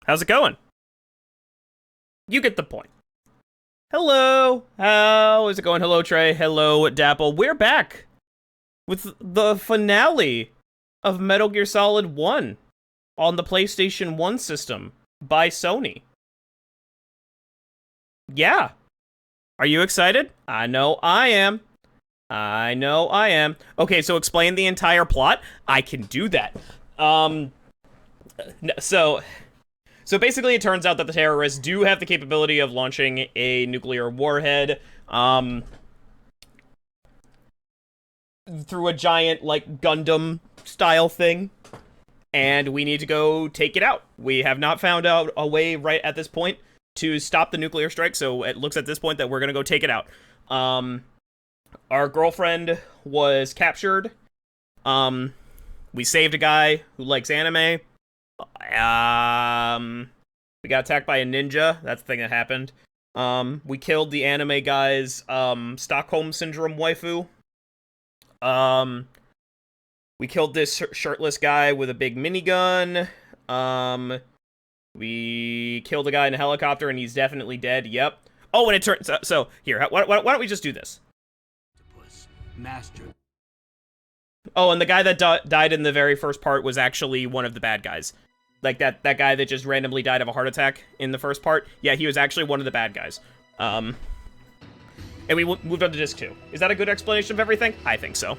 How's it going? You get the point. Hello. How is it going? Hello, Trey. Hello, Dapple. We're back with the finale of Metal Gear Solid 1 on the PlayStation 1 system by Sony. Yeah. Are you excited? I know I am. I know I am. Okay, so explain the entire plot. I can do that. So basically, it turns out that the terrorists do have the capability of launching a nuclear warhead, through a giant, like, Gundam-style thing, and we need to go take it out. We have not found out a way right at this point to stop the nuclear strike, so it looks at this point that we're gonna go take it out. Our girlfriend was captured. We saved a guy who likes anime. We got attacked by a ninja. That's the thing that happened. We killed the anime guy's, Stockholm Syndrome waifu. We killed this shirtless guy with a big minigun. We killed a guy in a helicopter, and he's definitely dead. Yep. Oh, and it turns out, so here, why don't we just do this? Master. Oh, and the guy that died in the very first part was actually one of the bad guys. Like, that guy that just randomly died of a heart attack in the first part. Yeah, he was actually one of the bad guys. And we moved on to disc 2. Is that a good explanation of everything? I think so.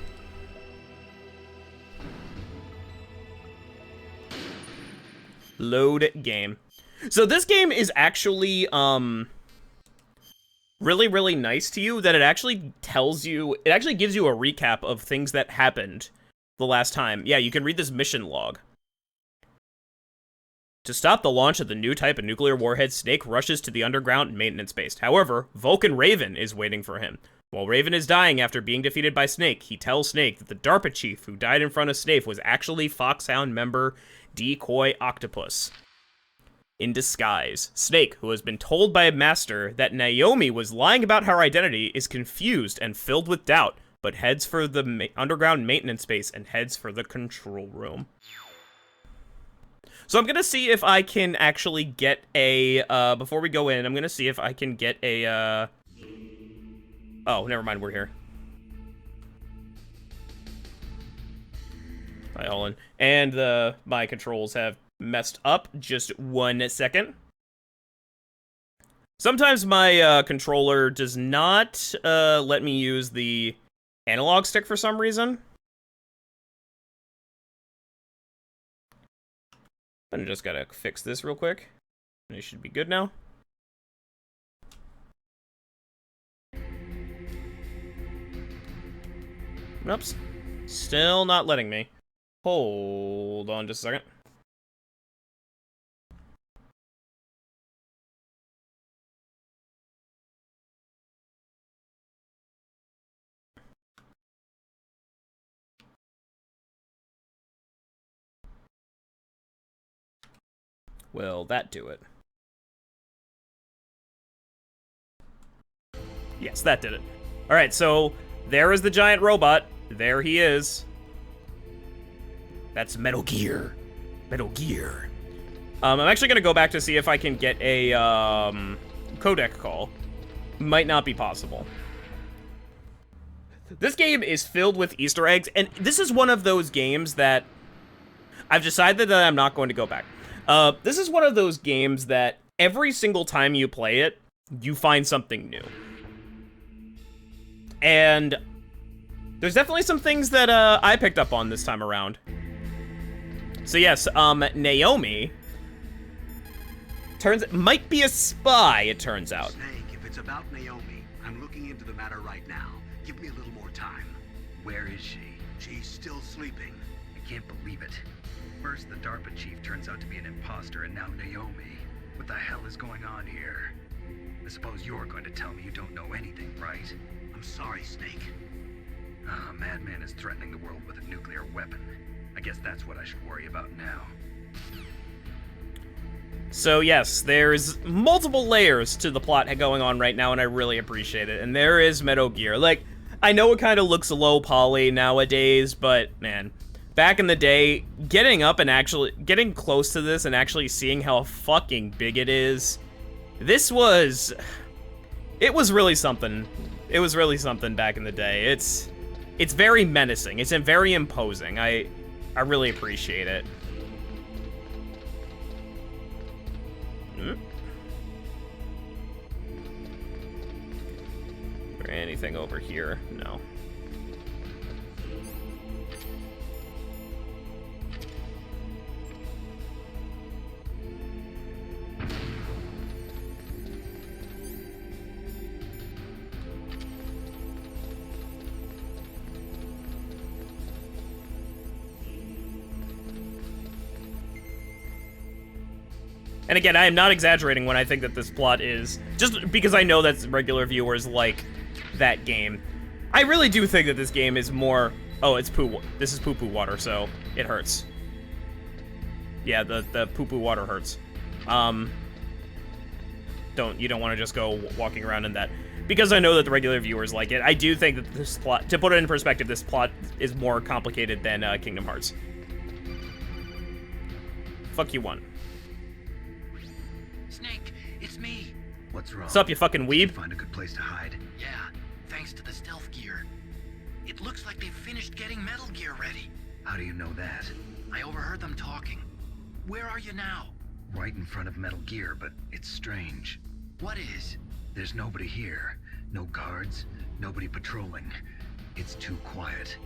Load game. So this game is actually, really, really nice to you, that it actually tells you, it actually gives you a recap of things that happened the last time. Yeah, you can read this mission log. To stop the launch of the new type of nuclear warhead, Snake rushes to the underground maintenance base. However, Vulcan Raven is waiting for him. While Raven is dying after being defeated by Snake, he tells Snake that the DARPA chief who died in front of Snake was actually Foxhound member Decoy Octopus in disguise. Snake, who has been told by a master that Naomi was lying about her identity, is confused and filled with doubt, but heads for the underground maintenance base and heads for the control room. So I'm gonna see if I can actually get a, before we go in, I'm gonna see if I can get a, oh, never mind, we're here. Hi, Olin. And my controls have messed up. Just 1 second. Sometimes my controller does not let me use the analog stick for some reason. I just gotta fix this real quick. And it should be good now. Oops. Still not letting me. Hold on just a second. Will that do it? Yes, that did it. Alright, so there is the giant robot. There he is. That's Metal Gear. Metal Gear. I'm actually gonna go back to see if I can get a, codec call. Might not be possible. This game is filled with Easter eggs, and this is one of those games that I've decided that I'm not going to go back. This is one of those games that every single time you play it, you find something new. And there's definitely some things that, I picked up on this time around. So yes, Naomi might be a spy, it turns out. Snake, if it's about Naomi, I'm looking into the matter right now. Give me a little more time. Where is she? She's still sleeping. I can't believe it. First, the DARPA chief turns out to be an imposter, and now Naomi. What the hell is going on here? I suppose you're going to tell me you don't know anything, right? I'm sorry, Snake. A madman is threatening the world with a nuclear weapon. I guess that's what I should worry about now. So yes, there's multiple layers to the plot going on right now, and I really appreciate it. And there is Metal Gear. Like, I know it kind of looks low poly nowadays, but man, back in the day, getting up and actually getting close to this and actually seeing how fucking big it is, it was really something. It was really something back in the day. It's very menacing. It's very imposing. I really appreciate it. Is there anything over here? No. And again, I am not exaggerating when I think that this plot is, just because I know that regular viewers like that game. I really do think that this game is more, oh, it's poo, this is poo-poo water, so it hurts. Yeah, the poo-poo water hurts. You don't want to just go walking around in that. Because I know that the regular viewers like it, I do think that this plot, to put it in perspective, this plot is more complicated than Kingdom Hearts. Fuck you, one. Snake, it's me. What's wrong? What's up, you fucking weeb? Find a good place to hide. Yeah, thanks to the stealth gear. It looks like they've finished getting Metal Gear ready. How do you know that? I overheard them talking. Where are you now? Right in front of Metal Gear, but it's strange. What is? There's nobody here. No guards, nobody patrolling. It's too quiet.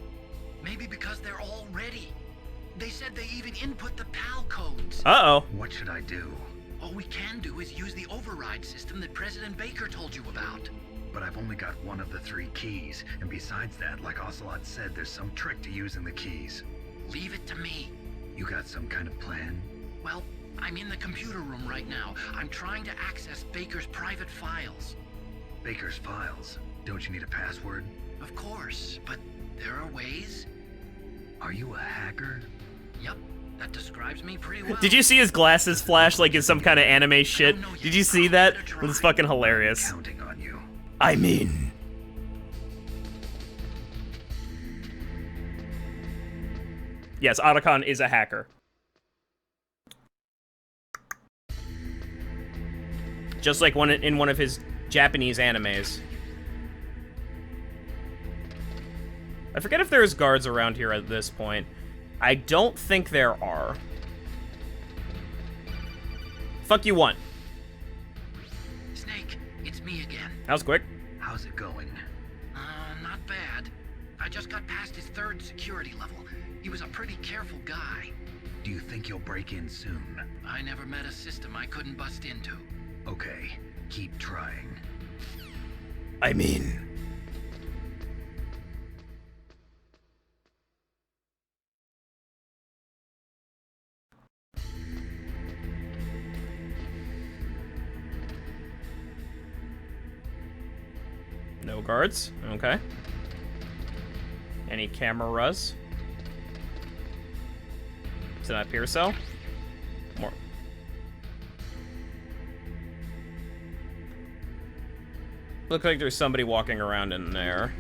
Maybe because they're all ready. They said they even input the PAL codes. Uh-oh. What should I do? All we can do is use the override system that President Baker told you about. But I've only got one of the 3 keys, and besides that, like Ocelot said, there's some trick to using the keys. Leave it to me. You got some kind of plan? Well, I'm in the computer room right now. I'm trying to access Baker's private files. Baker's files? Don't you need a password? Of course, but there are ways. Are you a hacker? Yep. That describes me pretty well. Did you see his glasses flash like in some kind of anime shit? Did you see that? It was fucking hilarious. Counting on you. I mean... Yes, Otacon is a hacker. Just like in one of his Japanese animes. I forget if there's guards around here at this point. I don't think there are. Fuck you, one. Snake, it's me again. That was quick. How's it going? Not bad. I just got past his 3rd security level. He was a pretty careful guy. Do you think you'll break in soon? I never met a system I couldn't bust into. Okay, keep trying. I mean... No guards. Okay. Any cameras? Is it not Pier Cell? More. Looks like there's somebody walking around in there.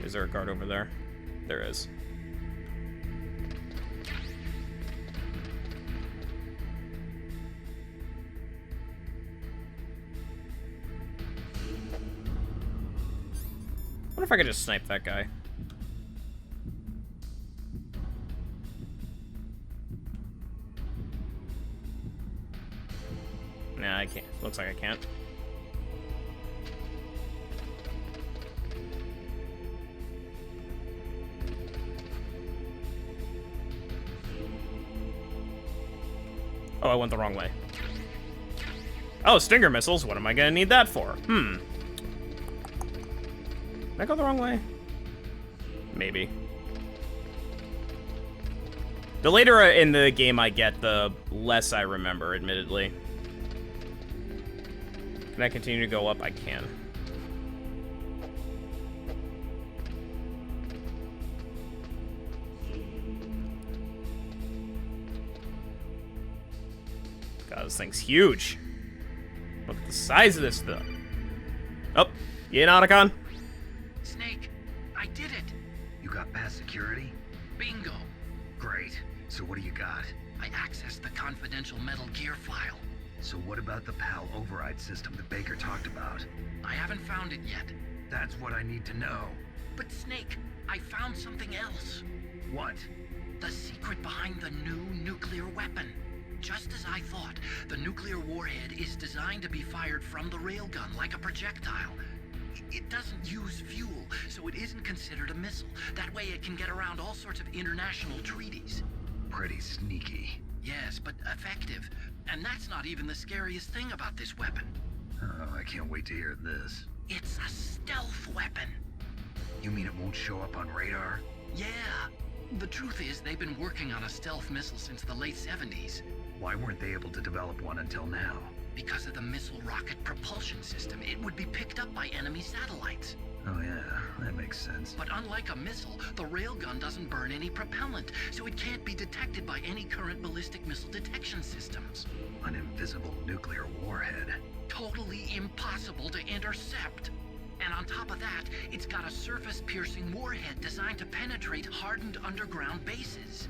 Is there a guard over there? There is. I wonder if I could just snipe that guy. Nah, I can't. Looks like I can't. Oh, I went the wrong way. Oh, stinger missiles. What am I gonna need that for? Did I go the wrong way? Maybe. The later in the game I get, the less I remember, admittedly. Can I continue to go up? I can. God, this thing's huge. Look at the size of this stuff. Oh, you in, Otacon? Snake. security? Bingo. Great. So what do you got? I accessed the confidential Metal Gear file. So what about the PAL override system that Baker talked about? I haven't found it yet. That's what I need to know. But Snake, I found something else. What? The secret behind the new nuclear weapon. Just as I thought, the nuclear warhead is designed to be fired from the railgun like a projectile. It doesn't use fuel, so it isn't considered a missile. That way it can get around all sorts of international treaties. Pretty sneaky. Yes, but effective. And that's not even the scariest thing about this weapon. Oh, I can't wait to hear this. It's a stealth weapon. You mean it won't show up on radar? Yeah. The truth is, they've been working on a stealth missile since the late 70s. Why weren't they able to develop one until now? Because of the missile rocket propulsion system, it would be picked up by enemy satellites. Oh yeah, that makes sense. But unlike a missile, the railgun doesn't burn any propellant, so it can't be detected by any current ballistic missile detection systems. An invisible nuclear warhead. Totally impossible to intercept. And on top of that, it's got a surface-piercing warhead designed to penetrate hardened underground bases.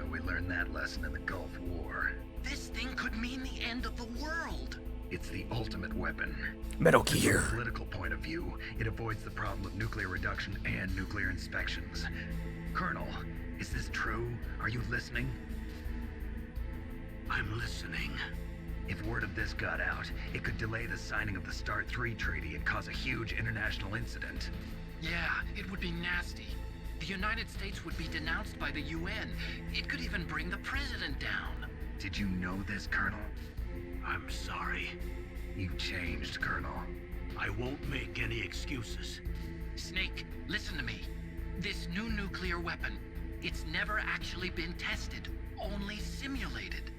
We learned that lesson in the Gulf War. This thing could mean the end of the world. It's the ultimate weapon. Metal From Gear. a political point of view, it avoids the problem of nuclear reduction and nuclear inspections. Colonel, is this true? Are you listening? I'm listening. If word of this got out, it could delay the signing of the START 3 treaty and cause a huge international incident. Yeah, it would be nasty. The United States would be denounced by the UN. It could even bring the president down. Did you know this, Colonel? I'm sorry. You've changed, Colonel. I won't make any excuses. Snake, listen to me. This new nuclear weapon, it's never actually been tested, only simulated.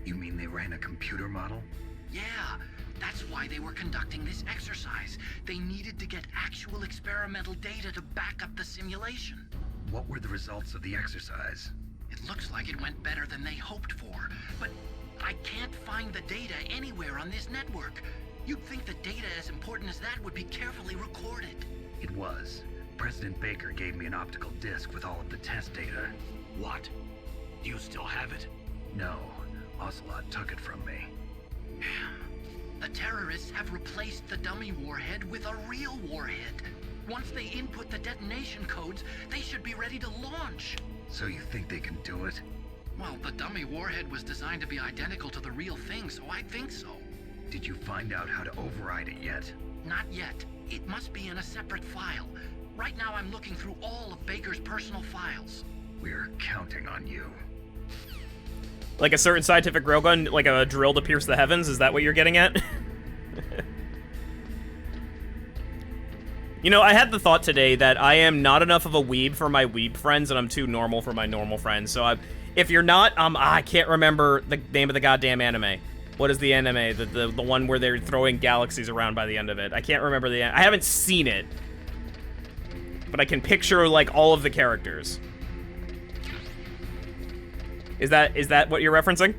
You mean they ran a computer model? Yeah, that's why they were conducting this exercise. They needed to get actual experimental data to back up the simulation. What were the results of the exercise? It looks like it went better than they hoped for, but I can't find the data anywhere on this network. You'd think the data as important as that would be carefully recorded. It was. President Baker gave me an optical disc with all of the test data. What? Do you still have it? No, Ocelot took it from me. The terrorists have replaced the dummy warhead with a real warhead. Once they input the detonation codes, they should be ready to launch. So you think they can do it? Well, the dummy warhead was designed to be identical to the real thing, so I think so. Did you find out how to override it yet? Not yet. It must be in a separate file. Right now I'm looking through all of Baker's personal files. We're counting on you. Like a certain scientific railgun, like a drill to pierce the heavens? Is that what you're getting at? You know, I had the thought today that I am not enough of a weeb for my weeb friends, and I'm too normal for my normal friends. So if you're not, I can't remember the name of the goddamn anime. What is the anime? The one where they're throwing galaxies around by the end of it. I can't remember I haven't seen it. But I can picture, like, all of the characters. Is that what you're referencing?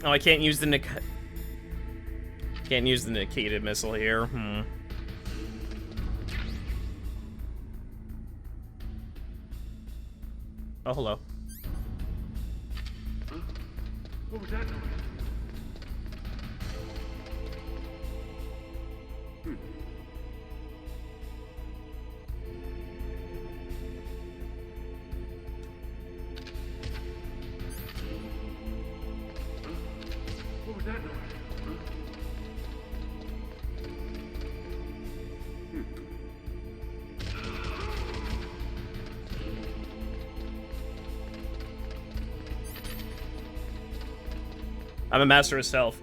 Oh, I can't use the negated missile here. Oh, hello. What was that noise? What was that noise? I'm a master of stealth.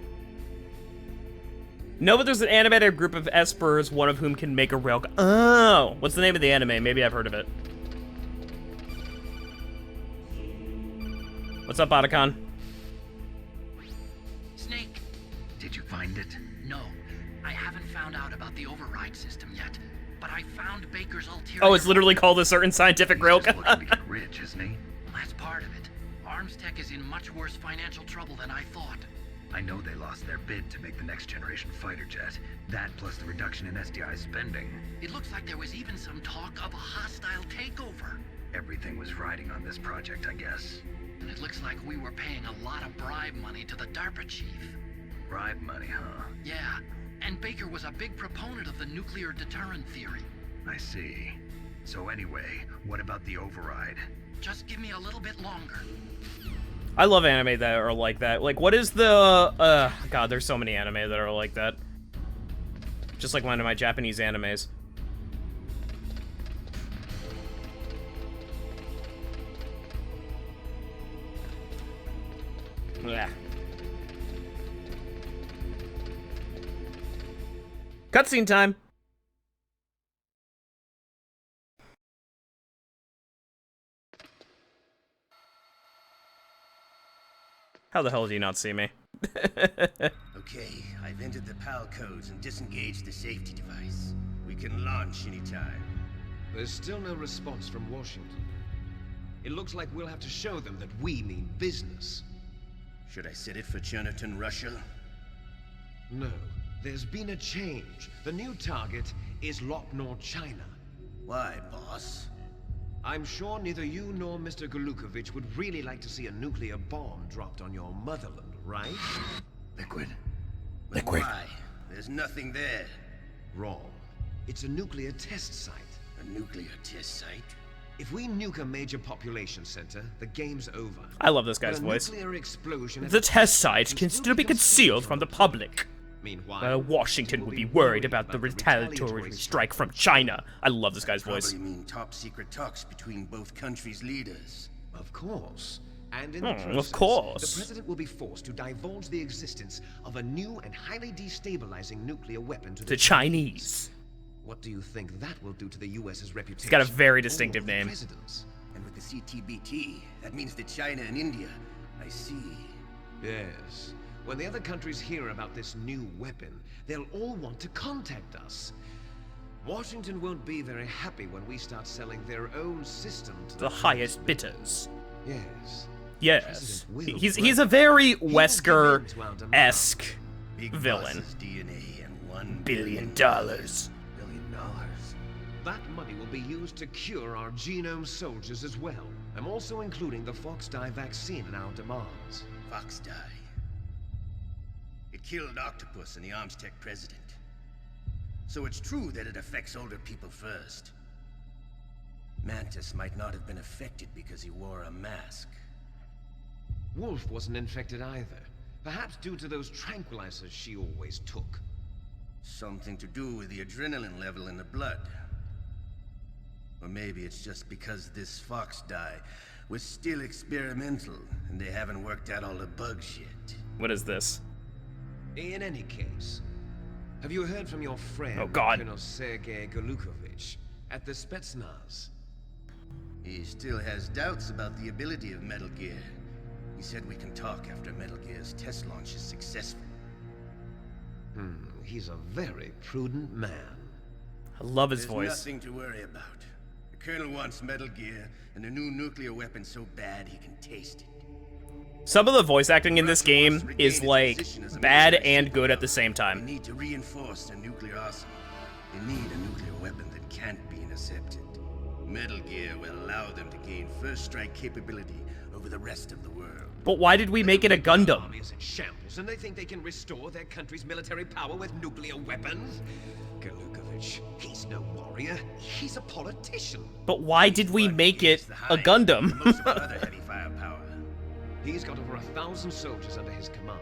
No, but there's an animated group of espers, one of whom can make a railgun. Oh! What's the name of the anime? Maybe I've heard of it. What's up, Otacon? Snake. Did you find it? No, I haven't found out about the override system yet, but I found Baker's ulterior... Oh, it's literally called a certain scientific He's just looking to railgun. get rich, isn't he? That's part of it. Armstech is in much worse financial trouble than I thought. I know they lost their bid to make the next generation fighter jet. That plus the reduction in SDI spending. It looks like there was even some talk of a hostile takeover. Everything was riding on this project, I guess. And it looks like we were paying a lot of bribe money to the DARPA chief. Bribe money, huh? Yeah, and Baker was a big proponent of the nuclear deterrent theory. I see. So anyway, what about the override? Just give me a little bit longer. I love anime that are like that. Like, what is the, God, there's so many anime that are like that. Just like one of my Japanese animes. Yeah. Cutscene time. How the hell do you not see me? Okay, I've entered the PAL codes and disengaged the safety device. We can launch anytime. There's still no response from Washington. It looks like we'll have to show them that we mean business. Should I set it for Cherniton, Russia? No, there's been a change. The new target is Lopnor, China. Why, boss? I'm sure neither you nor Mr. Golukovich would really like to see a nuclear bomb dropped on your motherland, right? Liquid. But why? There's nothing there. Wrong. It's a nuclear test site. A nuclear test site? If we nuke a major population center, the game's over. I love this guy's But a voice. nuclear explosion at The test site can still be concealed from the public. Meanwhile, Washington would be worried about the retaliatory strike from China. I love this guy's voice. Probably mean top secret talks between both countries' leaders. Of course. And in the Of process, course. the president will be forced to divulge the existence of a new and highly destabilizing nuclear weapon to The Chinese. What do you think that will do to the US's reputation? He's got a very Or distinctive the name. president's? And with the CTBT, that means that China and India. I see. Yes. When the other countries hear about this new weapon, they'll all want to contact us. Washington won't be very happy when we start selling their own system to The highest bidders. Yes. Yes. President will He's a very He will give in to our demands. Wesker-esque Big villain. boss's DNA and $1 $1 billion. billion. That money will be used to cure our genome soldiers as well. I'm also including the Fox dye vaccine in our demands. Fox dye. It killed Octopus and the Armstech president. So it's true that it affects older people first. Mantis might not have been affected because he wore a mask. Wolf wasn't infected either. Perhaps due to those tranquilizers she always took. Something to do with the adrenaline level in the blood. Or maybe it's just because this Fox dye was still experimental and they haven't worked out all the bugs yet. What is this? In any case, have you heard from your friend, Oh, God. Colonel Sergei Golukovich, at the Spetsnaz? He still has doubts about the ability of Metal Gear. He said we can talk after Metal Gear's test launch is successful. He's a very prudent man. I love his There's voice. nothing to worry about. The Colonel wants Metal Gear and a new nuclear weapon so bad he can taste it. Some of the voice acting in this game is like bad and good at the same They time. need to reinforce their nuclear arsenal. They need a nuclear weapon that can't be intercepted. Metal Gear will allow them to gain first strike capability over the rest of the world. But why did we make it a Gundam? Army is in shambles, and they think they can restore their country's military power with nuclear weapons? Golukovich, he's no warrior. He's a politician. But why did we make it It's the a high- Gundam? Most of our other heavy firepower. He's got over 1,000 soldiers under his command.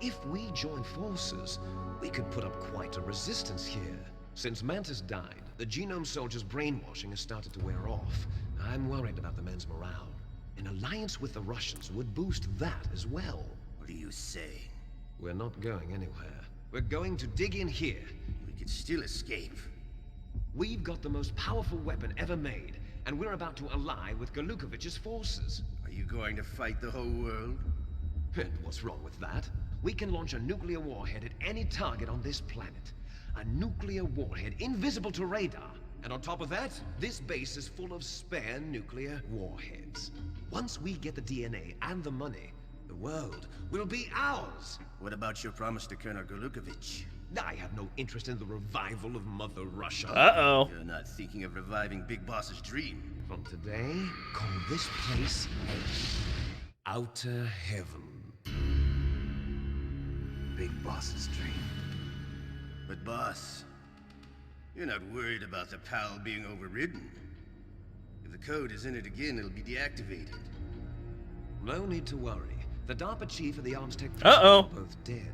If we join forces, we could put up quite a resistance here. Since Mantis died, the genome soldiers' brainwashing has started to wear off. I'm worried about the men's morale. An alliance with the Russians would boost that as well. What do you say? We're not going anywhere. We're going to dig in here. We could still escape. We've got the most powerful weapon ever made, and we're about to ally with Golukovich's forces. Are you going to fight the whole world? And what's wrong with that? We can launch a nuclear warhead at any target on this planet. A nuclear warhead invisible to radar. And on top of that, this base is full of spare nuclear warheads. Once we get the DNA and the money, The world will be ours. What about your promise to Colonel Golukovich? I have no interest in the revival of Mother Russia. Uh-oh. You're not thinking of reviving Big Boss's dream. From today, call this place Outer Heaven. Big Boss's dream. But boss, you're not worried about the PAL being overridden. If the code is in it again, it'll be deactivated. No need to worry. The DARPA chief and the arms tech Uh-oh. are both dead.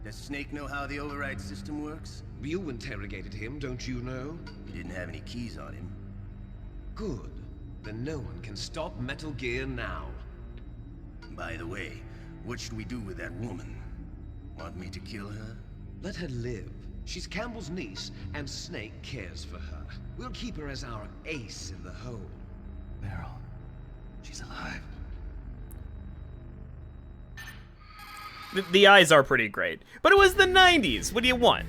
Does Snake know how the override system works? You interrogated him, don't you know? He didn't have any keys on him. Good. Then no one can stop Metal Gear now. By the way, what should we do with that woman? Want me to kill her? Let her live. She's Campbell's niece, and Snake cares for her. We'll keep her as our ace in the hole. Meryl, she's alive. The eyes are pretty great. But it was the 90s. What do you want?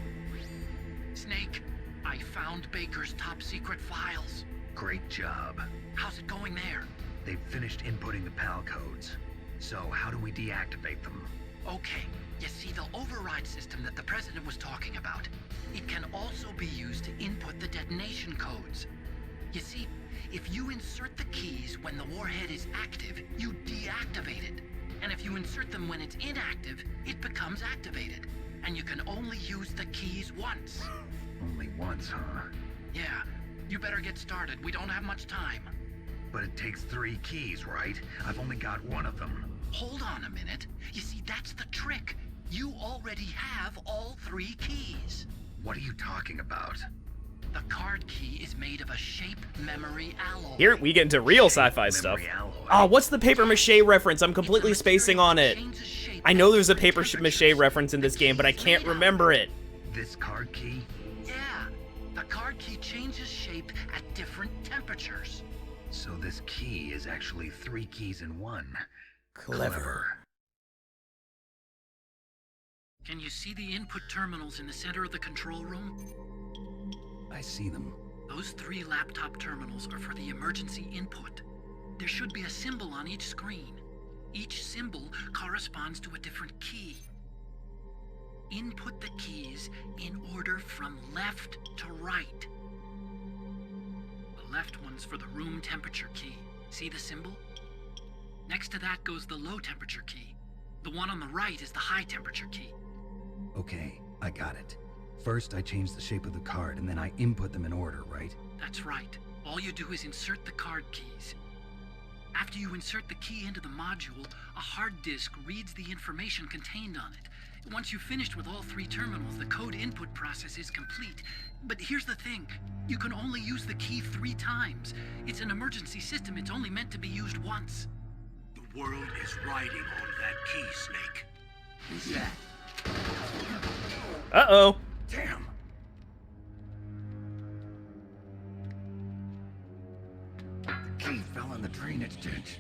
Snake, I found Baker's top secret files. Great job. How's it going there? They've finished inputting the PAL codes. So how do we deactivate them? Okay, you see the override system that the President was talking about? It can also be used to input the detonation codes. You see, if you insert the keys when the warhead is active, you deactivate it. And if you insert them when it's inactive, it becomes activated. And you can only use the keys once. Only once, huh? Yeah, you better get started. We don't have much time. But it takes 3 keys, right? I've only got one of them. Hold on a minute. You see, that's the trick. You already have all 3 keys. What are you talking about? The card key is made of a shape memory alloy. Here we get into real sci-fi stuff. Oh, what's the paper mache reference? I'm completely spacing on it. I know there's a paper mache reference in this game, but I can't remember it. This card key? Yeah, the card key changes shape at different temperatures. So this key is actually 3 keys in one. Clever. Can you see the input terminals in the center of the control room? I see them. Those 3 laptop terminals are for the emergency input. There should be a symbol on each screen. Each symbol corresponds to a different key. Input the keys in order from left to right. The left one's for the room temperature key. See the symbol? Next to that goes the low temperature key. The one on the right is the high temperature key. Okay, I got it. First, I change the shape of the card, and then I input them in order, right? That's right. All you do is insert the card keys. After you insert the key into the module, a hard disk reads the information contained on it. Once you've finished with all 3 terminals, the code input process is complete. But here's the thing. You can only use the key 3 times. It's an emergency system. It's only meant to be used once. The world is riding on that key, Snake. Who's that? Uh-oh. Damn! The key fell in the drainage ditch.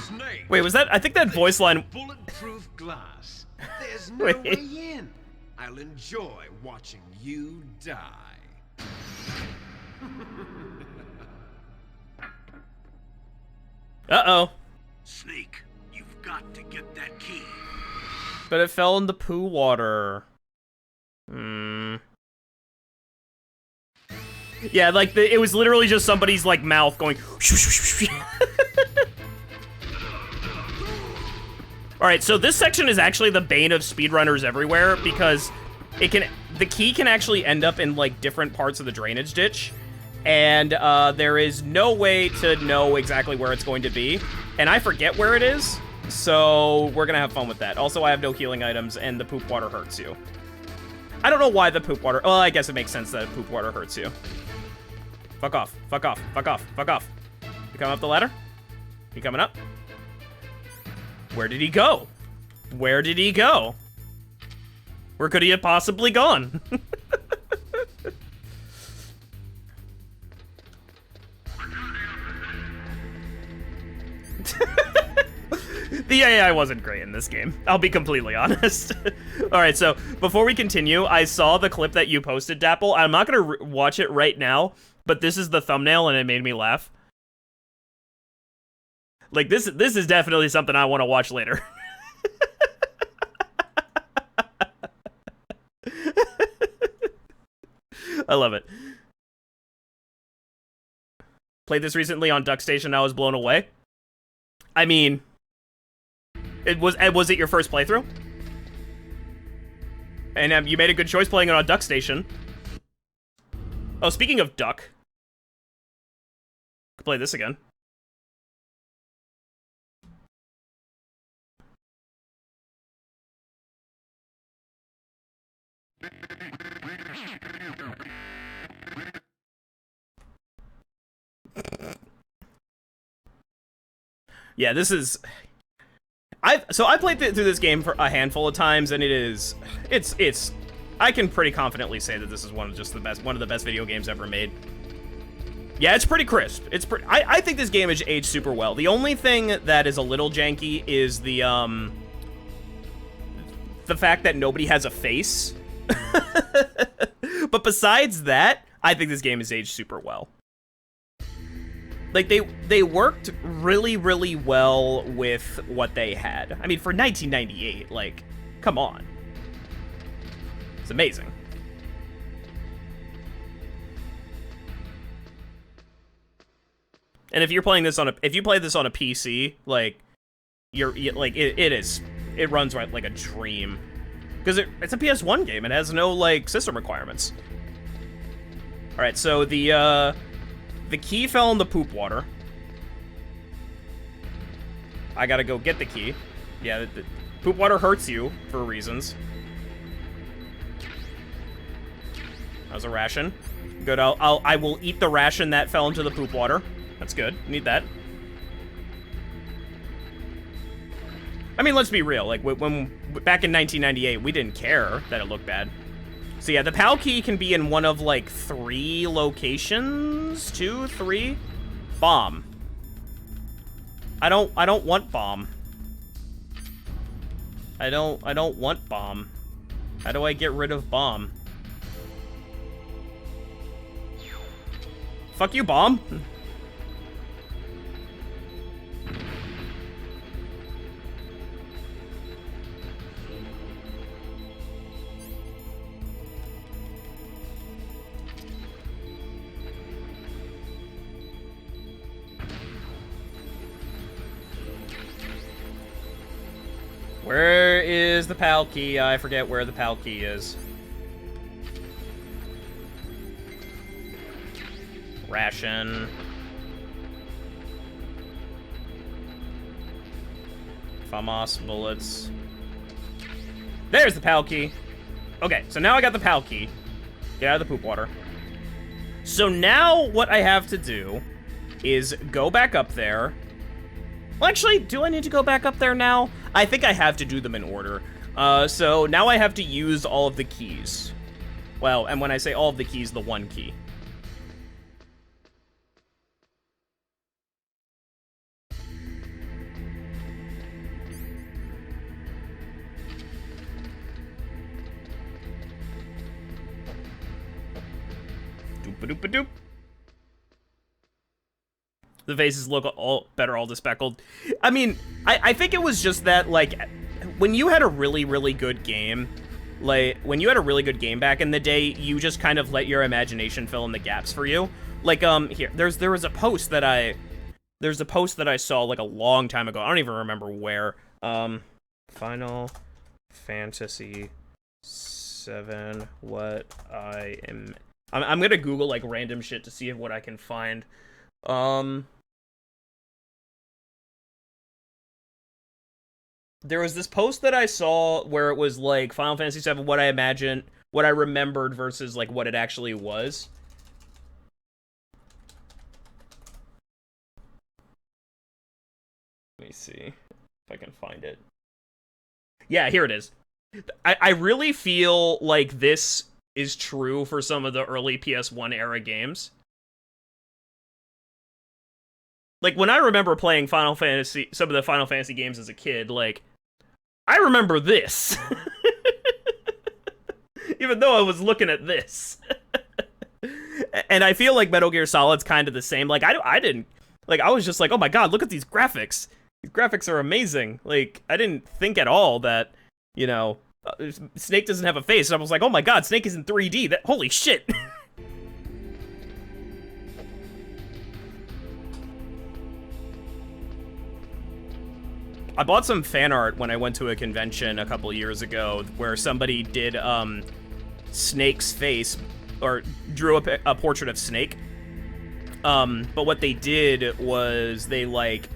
Snake! Wait, was that? I think that voice line. Bulletproof glass. There's no Wait. way in. I'll enjoy watching you die. Uh-oh. Snake, you've got to get that key. But it fell in the poo water. Hmm. Yeah, like it was literally just somebody's like mouth going. All right, so this section is actually the bane of speedrunners everywhere because the key can actually end up in like different parts of the drainage ditch, and there is no way to know exactly where it's going to be, and I forget where it is. So we're gonna have fun with that. Also, I have no healing items, and the poop water hurts you. I don't know why the poop water... Well, I guess it makes sense that poop water hurts you. Fuck off. Fuck off. Fuck off. Fuck off. You coming up the ladder? You coming up? Where did he go? Where did he go? Where could he have possibly gone? The AI wasn't great in this game. I'll be completely honest. All right, so before we continue, I saw the clip that you posted, Dapple. I'm not going to watch it right now, but this is the thumbnail and it made me laugh. Like, this is definitely something I want to watch later. I love it. Played this recently on DuckStation. I was blown away. I mean, was it your first playthrough? And you made a good choice playing it on DuckStation. Oh, speaking of Duck, could play this again. Yeah, this is... I played through this game for a handful of times, and it's I can pretty confidently say that this is one of the best video games ever made. Yeah, it's pretty crisp. I think this game has aged super well. The only thing that is a little janky is the fact that nobody has a face. But besides that, I think this game has aged super well. Like, they worked really, really well with what they had. I mean, for 1998, like, come on. It's amazing. And if you're playing this if you play this on a PC, like, it runs right like a dream. Because it's a PS1 game, it has no, like, system requirements. Alright, so the key fell in the poop water. I gotta go get the key. Yeah, the poop water hurts you for reasons. That was a ration. Good, I will eat the ration that fell into the poop water. That's good, need that. I mean, let's be real, like, when back in 1998, we didn't care that it looked bad. So yeah, the PAL key can be in one of, like, 3 locations? 2, 3? Bomb. I don't want bomb. I don't want bomb. How do I get rid of bomb? Fuck you, bomb. Where is the PAL key? I forget where the PAL key is. Ration. FAMAS bullets. There's the PAL key. Okay, so now I got the PAL key. Get out of the poop water. So now what I have to do is go back up there. Well, actually, do I need to go back up there now? I think I have to do them in order. So now I have to use all of the keys. Well, and when I say all of the keys, the one key. Doop-a-doop-a-doop. The faces look all despeckled. I mean, I think it was just that, like, when you had a really, really good game, like, when you had a really good game back in the day, you just kind of let your imagination fill in the gaps for you. Like, here, there was a post that I saw, like, a long time ago. I don't even remember where. Final Fantasy 7, what I'm gonna Google, like, random shit to see what I can find. There was this post that I saw where it was like Final Fantasy VII, what I remembered versus like what it actually was. Let me see if I can find it. Yeah, here it is. I really feel like this is true for some of the early PS1 era games. Like, when I remember playing some of the Final Fantasy games as a kid, like, I remember this. Even though I was looking at this. And I feel like Metal Gear Solid's kind of the same. Like, I didn't Like, I was just like, oh my god, look at these graphics. These graphics are amazing. Like, I didn't think at all that, you know, Snake doesn't have a face. And I was like, oh my god, Snake is in 3D. That, holy shit. I bought some fan art when I went to a convention a couple years ago where somebody did Snake's face, or drew a portrait of Snake. But what they did was they, like,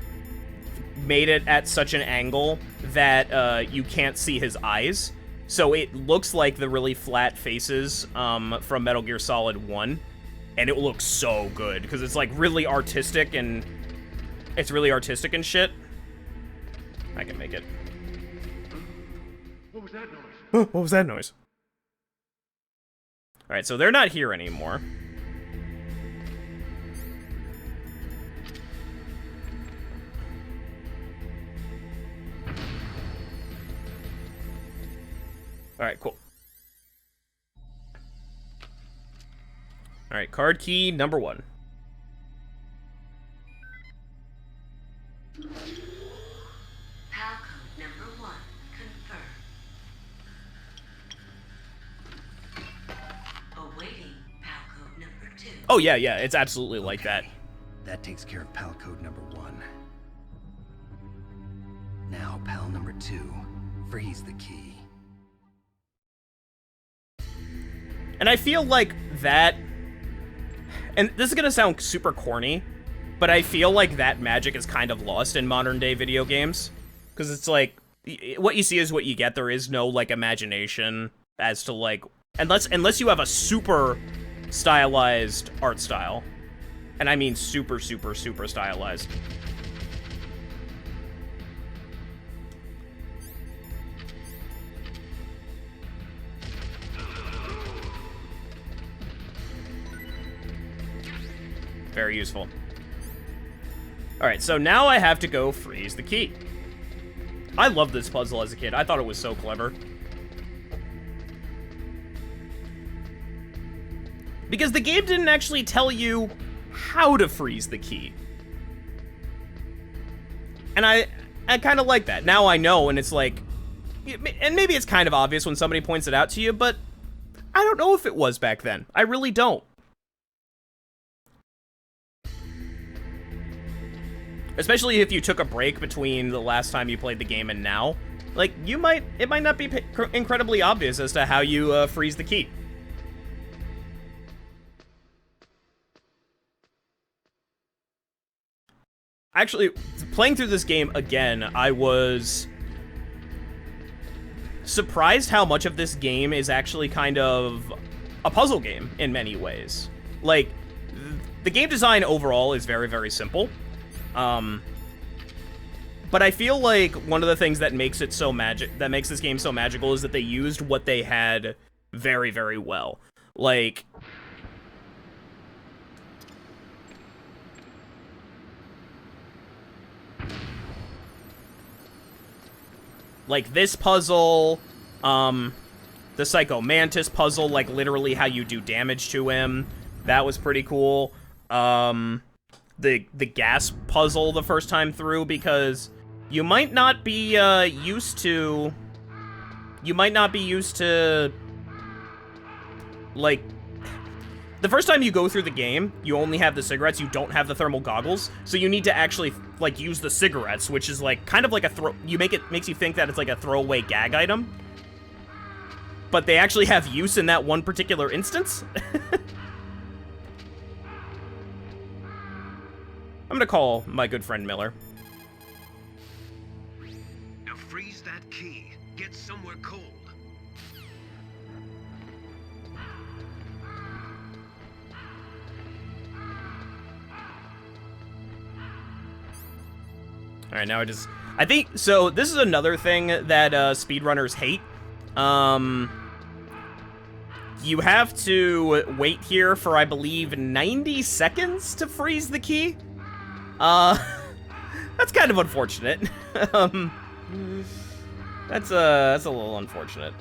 made it at such an angle that you can't see his eyes. So it looks like the really flat faces from Metal Gear Solid 1. And it looks so good, because it's, like, really artistic and... It's really artistic and shit. I can make it. What was that noise? What was that noise? Alright, so they're not here anymore. Alright, cool. Alright, card key number 1. Oh, yeah, it's absolutely like that. That takes care of PAL code number 1. Now, PAL number 2. Freeze the key. And I feel like that... And this is gonna sound super corny, but I feel like that magic is kind of lost in modern-day video games. Because it's like, what you see is what you get. There is no, like, imagination as to, like... Unless you have a super... stylized art style. And I mean super, super, super stylized. Very useful. Alright, so now I have to go freeze the key. I loved this puzzle as a kid. I thought it was so clever. Because the game didn't actually tell you how to freeze the key. And I kind of like that. Now I know, and it's like... And maybe it's kind of obvious when somebody points it out to you, but I don't know if it was back then. I really don't. Especially if you took a break between the last time you played the game and now. Like, it might not be incredibly obvious as to how you freeze the key. Actually, playing through this game again, I was surprised how much of this game is actually kind of a puzzle game in many ways. Like, the game design overall is very, very simple. But I feel like one of the things that makes it so that makes this game so magical is that they used what they had very, very well. Like this puzzle, the Psycho Mantis puzzle, like literally how you do damage to him. That was pretty cool. The gas puzzle the first time through, because you might not be used to like, the first time you go through the game, you only have the cigarettes, you don't have the thermal goggles, so you need to actually, like, use the cigarettes, which is, like, kind of like a makes you think that it's like a throwaway gag item. But they actually have use in that one particular instance. I'm gonna call my good friend Miller. Now freeze that key. Get somewhere cold. All right, now I think, so this is another thing that speedrunners hate. You have to wait here for, I believe, 90 seconds to freeze the key. That's kind of unfortunate. That's a little unfortunate.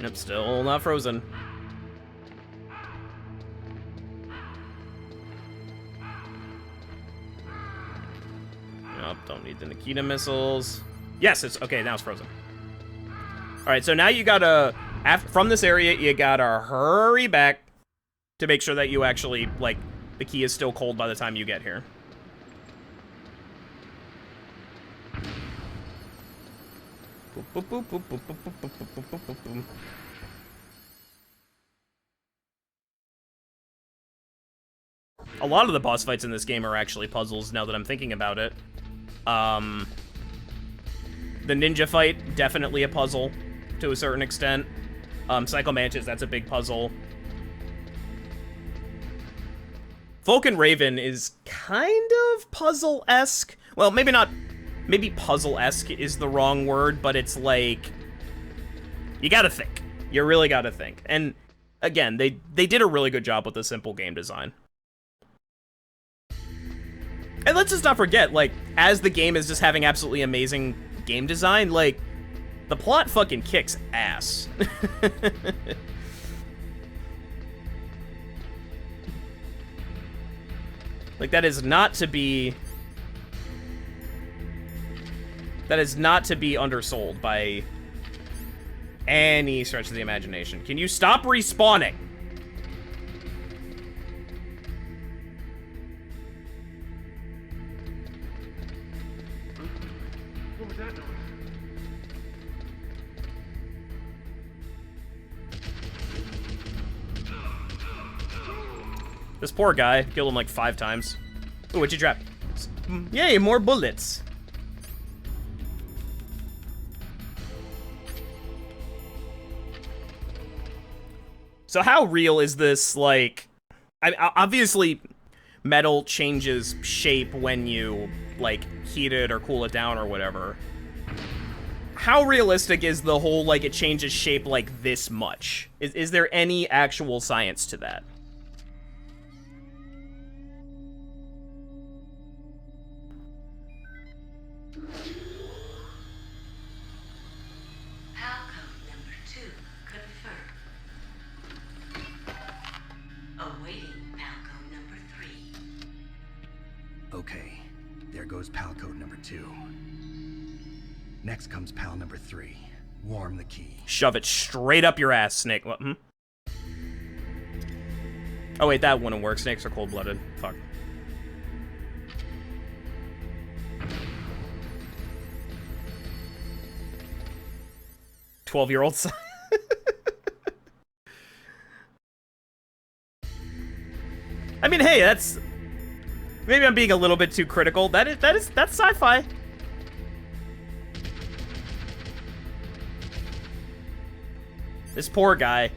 Yep, still not frozen. Nope, don't need the Nikita missiles. Yes, it's okay, now it's frozen. Alright, so now you gotta, from this area, you gotta hurry back to make sure that you actually, like, the key is still cold by the time you get here. Boop, boop, boop, boop, boop, boop, boop, boop, boop, boop, boop, boop. A lot of the boss fights in this game are actually puzzles, now that I'm thinking about it. The ninja fight, definitely a puzzle, to a certain extent. Psycho Mantis, that's a big puzzle. Vulcan Raven is kind of puzzle-esque. Well, maybe not... Maybe puzzle-esque is the wrong word, but it's like... You gotta think. You really gotta think. And, again, they did a really good job with the simple game design. And let's just not forget, like, as the game is just having absolutely amazing game design, like, the plot fucking kicks ass. Like, that is not to be undersold by any stretch of the imagination. Can you stop respawning? What was that noise? This poor guy killed him like 5 times. Ooh, what'd you drop? Yay, more bullets. So how real is this, like... obviously, metal changes shape when you, like, heat it or cool it down or whatever. How realistic is the whole, like, it changes shape like this much? Is there any actual science to that? Okay, there goes pal code number 2. Next comes pal number 3. Warm the key. Shove it straight up your ass, Snake. What, hmm? Oh wait, that wouldn't work. Snakes are cold-blooded. Fuck. "12-year-old son." I mean, hey, that's... Maybe I'm being a little bit too critical. That's sci-fi. This poor guy.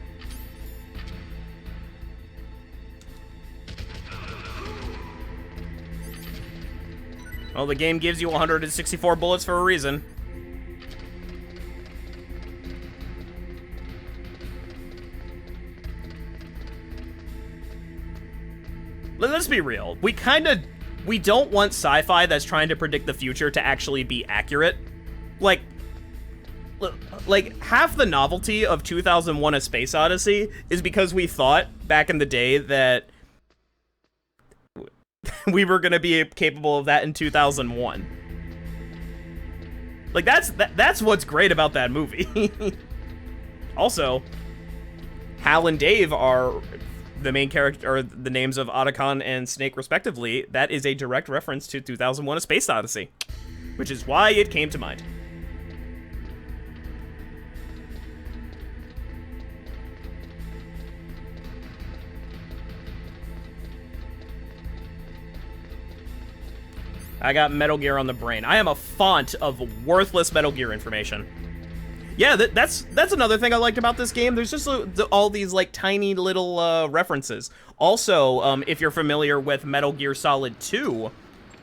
Well, the game gives you 164 bullets for a reason. Let's be real. We don't want sci-fi that's trying to predict the future to actually be accurate. Like half the novelty of 2001: A Space Odyssey is because we thought back in the day that we were gonna be capable of that in 2001. Like, that's what's great about that movie. Also, Hal and Dave are the main character, or the names of Otacon and Snake respectively. That is a direct reference to 2001: A Space Odyssey, which is why it came to mind. I got Metal Gear on the brain. I am a font of worthless Metal Gear information. Yeah, that's another thing I liked about this game. There's just all these, like, tiny little references. Also, if you're familiar with Metal Gear Solid 2,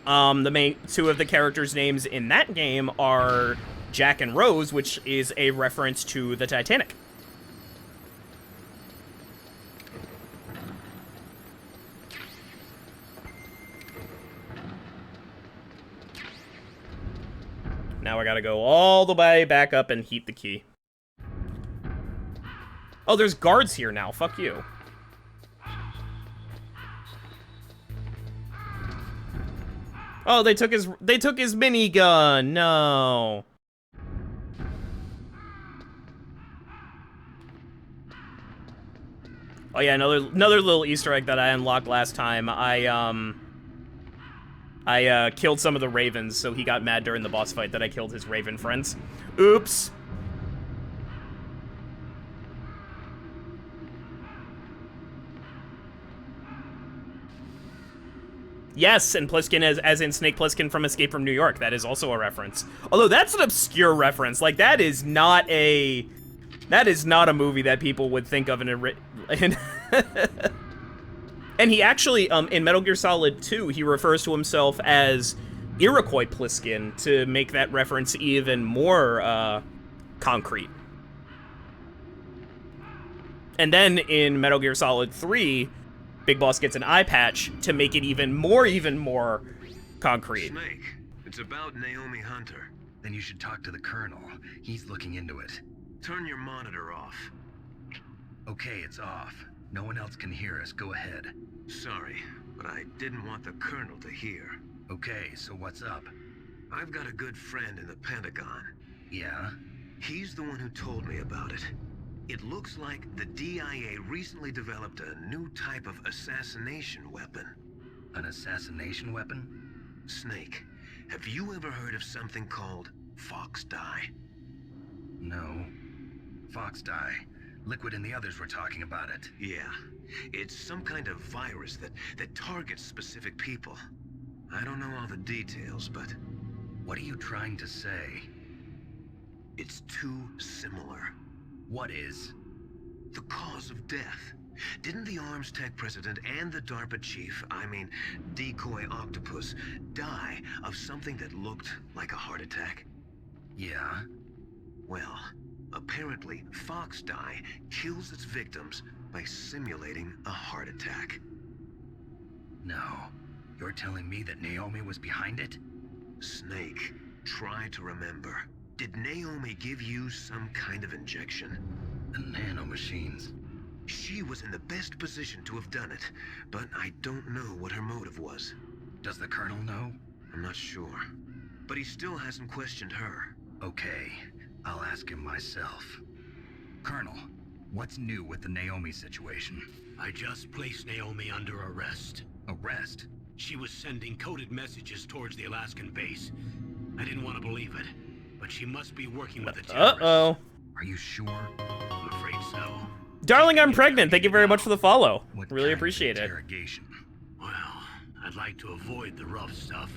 the main 2 of the characters' names in that game are Jack and Rose, which is a reference to the Titanic. Now I gotta go all the way back up and heat the key. Oh, there's guards here now. Fuck you. Oh, they took his minigun. No. Oh yeah, another little Easter egg that I unlocked last time. I killed some of the ravens, so he got mad during the boss fight that I killed his raven friends. Oops. Yes, and Pliskin as in Snake Plissken from Escape from New York. That is also a reference. Although that's an obscure reference. Like, that is not a movie that people would think of in And he actually, in Metal Gear Solid 2, he refers to himself as Iroquois Pliskin to make that reference even more concrete. And then in Metal Gear Solid 3, Big Boss gets an eye patch to make it even more concrete. Snake, it's about Naomi Hunter. Then you should talk to the Colonel. He's looking into it. Turn your monitor off. Okay, it's off. No one else can hear us. Go ahead. Sorry, but I didn't want the Colonel to hear. Okay, so what's up? I've got a good friend in the Pentagon. Yeah? He's the one who told me about it. It looks like the DIA recently developed a new type of assassination weapon. An assassination weapon? Snake, have you ever heard of something called Fox Dye? No. Fox Dye. Liquid and the others were talking about it. Yeah. It's some kind of virus that targets specific people. I don't know all the details, but... What are you trying to say? It's too similar. What is? The cause of death. Didn't the Arms Tech president and the DARPA chief, I mean, Decoy Octopus, die of something that looked like a heart attack? Yeah. Well, apparently Fox Dye kills its victims by simulating a heart attack. No. You're telling me that Naomi was behind it? Snake, try to remember. Did Naomi give you some kind of injection? The nanomachines. She was in the best position to have done it, but I don't know what her motive was. Does the Colonel know? I'm not sure. But he still hasn't questioned her. Okay, I'll ask him myself. Colonel, what's new with the Naomi situation? I just placed Naomi under arrest. Arrest? She was sending coded messages towards the Alaskan base. I didn't want to believe it, but she must be working with the terrorists. Uh-oh. Are you sure? I'm afraid so. Darling, I'm pregnant. Thank you very much for the follow. What Really kind of appreciate it. interrogation? Well, I'd like to avoid the rough stuff,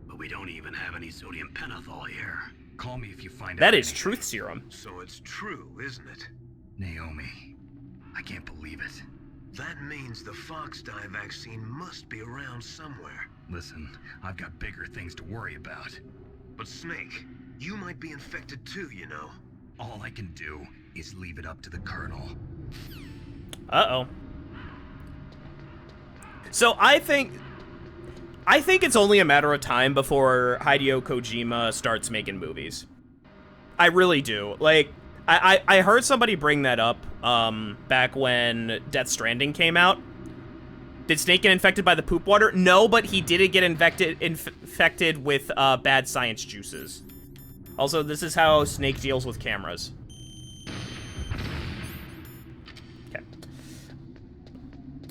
but we don't even have any sodium pentothal here. Call me if you find out. That is anything. truth serum. So it's true, isn't it? Naomi, I can't believe it. That means the Fox Dye vaccine must be around somewhere. Listen, I've got bigger things to worry about. But Snake, you might be infected too, you know. All I can do is leave it up to the Colonel. Uh-oh. So I think it's only a matter of time before Hideo Kojima starts making movies. I really do. Like, I heard somebody bring that up back when Death Stranding came out. Did Snake get infected by the poop water? No, but he did get infected with bad science juices. Also, this is how Snake deals with cameras. Okay.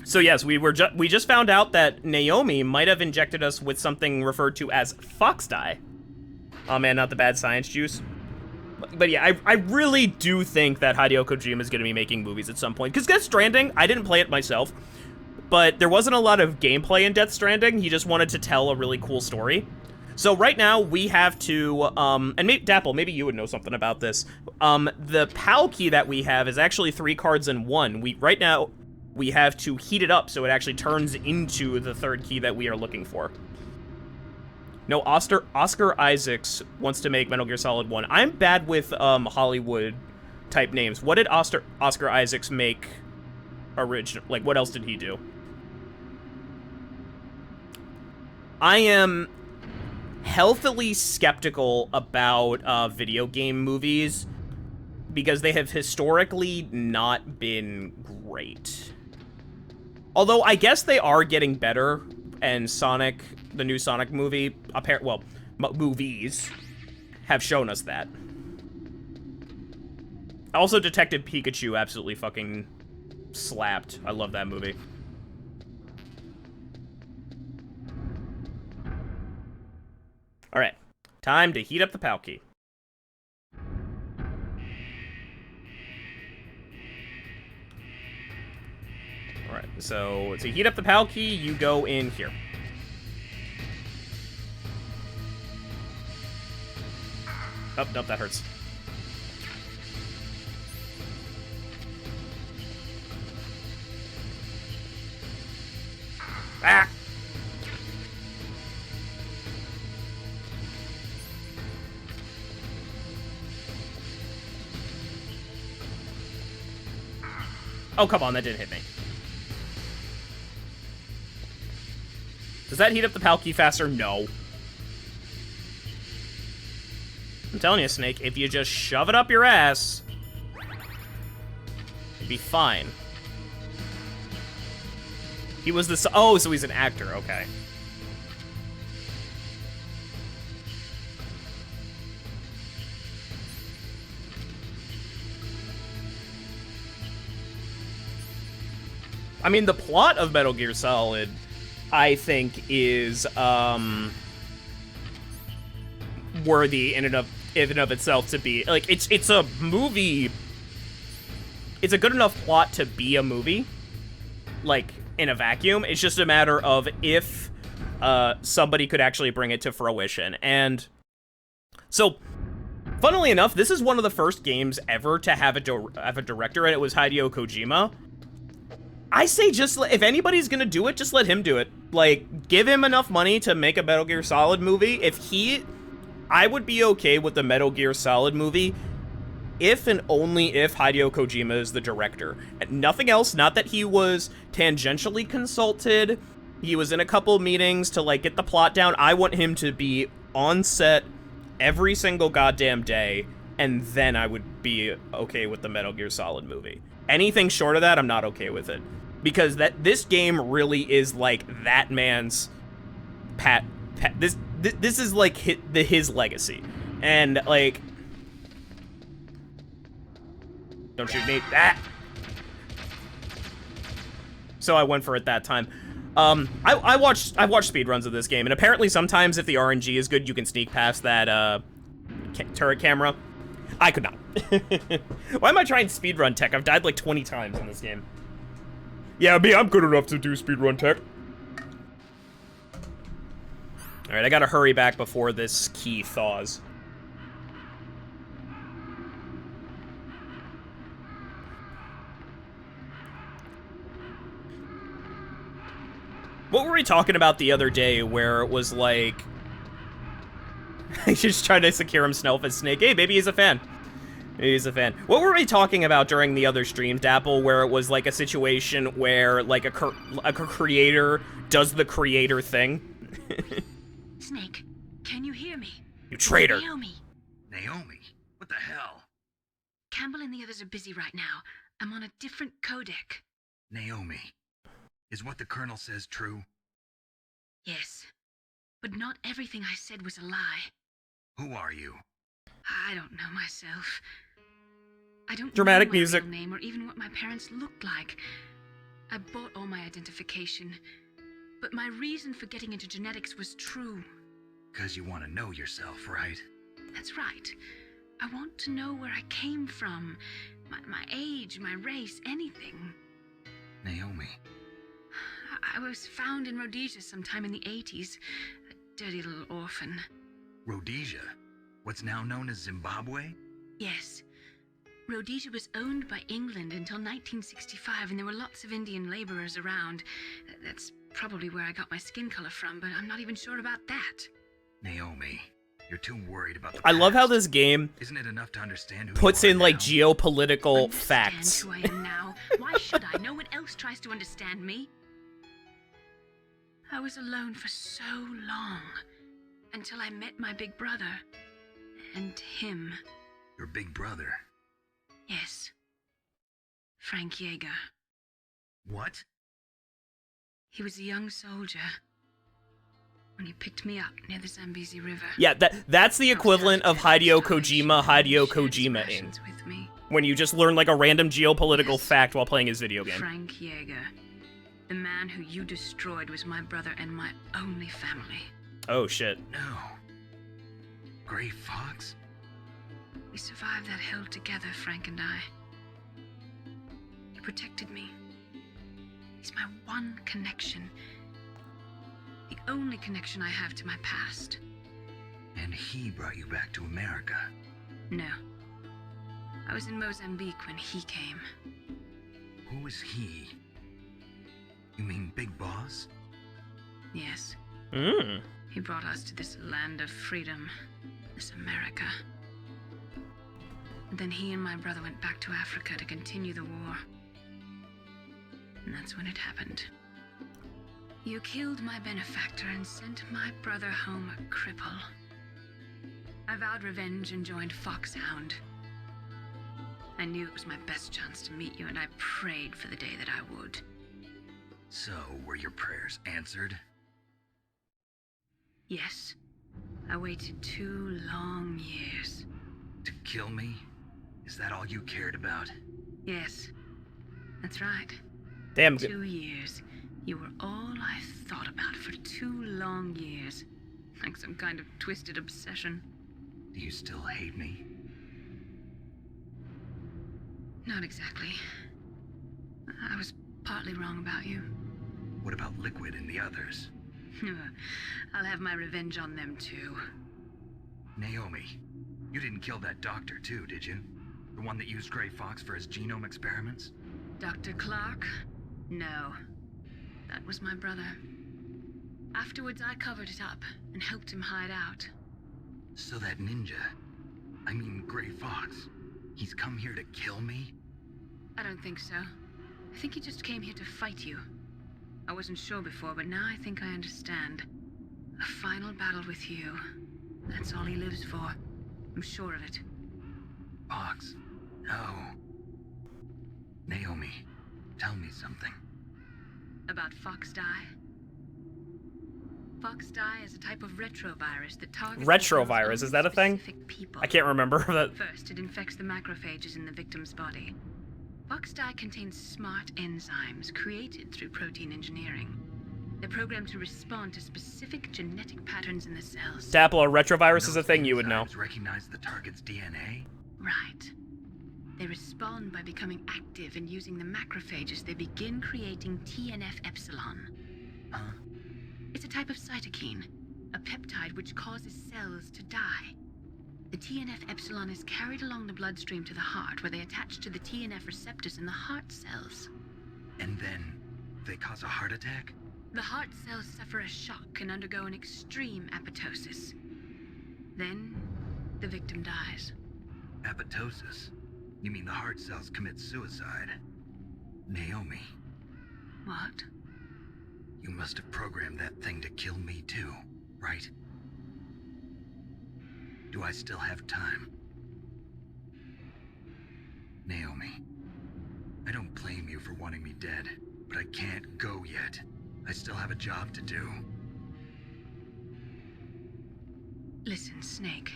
So yes, we just found out that Naomi might have injected us with something referred to as Fox Dye. Oh man, not the bad science juice. But yeah, I really do think that Hideo Kojima is going to be making movies at some point. Because Death Stranding, I didn't play it myself, but there wasn't a lot of gameplay in Death Stranding. He just wanted to tell a really cool story. So right now, we have to, and Dapple, maybe you would know something about this. The PAL key that we have is actually 3 cards in 1. Right now, we have to heat it up so it actually turns into the 3rd key that we are looking for. No, Oscar Isaacs wants to make Metal Gear Solid 1. I'm bad with Hollywood-type names. What did Oscar Isaacs make original? Like, what else did he do? I am healthily skeptical about video game movies because they have historically not been great. Although I guess they are getting better, and Sonic, the new Sonic movie, movies have shown us that. Also, Detective Pikachu absolutely fucking slapped. I love that movie. Alright, time to heat up the Palkey. Alright, so to heat up the Palkey, you go in here. Oh, nope, that hurts. Ah! Oh, come on, that didn't hit me. Does that heat up the Palkey faster? No. I'm telling you, Snake, if you just shove it up your ass, it'd be fine. He was the... Oh, so he's an actor. Okay. I mean, the plot of Metal Gear Solid, I think, is worthy in and of itself to be like it's a movie. It's a good enough plot to be a movie, like in a vacuum. It's just a matter of if somebody could actually bring it to fruition. And so, funnily enough, this is one of the first games ever to have a director, and it was Hideo Kojima. I say just, if anybody's gonna do it, just let him do it. Like, give him enough money to make a Metal Gear Solid movie. I would be okay with the Metal Gear Solid movie if and only if Hideo Kojima is the director. And nothing else, not that he was tangentially consulted. He was in a couple meetings to, like, get the plot down. I want him to be on set every single goddamn day, and then I would be okay with the Metal Gear Solid movie. Anything short of that, I'm not okay with it. Because this game really is like that man's this is like his legacy. And like, don't shoot me. Ah! So I went for it that time. I've watched speedruns of this game, and apparently sometimes if the RNG is good, you can sneak past that turret camera. I could not. Why am I trying speedrun tech? I've died like 20 times in this game. Yeah, I'm good enough to do speedrun tech. Alright, I gotta hurry back before this key thaws. What were we talking about the other day where it was like... He's just trying to secure himself as Snake. Hey, maybe he's a fan. Maybe he's a fan. What were we talking about during the other stream, Dapple, where it was like a situation where like a creator does the creator thing? Snake, can you hear me? You traitor. Naomi. Naomi? What the hell? Campbell and the others are busy right now. I'm on a different codec. Naomi, is what the Colonel says true? Yes, but not everything I said was a lie. Who are you? I don't know myself. I don't Dramatic know my music. real name or even what my parents looked like. I bought all my identification, but my reason for getting into genetics was true. 'Cause you want to know yourself, right? That's right. I want to know where I came from, my age, my race, anything. Naomi. I was found in Rhodesia sometime in the 80s, a dirty little orphan. Rhodesia? What's now known as Zimbabwe? Yes. Rhodesia was owned by England until 1965, and there were lots of Indian laborers around. That's probably where I got my skin color from, but I'm not even sure about that. Naomi, you're too worried about the I love how past. this game Isn't it enough to understand who puts you are in like now? geopolitical Understand facts. who I am now. Why should I? No one else tries to understand me. I was alone for so long, until I met my big brother. And him. Your big brother. Yes. Frank Yeager. What? He was a young soldier when he picked me up near the Zambezi River. Yeah, that's the equivalent of Hideo Kojima-ing. With me. When you just learn like a random geopolitical fact while playing his video game. Frank Yeager. The man who you destroyed was my brother and my only family. Oh, shit. No. Gray Fox? We survived that hell together, Frank and I. He protected me. He's my one connection. The only connection I have to my past. And he brought you back to America? No. I was in Mozambique when he came. Who is he? You mean Big Boss? Yes. Hmm. He brought us to this land of freedom, this America. And then he and my brother went back to Africa to continue the war. And that's when it happened. You killed my benefactor and sent my brother home a cripple. I vowed revenge and joined Foxhound. I knew it was my best chance to meet you, and I prayed for the day that I would. So, were your prayers answered? Yes. I waited 2 long years. To kill me? Is that all you cared about? Yes. That's right. Damn. 2 years. You were all I thought about for 2 long years. Like some kind of twisted obsession. Do you still hate me? Not exactly. I was partly wrong about you. What about Liquid and the others? I'll have my revenge on them too. Naomi, you didn't kill that doctor too, did you? The one that used Gray Fox for his genome experiments? Dr. Clark? No. That was my brother. Afterwards, I covered it up and helped him hide out. So that ninja, I mean Gray Fox, he's come here to kill me? I don't think so. I think he just came here to fight you. I wasn't sure before, but now I think I understand. A final battle with you. That's all he lives for. I'm sure of it. Fox, no. Naomi, tell me something. About Fox Die? Fox Die is a type of retrovirus that targets... Retrovirus, is that a thing? People. I can't remember that. First, it infects the macrophages in the victim's body. Fox Die contains smart enzymes created through protein engineering. They're programmed to respond to specific genetic patterns in the cells. Dapple, a retrovirus is a thing you would know. Recognize the target's DNA? Right. They respond by becoming active and using the macrophages. They begin creating TNF-epsilon. Huh? It's a type of cytokine, a peptide which causes cells to die. The TNF-epsilon is carried along the bloodstream to the heart, where they attach to the TNF receptors in the heart cells. And then they cause a heart attack? The heart cells suffer a shock and undergo an extreme apoptosis. Then, the victim dies. Apoptosis? You mean the heart cells commit suicide? Naomi. What? You must have programmed that thing to kill me too, right? Do I still have time? Naomi, I don't blame you for wanting me dead, but I can't go yet. I still have a job to do. Listen, Snake.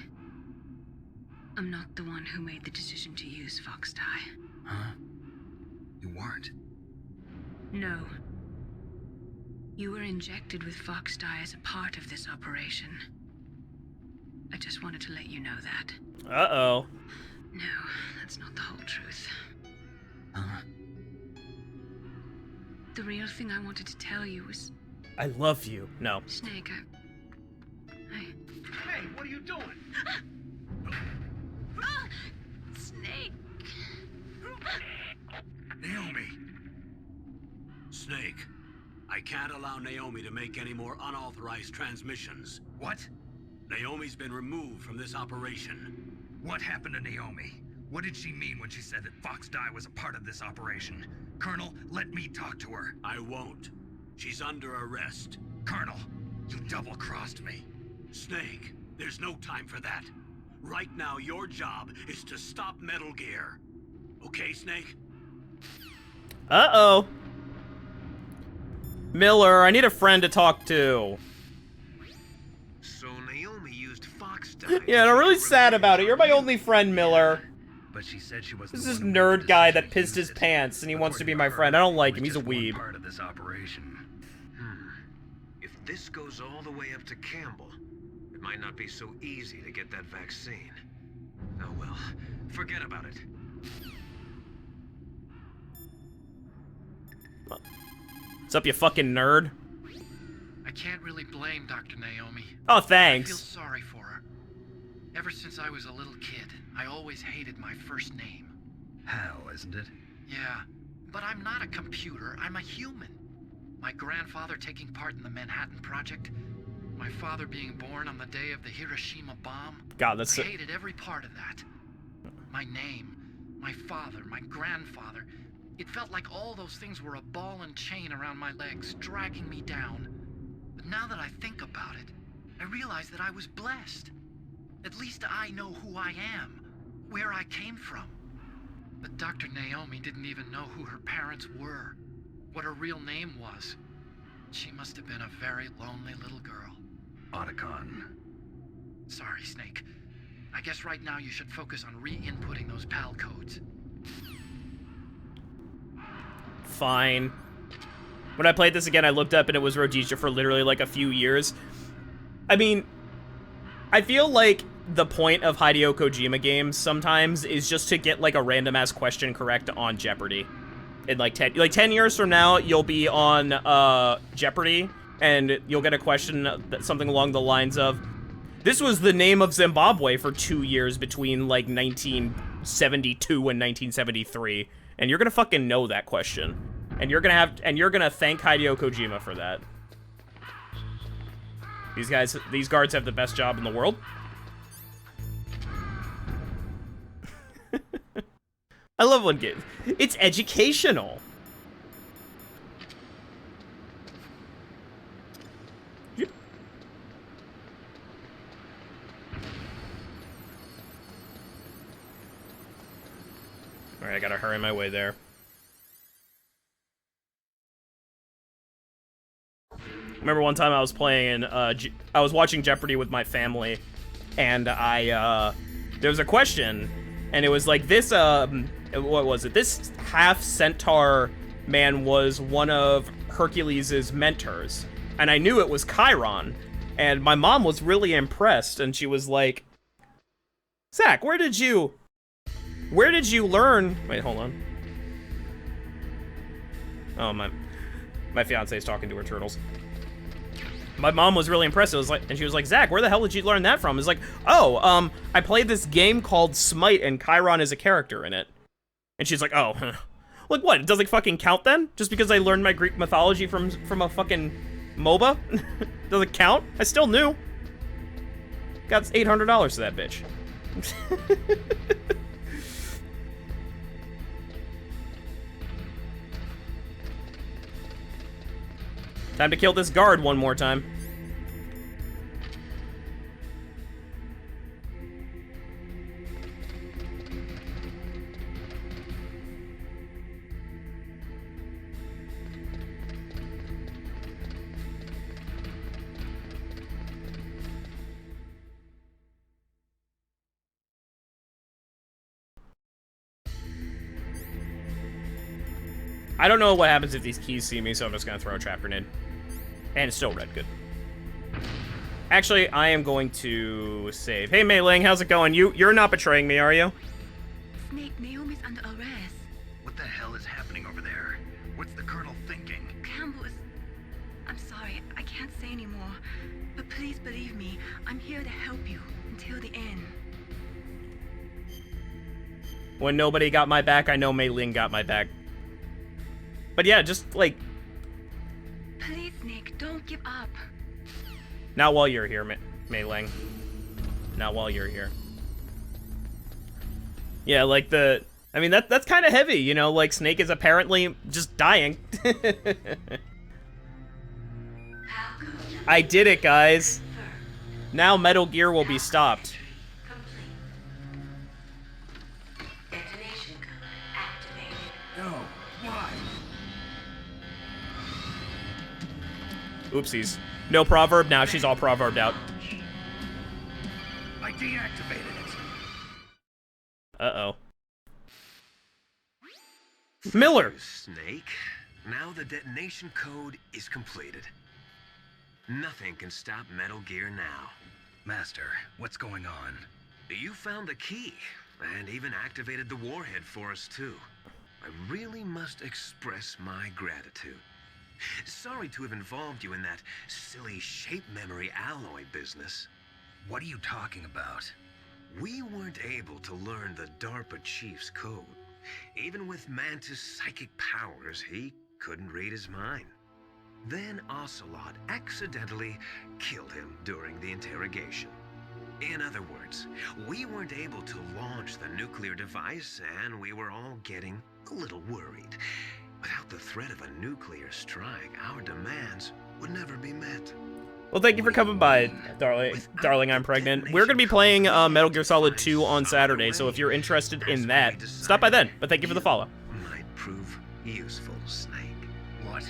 I'm not the one who made the decision to use Fox Die. Huh? You weren't? No. You were injected with Fox Die as a part of this operation. I just wanted to let you know that. Uh-oh. No, that's not the whole truth. Huh? The real thing I wanted to tell you was... I love you. No. Snake, Hey, what are you doing? Snake! Naomi! Snake, I can't allow Naomi to make any more unauthorized transmissions. What? Naomi's been removed from this operation. What happened to Naomi? What did she mean when she said that Fox Die was a part of this operation? Colonel, let me talk to her. I won't. She's under arrest. Colonel, you double-crossed me. Snake, there's no time for that. Right now, your job is to stop Metal Gear. Okay, Snake? Uh-oh. Miller, I need a friend to talk to. So Naomi used Fox dye. Yeah, and I'm really sad about it. You're my only friend, Miller. But she said she wasn't This the is one who made the nerd guy decision that to pissed use his it. pants, and he wants to be According my her, friend. I don't like it him. was He's a just one weeb. part of this operation. If this goes all the way up to Campbell, it might not be so easy to get that vaccine. Oh well, forget about it. What's up, you fucking nerd? I can't really blame Dr. Naomi. Oh, I feel thanks. sorry for her. Ever since I was a little kid, I always hated my first name. Hell, isn't it? Yeah, but I'm not a computer, I'm a human. My grandfather taking part in the Manhattan Project, my father being born on the day of the Hiroshima bomb. God, that's I hated every part of that. My name, my father, my grandfather. It felt like all those things were a ball and chain around my legs, dragging me down. But now that I think about it, I realize that I was blessed. At least I know who I am, where I came from. But Dr. Naomi didn't even know who her parents were, what her real name was. She must have been a very lonely little girl. Otacon. Sorry, Snake. I guess right now you should focus on re-inputting those PAL codes. Fine. When I played this again, I looked up and it was Rhodesia for literally like a few years. I mean, I feel like the point of Hideo Kojima games sometimes is just to get like a random ass question correct on Jeopardy. In like 10 years from now, you'll be on Jeopardy and you'll get a question something along the lines of, this was the name of Zimbabwe for 2 years between like 1972 and 1973. And you're gonna fucking know that question. And you're gonna thank Hideo Kojima for that. These guards have the best job in the world. I love when it's educational. Alright, I gotta hurry my way there. Remember one time I was playing, I was watching Jeopardy with my family, and there was a question, and it was like this, what was it? This half-centaur man was one of Hercules' mentors, and I knew it was Chiron, and my mom was really impressed, and she was like, Zach, where did you learn? Wait, hold on. Oh, my fiance's talking to her turtles. My mom was really impressed. It was like, and she was like, Zach, where the hell did you learn that from? It's like, oh, I played this game called Smite, and Chiron is a character in it. And she's like, oh, huh. Like what? It doesn't fucking count then? Just because I learned my Greek mythology from a fucking MOBA? Does it count? I still knew. Got $800 to that bitch. Time to kill this guard one more time. I don't know what happens if these keys see me, so I'm just gonna throw a trap grenade. And it's still red, good. Actually, I am going to save. Hey, Mei Ling, how's it going? You're not betraying me, are you? Snake, Naomi's under arrest. What the hell is happening over there? What's the Colonel thinking? Campbell is... I'm sorry, I can't say anymore. But please believe me, I'm here to help you until the end. When nobody got my back, I know Mei Ling got my back. But yeah, just, like... Please, Nick, don't give up. Not while you're here, Mei Ling. Not while you're here. Yeah, like the... I mean, that's kind of heavy, you know? Like, Snake is apparently just dying. I did it, guys. Now Metal Gear will be stopped. Detonation code Oopsies. No proverb, now she's all proverbed out. I deactivated it. Uh-oh. Miller! Snake. Now the detonation code is completed. Nothing can stop Metal Gear now. Master, what's going on? You found the key, and even activated the warhead for us, too. I really must express my gratitude. Sorry to have involved you in that silly shape memory alloy business. What are you talking about? We weren't able to learn the DARPA chief's code. Even with Mantis' psychic powers, he couldn't read his mind. Then Ocelot accidentally killed him during the interrogation. In other words, we weren't able to launch the nuclear device, and we were all getting a little worried. Without the threat of a nuclear strike, our demands would never be met. Well, thank you for coming by, darling, I'm pregnant. We're going to be playing Metal Gear Solid 2 on Saturday, so if you're interested in that, stop by then. But thank you for the follow. Might prove useful, Snake. What?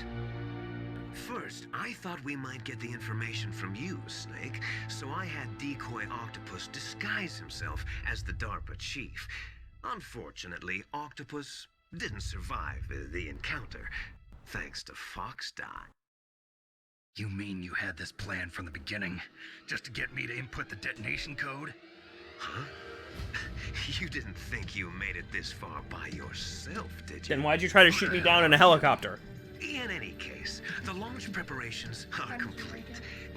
First, I thought we might get the information from you, Snake, so I had Decoy Octopus disguise himself as the DARPA chief. Unfortunately, Octopus didn't survive the encounter, thanks to Fox Die. You mean you had this plan from the beginning, just to get me to input the detonation code? Huh? You didn't think you made it this far by yourself, did you? Then why'd you try to shoot me down in a helicopter? In any case, the launch preparations are complete.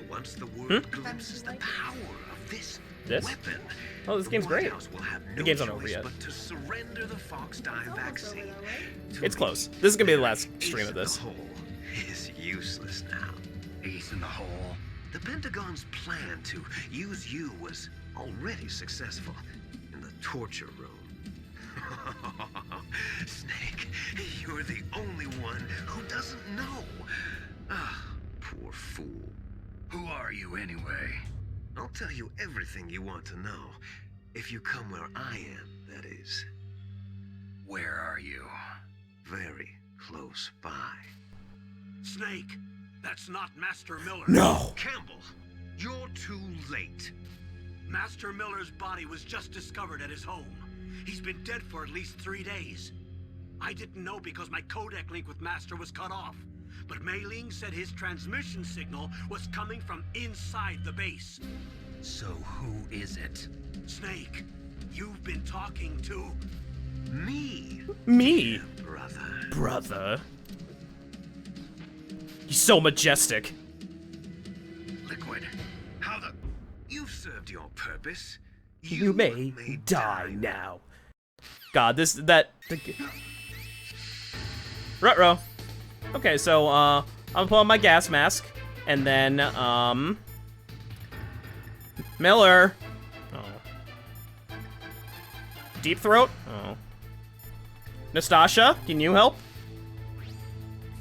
Once the world glimpses the power of this weapon, Oh, this game's great. House will have no The game's not over choice yet. but to surrender the Fox Die vaccine. It's close. This is gonna be the last stream of this. The hole is useless now. Ace in the hole. The Pentagon's plan to use you was already successful in the torture room. Snake, you're the only one who doesn't know. Ah, poor fool. Who are you anyway? I'll tell you everything you want to know. If you come where I am, that is. Where are you? Very close by. Snake, that's not Master Miller. No! Campbell, you're too late. Master Miller's body was just discovered at his home. He's been dead for at least 3 days. I didn't know because my codec link with Master was cut off. But Mei Ling said his transmission signal was coming from inside the base. So who is it? Snake, you've been talking to... Me, Me? brother. Brother. He's so majestic. Liquid. How the... You've served your purpose. You may die now. God, Ruh-roh. Okay, so, I'm gonna put on my gas mask, and then, Miller. Oh. Deep Throat? Oh. Nastasha, can you help?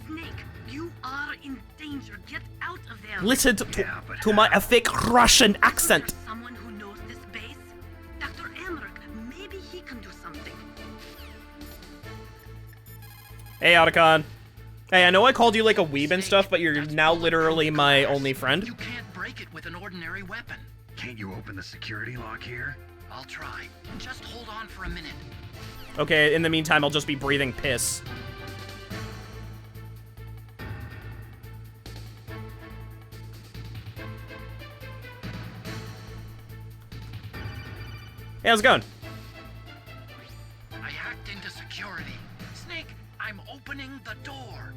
Snake, you are in danger. Get out of there. Listen to but my fake Russian accent. Someone who knows this base? Dr. Emmerich, maybe he can do something. Hey, Otacon. Hey, I know I called you like a weeb and stuff, but you're now literally my only friend. You can't break it with an ordinary weapon. Can't you open the security lock here? I'll try. Just hold on for a minute. Okay, in the meantime, I'll just be breathing piss. Hey, how's it going? I hacked into security. Snake, I'm opening the door.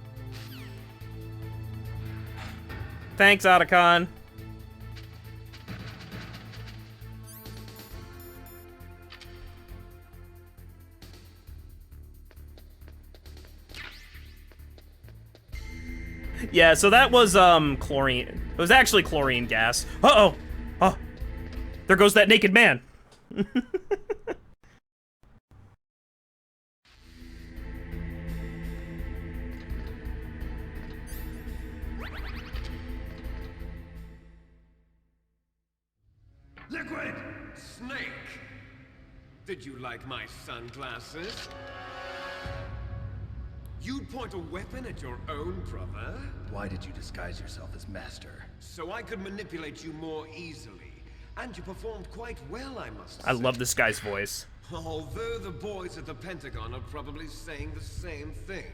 Thanks, Otacon. Yeah, so that was, chlorine. It was actually chlorine gas. Uh-oh! Oh! There goes that naked man! Liquid! Snake! Did you like my sunglasses? You'd point a weapon at your own brother? Why did you disguise yourself as Master? So I could manipulate you more easily. And you performed quite well, I must say. I love this guy's voice. Although the boys at the Pentagon are probably saying the same thing.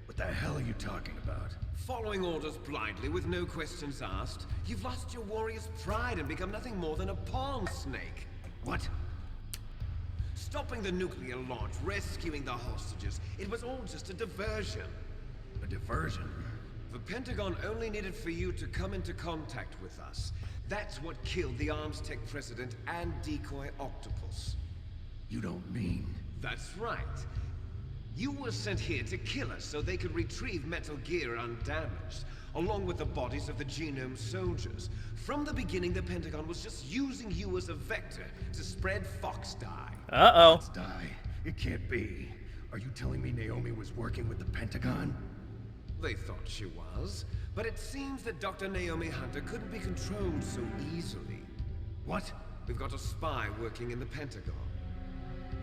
What the hell are you talking about? Following orders blindly with no questions asked, you've lost your warrior's pride and become nothing more than a pawn snake. What? Stopping the nuclear launch, rescuing the hostages, it was all just a diversion. A diversion? The Pentagon only needed for you to come into contact with us. That's what killed the Armstech president and decoy octopus. You don't mean... That's right. You were sent here to kill us so they could retrieve Metal Gear undamaged, along with the bodies of the Genome soldiers. From the beginning, the Pentagon was just using you as a vector to spread Fox dye. Uh-oh. Let's die. It can't be. Are you telling me Naomi was working with the Pentagon? They thought she was, but it seems that Dr. Naomi Hunter couldn't be controlled so easily. What? We've got a spy working in the Pentagon.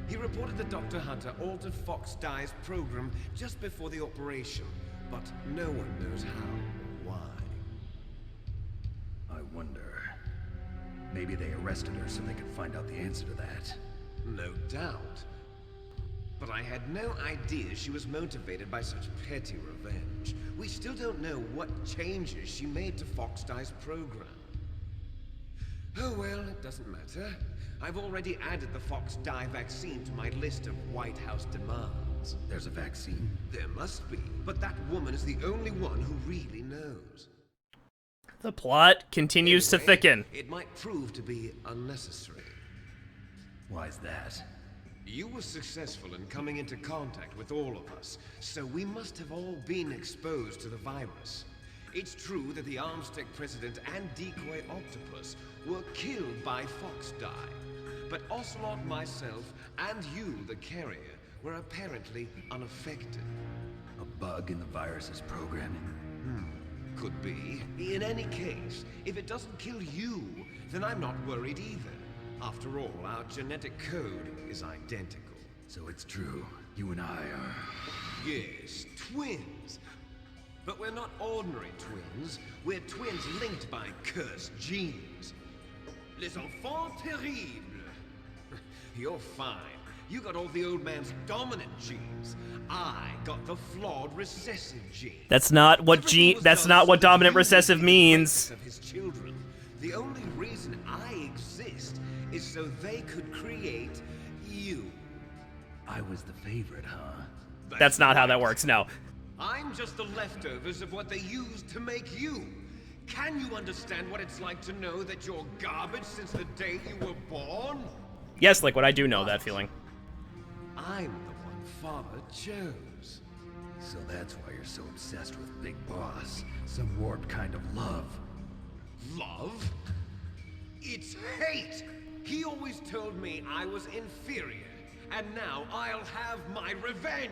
He reported that Dr. Hunter altered Fox Dye's program just before the operation, but no one knows how or why. I wonder... Maybe they arrested her so they could find out the answer to that. No doubt. But I had no idea she was motivated by such petty revenge. We still don't know what changes she made to Fox Dye's program. Oh well, it doesn't matter. I've already added the Fox Dye vaccine to my list of White House demands. There's a vaccine? There must be, but that woman is the only one who really knows. The plot continues to thicken. It might prove to be unnecessary. Why's that? You were successful in coming into contact with all of us, so we must have all been exposed to the virus. It's true that the Armstech president and decoy octopus were killed by Fox Dye, but Ocelot, myself, and you, the carrier, were apparently unaffected. A bug in the virus's programming? Could be. In any case, if it doesn't kill you, then I'm not worried either. After all, our genetic code is identical. So it's true. You and I are... Yes, twins. But we're not ordinary twins. We're twins linked by cursed genes. Les enfants terribles. You're fine. You got all the old man's dominant genes. I got the flawed recessive gene. That's not what dominant recessive means. Of his children. The only reason I exist is so they could create you. I was the favorite, huh? That's not how that works, no. I'm just the leftovers of what they used to make you. Can you understand what it's like to know that you're garbage since the day you were born? Yes, like what I do know, that feeling. I'm the one Father chose. So that's why you're so obsessed with Big Boss. Some warped kind of love. Love? It's hate! He always told me I was inferior. And now I'll have my revenge!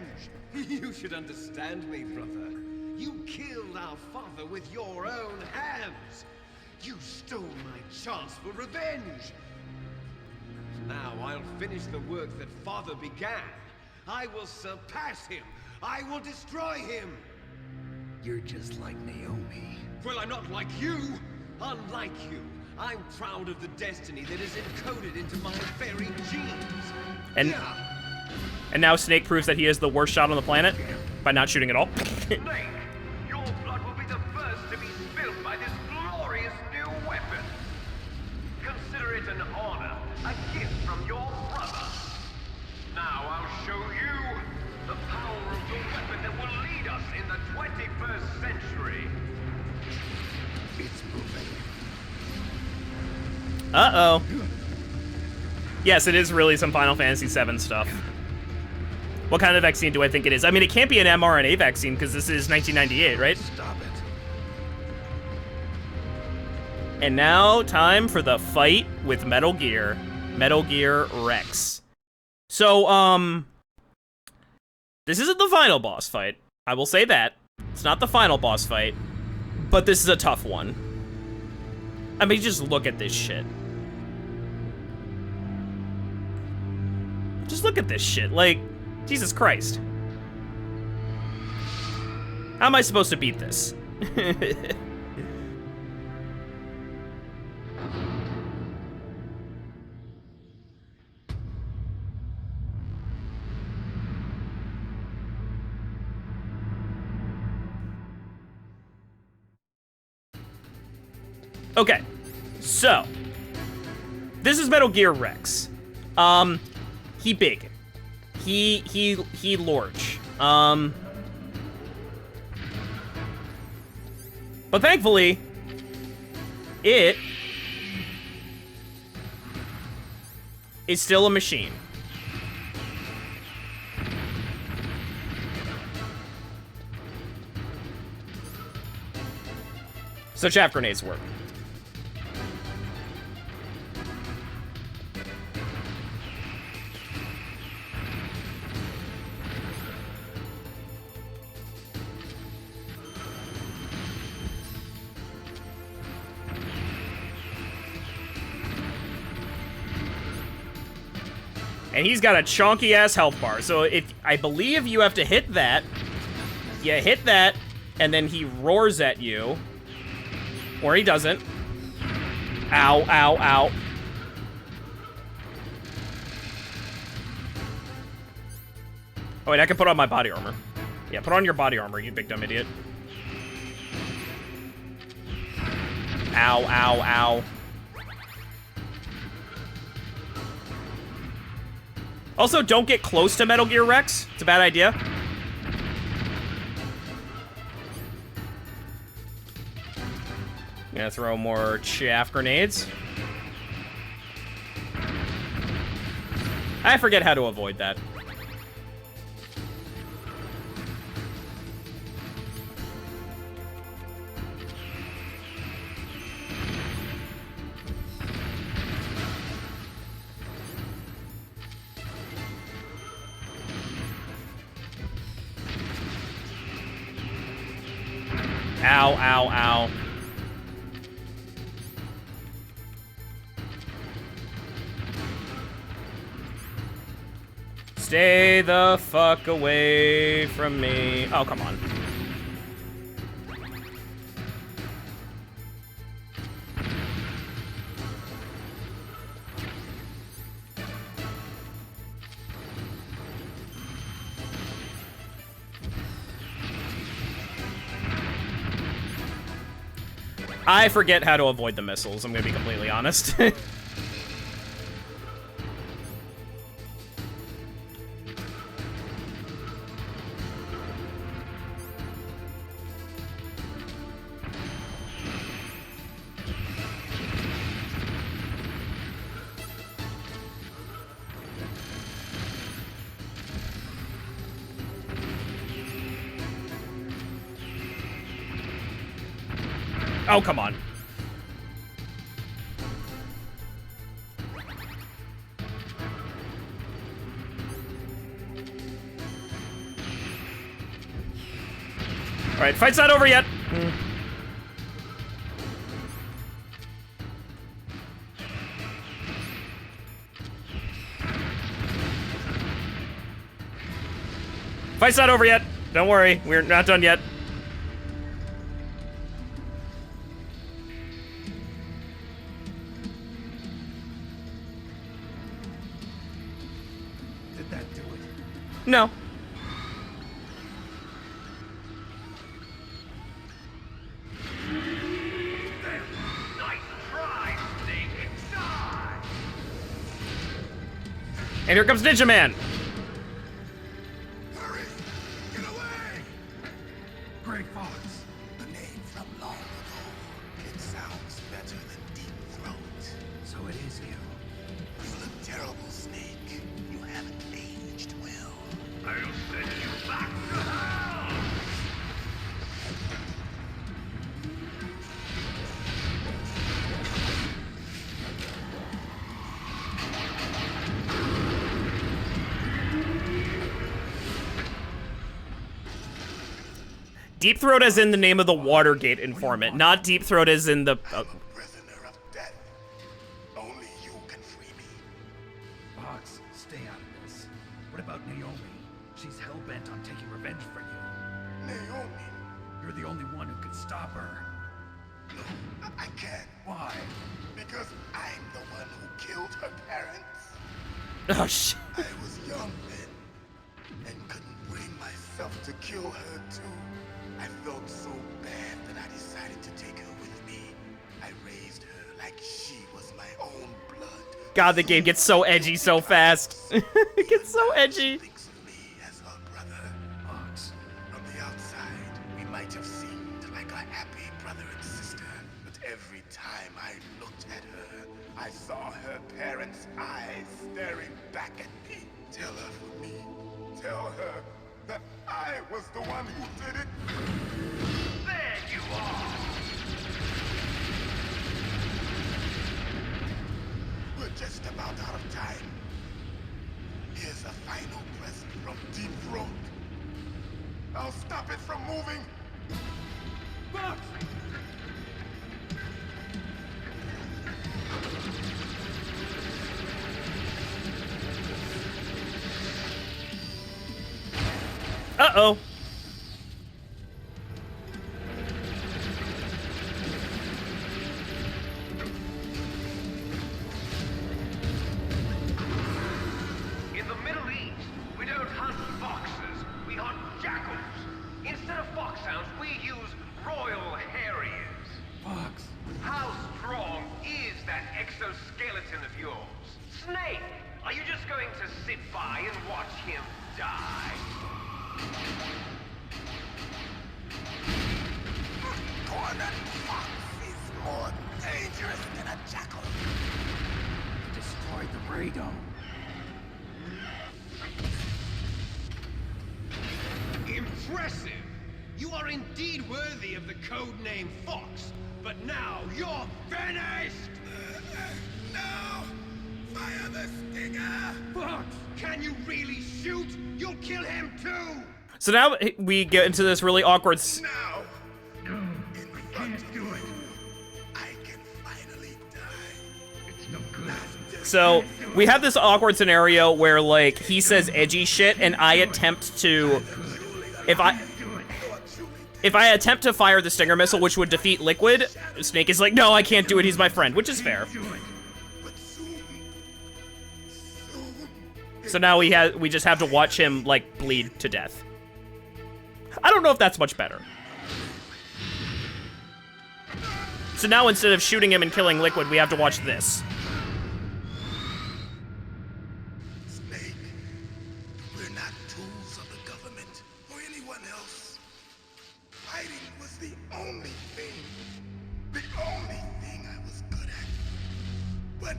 You should understand me, brother. You killed our father with your own hands! You stole my chance for revenge! Now I'll finish the work that Father began. I will surpass him! I will destroy him! You're just like Naomi. Well, I'm not like you! Unlike you, I'm proud of the destiny that is encoded into my very genes. And now Snake proves that he is the worst shot on the planet by not shooting at all. Snake, your blood will be the first to be spilled by this glorious new weapon. Consider it an honor, a gift from your brother. Now I'll show you the power of the weapon that will lead us in the 21st century. It's moving. Uh-oh. Yes, it is really some Final Fantasy VII stuff. What kind of vaccine do I think it is? I mean, it can't be an mRNA vaccine because this is 1998, right? Stop it. And now, time for the fight with Metal Gear. Metal Gear Rex. So, this isn't the final boss fight. I will say that. It's not the final boss fight. But this is a tough one. I mean, just look at this shit. Just look at this shit. Like, Jesus Christ. How am I supposed to beat this? Okay, so this is Metal Gear Rex. He big. He large. But thankfully, it is still a machine. So chaff grenades work. And he's got a chonky ass health bar. So if I believe you have to hit that, you hit that, and then he roars at you. Or he doesn't. Ow, ow, ow. Oh wait, I can put on my body armor. Yeah, put on your body armor, you big dumb idiot. Ow, ow, ow. Also, don't get close to Metal Gear Rex. It's a bad idea. Gonna throw more chaff grenades. I forget how to avoid that. Ow, ow, ow. Stay the fuck away from me. Oh, come on. I forget how to avoid the missiles, I'm gonna be completely honest. Oh, come on. All right, fight's not over yet. Fight's not over yet. Don't worry, we're not done yet. No. And here comes Ninja Man. Hurry! Get away! Grey Fox. The name from long ago. It sounds better than Deep Throat. So it is you. You look terrible, Snake. You haven't aged well. I'll send you back to hell! Deep Throat as in the name of the Watergate informant, not Deep Throat as in the... Prisoner of death. Only you can free me. Fox, stay out of this. What about Naomi? She's hell-bent on taking revenge for you. Naomi, You're the only one who can stop her. No, I can't. Why? Because I'm the one who killed her parents. Oh, shit. I was young then, and couldn't bring myself to kill her too. I felt so bad that I decided to take her with me. I raised her like she was my own blood. God, the game gets so edgy so fast. It gets so edgy. Thinks of me as her brother. Fox. From the outside, we might have seemed like a happy brother and sister, but every time I looked at her, I saw her parents' eyes staring back at me. Tell her for me. Tell her that I was the one who did it. There you are! We're just about out of time. Here's a final present from Deep Throat. I'll stop it from moving. Fox! Uh-oh. In the Middle East, we don't hunt foxes, we hunt jackals. Instead of foxhounds, we use royal harriers. Fox! How strong is that exoskeleton of yours? Snake, are you just going to sit by and watch him die? Cornered fox is more dangerous than a jackal. Destroyed the ray dome. Impressive! You are indeed worthy of the code name Fox, but now you're finished! No! Fire the stinger! Fox, can you really shoot? You'll kill him too! So now we get into this really awkward Now! No, we can't do it. I can finally die. It's no good. So we have this awkward scenario where like he says edgy shit and I attempt to if I attempt to fire the stinger missile, which would defeat Liquid, Snake is like, no, I can't do it, he's my friend, which is fair. But soon... So now we just have to watch him like bleed to death. I don't know if that's much better. So now instead of shooting him and killing Liquid, we have to watch this. Snake, we're not tools of the government or anyone else. Fighting was the only thing I was good at. But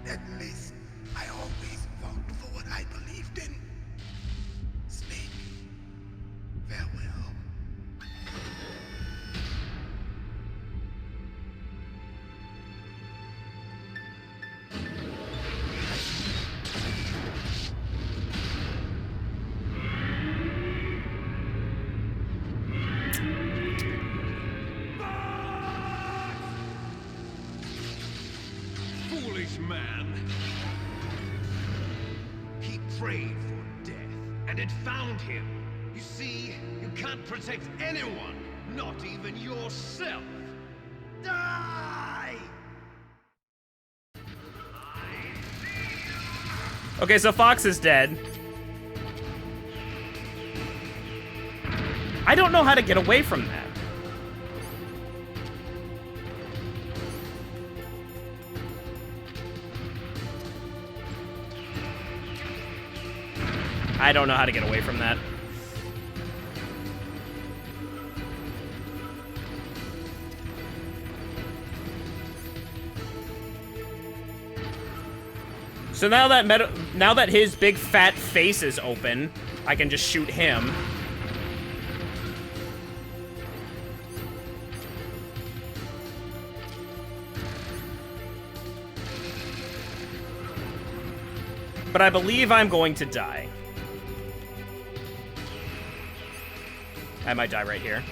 at least I always fought for what I believed in. Snake, farewell. Foolish man. He prayed for death, and it found him. You see, you can't protect anyone, not even yourself. Die! Okay, so Fox is dead. I don't know how to get away from that. I don't know how to get away from that. So now that his big fat face is open, I can just shoot him. But I believe I'm going to die. I might die right here.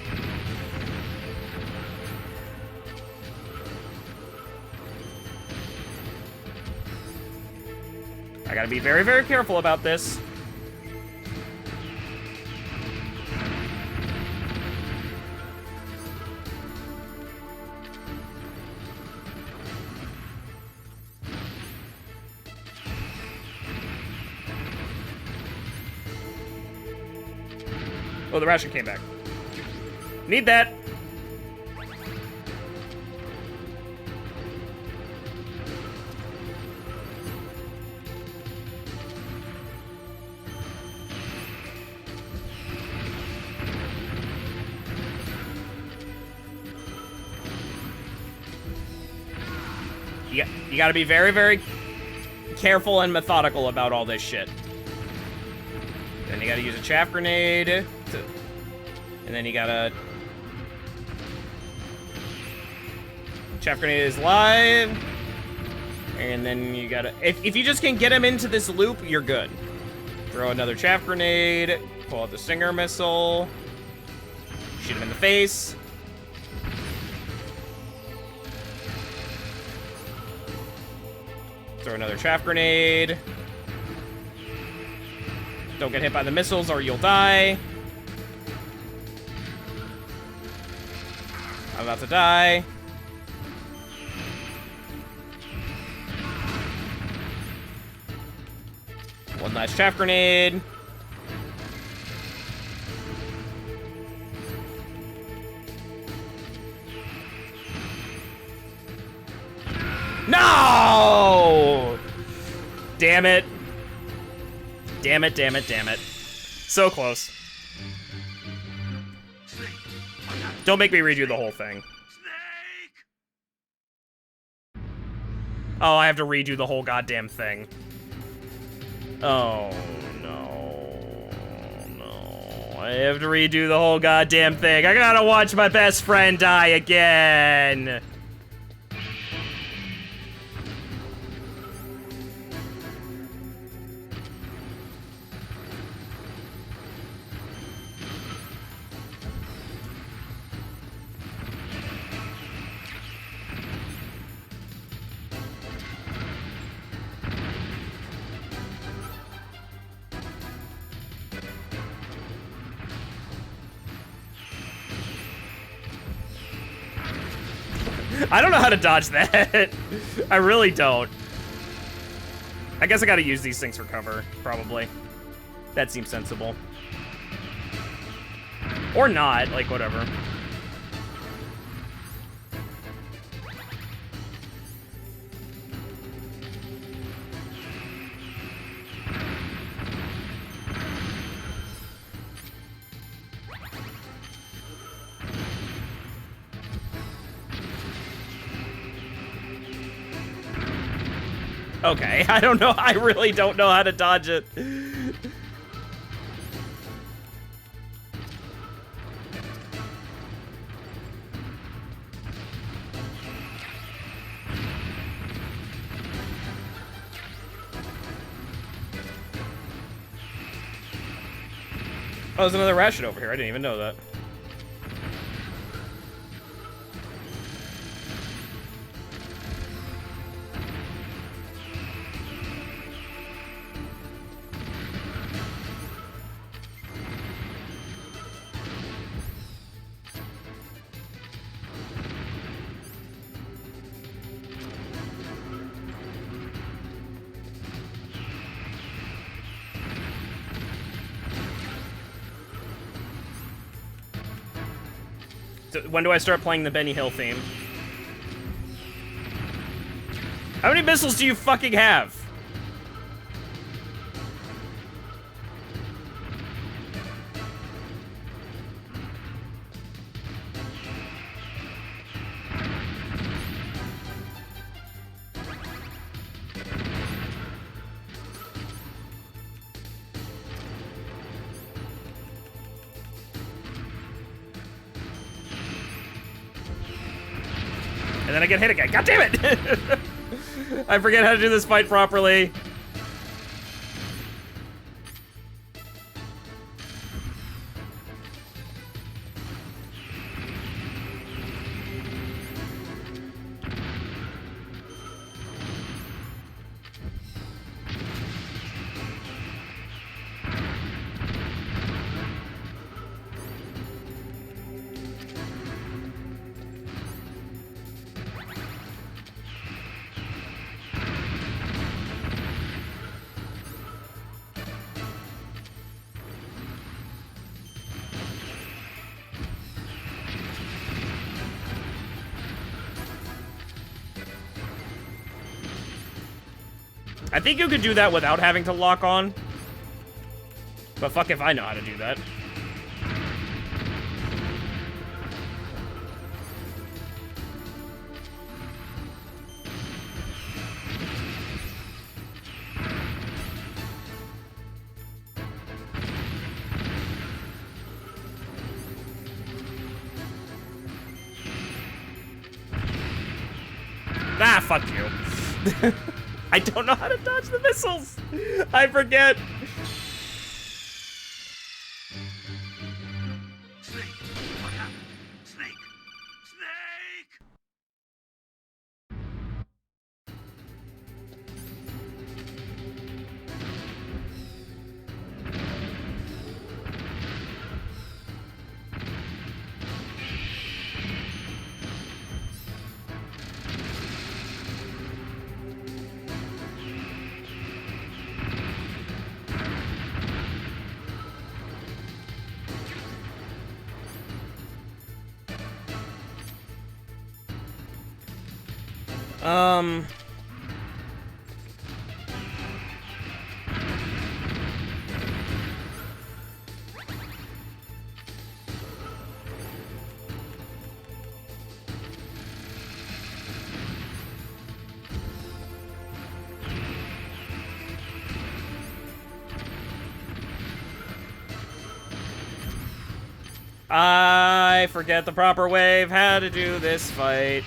I gotta be very, very careful about this. Oh, the ration came back. Need that. You gotta be very, very careful and methodical about all this shit. Then you gotta use a chaff grenade. And then you gotta... Chaff grenade is live. And then you gotta... If you just can get him into this loop, you're good. Throw another chaff grenade. Pull out the Stinger missile. Shoot him in the face. Throw another chaff grenade. Don't get hit by the missiles or you'll die. I'm about to die. One nice chaff grenade. No! Damn it. Damn it, damn it, damn it. So close. Don't make me redo the whole thing. Oh, I have to redo the whole goddamn thing. Oh, no. No. I have to redo the whole goddamn thing. I gotta watch my best friend die again. I don't know how to dodge that. I really don't. I guess I gotta use these things for cover, probably. That seems sensible. Or not, like, whatever. Okay, I don't know. I really don't know how to dodge it. Oh, there's another ration over here. I didn't even know that. So when do I start playing the Benny Hill theme? How many missiles do you fucking have? And then I get hit again. God damn it! I forget how to do this fight properly. I think you could do that without having to lock on. But fuck if I know how to do that. Ah, fuck you. I don't know how to dodge the missiles. I forget. Snake! What happened? Snake! Snake! I forget the proper way of how to do this fight.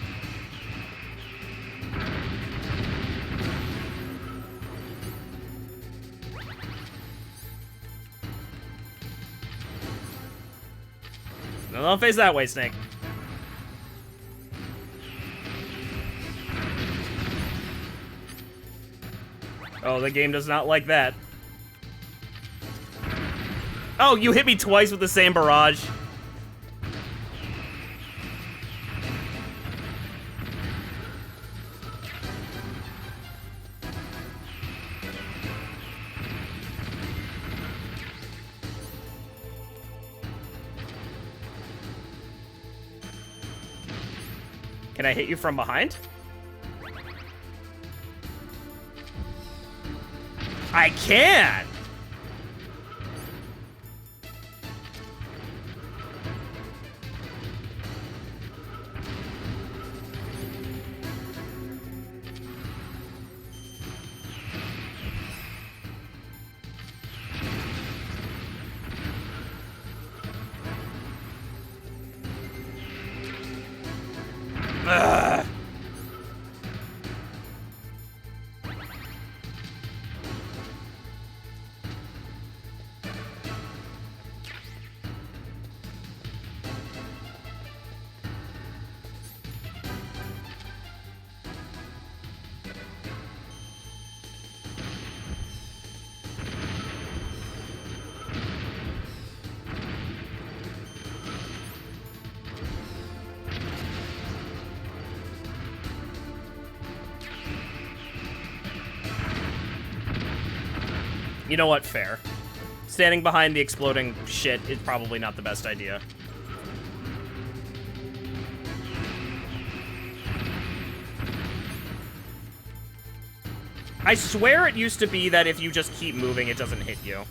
No, don't face that way, Snake. Oh, the game does not like that. Oh, you hit me twice with the same barrage. Can I hit you from behind? I can! Ugh. You know what? Fair. Standing behind the exploding shit is probably not the best idea. I swear it used to be that if you just keep moving, it doesn't hit you.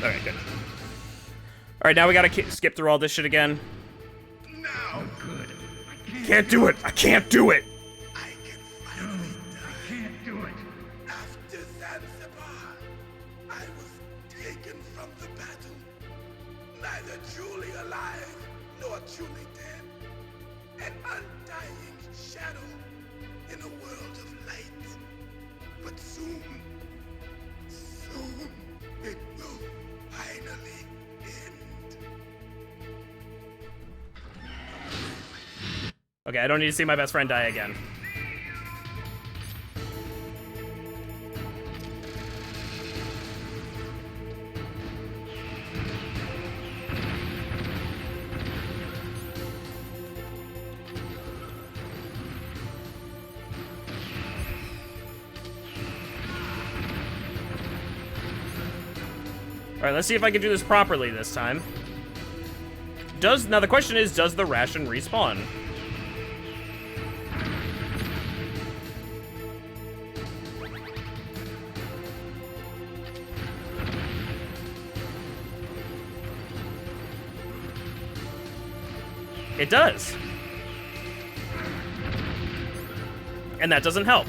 Alright, good. Alright, now we gotta skip through all this shit again. Now, Good. Can't do it! I can't do it! I can finally die. Can't do it. After Zanzibar, I was taken from the battle, neither truly alive nor truly dead. An undying shadow in a world of light. But soon, it will finally end. Okay, I don't need to see my best friend die again. Alright, let's see if I can do this properly this time. now the question is, does the ration respawn? It does. And that doesn't help.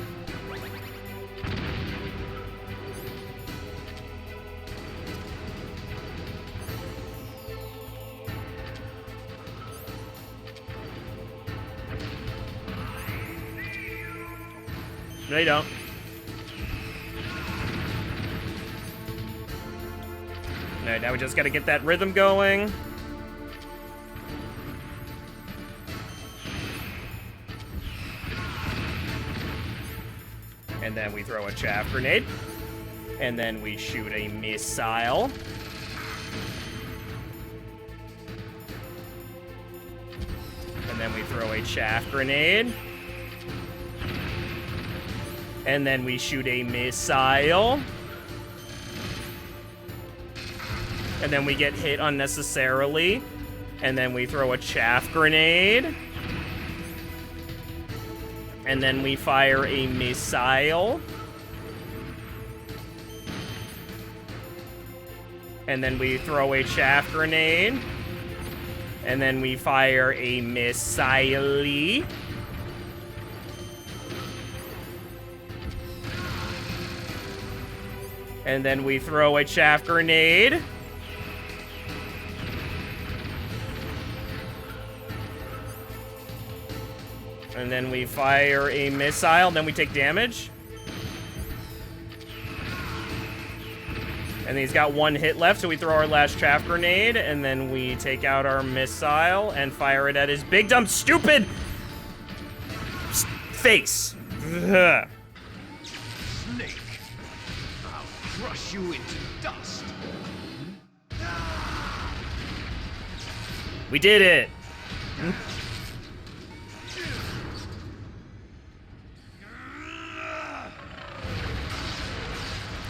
No, you don't. Alright, now we just gotta get that rhythm going. And then we throw a chaff grenade. And then we shoot a missile. And then we throw a chaff grenade. And then we shoot a missile. And then we get hit unnecessarily. And then we throw a chaff grenade. And then we fire a missile. And then we throw a chaff grenade. And then we fire a missile. And then we throw a chaff grenade. And then we fire a missile, and then we take damage. And he's got one hit left, so we throw our last chaff grenade, and then we take out our missile and fire it at his big, dumb, stupid face. Ugh. Snake, I'll crush you into dust. We did it.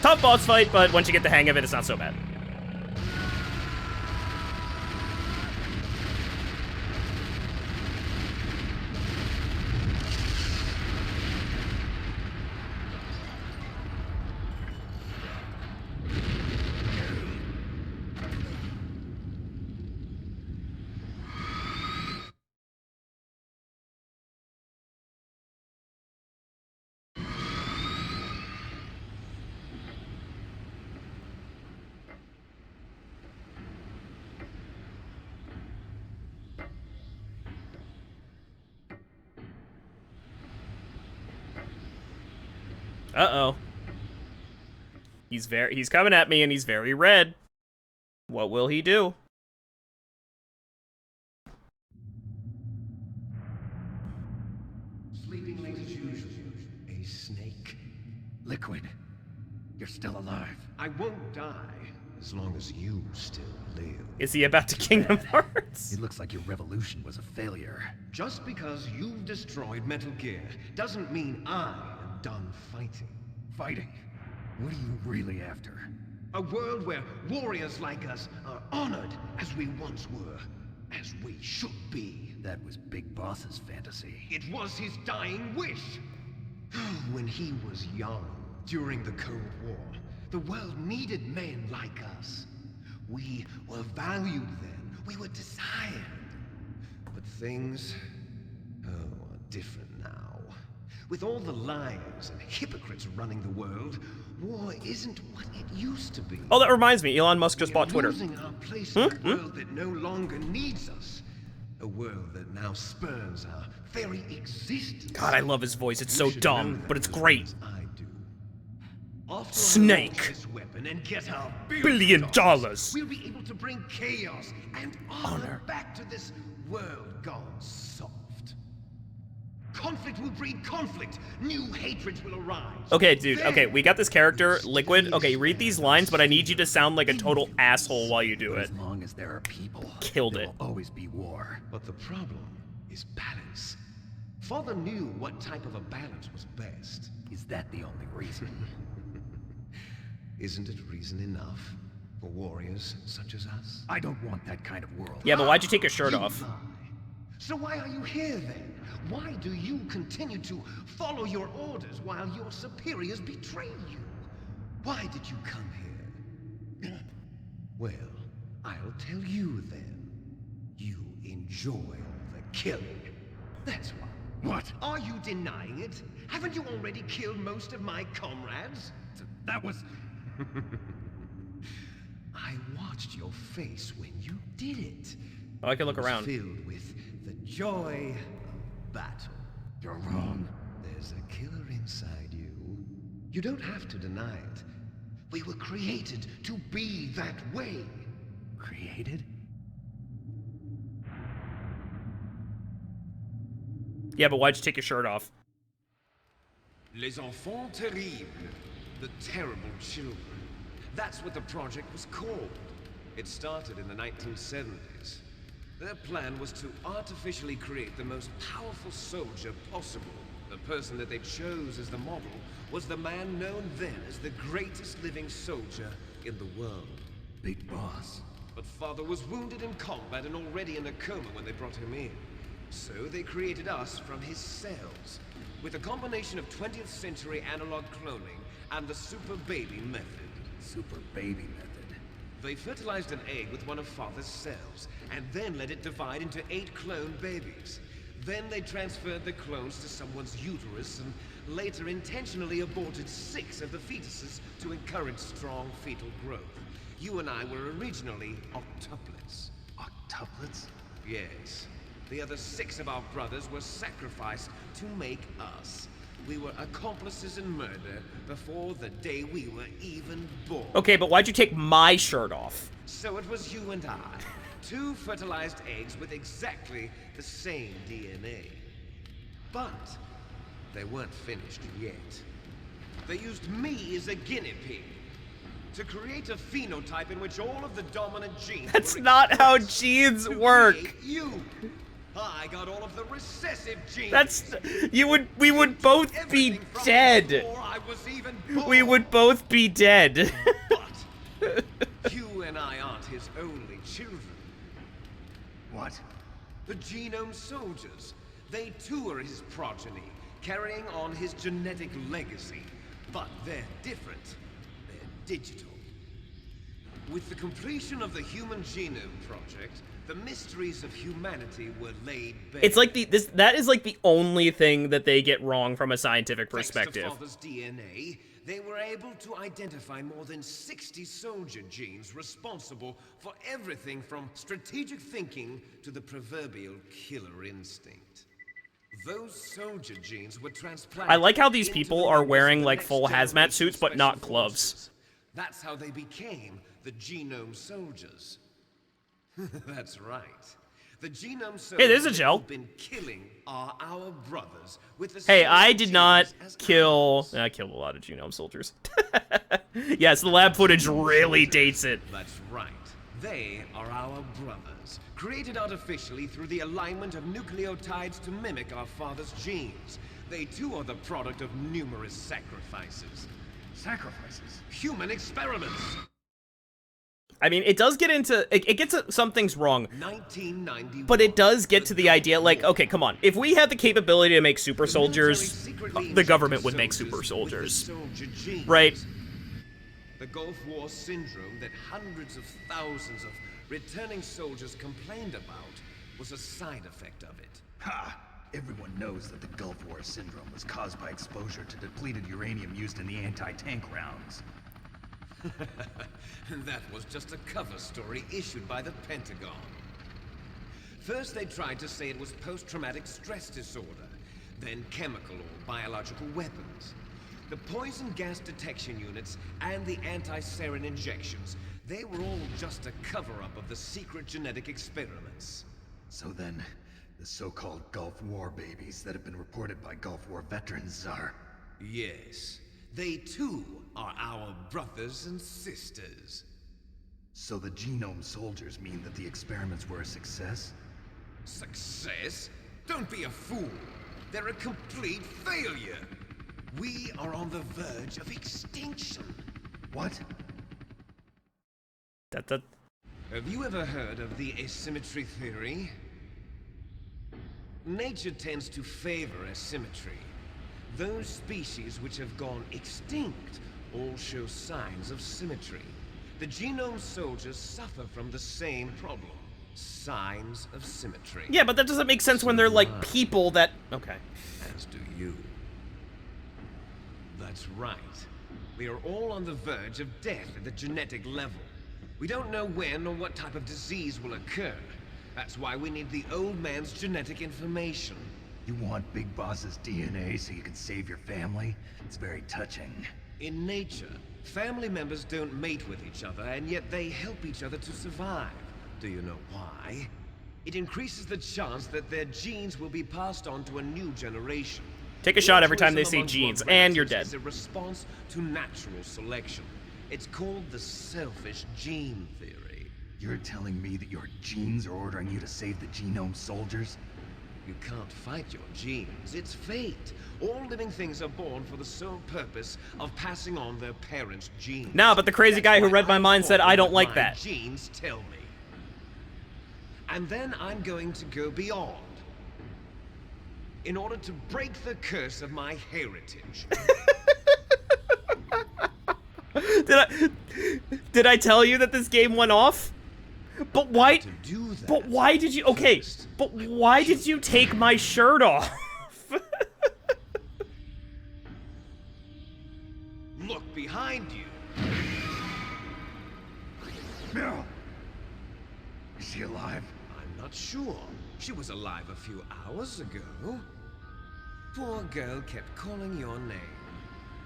Tough boss fight, but once you get the hang of it, it's not so bad. Uh-oh. He's coming at me and he's very red. What will he do? Sleeping late as usual. A snake. Liquid, you're still alive. I won't die as long as you still live. Is he about to Kingdom Hearts? It looks like your revolution was a failure. Just because you've destroyed Metal Gear doesn't mean I am done fighting. Fighting? What are you really after? A world where warriors like us are honored as we once were, as we should be. That was Big Boss's fantasy. It was his dying wish. When he was young, during the Cold War, the world needed men like us. We were valued then. We were desired. But things, are different now. With all the liars and hypocrites running the world, war isn't what it used to be. Oh, that reminds me. Elon Musk just bought Twitter. Losing our place in a world that no longer needs us. A world that now spurns our very existence. God, I love his voice. It's so You should dumb, know that but it's as great. well as I do. After Snake. I launch this weapon and get our $1 billion billion. we'll be able to bring chaos and honor back to this world gone soft. Conflict will breed conflict. New hatreds will arise. Okay, dude. Then Okay, we got this character, Liquid. Okay, read these lines, but I need you to sound like a total asshole while you do it. As long as there are people, Killed there it. will always be war. But the problem is balance. Father knew what type of a balance was best. Is that the only reason? Isn't it reason enough? For warriors such as us? I don't want that kind of world. Yeah, but why'd you take your shirt You off? lie. So why are you here then? Why do you continue to follow your orders while your superiors betray you? Why did you come here? Well, I'll tell you then. You enjoy the killing. That's why. What? Are you denying it? Haven't you already killed most of my comrades? That was... I watched your face when you did it. Oh, I can look It was around. filled with the joy of battle. You're wrong. There's a killer inside you. You don't have to deny it. We were created to be that way. Created? Yeah, but why'd you take your shirt off? Les enfants terribles. The terrible children. That's what the project was called. It started in the 1970s. Their plan was to artificially create the most powerful soldier possible. The person that they chose as the model was the man known then as the greatest living soldier in the world. Big boss. But Father was wounded in combat and already in a coma when they brought him in. So they created us from his cells, with a combination of 20th century analog cloning and the super baby method. Super baby method. They fertilized an egg with one of Father's cells, and then let it divide into 8 clone babies. Then they transferred the clones to someone's uterus, and later intentionally aborted 6 of the fetuses to encourage strong fetal growth. You and I were originally octuplets. Octuplets? Yes. The other 6 of our brothers were sacrificed to make us. We were accomplices in murder before the day we were even born. Okay, but why'd you take my shirt off? So it was you and I. 2 fertilized eggs with exactly the same DNA. But they weren't finished yet. They used me as a guinea pig to create a phenotype in which all of the dominant genes That's were not how expressed genes to work. create you. I got all of the recessive genes. That's... we would both be Everything from dead. before I was even born. We would both be dead. But you and I aren't his only children. What? The genome soldiers. They too are his progeny, carrying on his genetic legacy. But they're different. They're digital. With the completion of the Human Genome Project, the mysteries of humanity were laid bare. It's like that is like the only thing that they get wrong from a scientific Thanks perspective. to Father's DNA, they were able to identify more than 60 soldier genes responsible for everything from strategic thinking to the proverbial killer instinct. Those soldier genes were transplanted. I like how these into people the are members wearing of the like next full hazmat generation suits, but special not forces. gloves. That's how they became the genome soldiers. That's right. The genome soldiers Hey, there's a gel. who've been killing are our brothers with the Hey, same I did not genes as kill... ours. I killed a lot of genome soldiers. Yes, the lab footage really dates it. That's right. They are our brothers, created artificially through the alignment of nucleotides to mimic our father's genes. They too are the product of numerous sacrifices. Sacrifices? Human experiments! I mean, it does get into... It gets some things wrong. 1991. But it does get to the idea, like, okay, come on. If we had the capability to make super soldiers, the government would make super soldiers. Right? The Gulf War syndrome that hundreds of thousands of returning soldiers complained about was a side effect of it. Ha! Everyone knows that the Gulf War syndrome was caused by exposure to depleted uranium used in the anti-tank rounds. That was just a cover story issued by the Pentagon. First they tried to say it was post-traumatic stress disorder, then chemical or biological weapons. The poison gas detection units and the anti-sarin injections, they were all just a cover-up of the secret genetic experiments. So then, the so-called Gulf War babies that have been reported by Gulf War veterans are... Yes, they too are our brothers and sisters. So the genome soldiers mean that the experiments were a success? Success? Don't be a fool. They're a complete failure. We are on the verge of extinction. What? Have you ever heard of the asymmetry theory? Nature tends to favor asymmetry. Those species which have gone extinct all show signs of symmetry. The genome soldiers suffer from the same problem. Signs of symmetry. Yeah, but that doesn't make sense when they're like people that... Okay. As do you. That's right. We are all on the verge of death at the genetic level. We don't know when or what type of disease will occur. That's why we need the old man's genetic information. You want Big Boss's DNA so you can save your family? It's very touching. In nature, family members don't mate with each other, and yet they help each other to survive. Do you know why? It increases the chance that their genes will be passed on to a new generation. Take a shot every time they say genes, and you're dead. It's a response to natural selection. It's called the selfish gene theory. You're telling me that your genes are ordering you to save the genome soldiers? You can't fight your genes. It's fate. All living things are born for the sole purpose of passing on their parents' genes. No, but the crazy guy who read my mind said I don't like my that. Genes tell me. And then I'm going to go beyond. In order to break the curse of my heritage. Did I tell you that this game went off? But why? To do that, but why did you? Okay, but why did you take my shirt off? Look behind you. Meryl! Is she alive? I'm not sure. She was alive a few hours ago. Poor girl kept calling your name.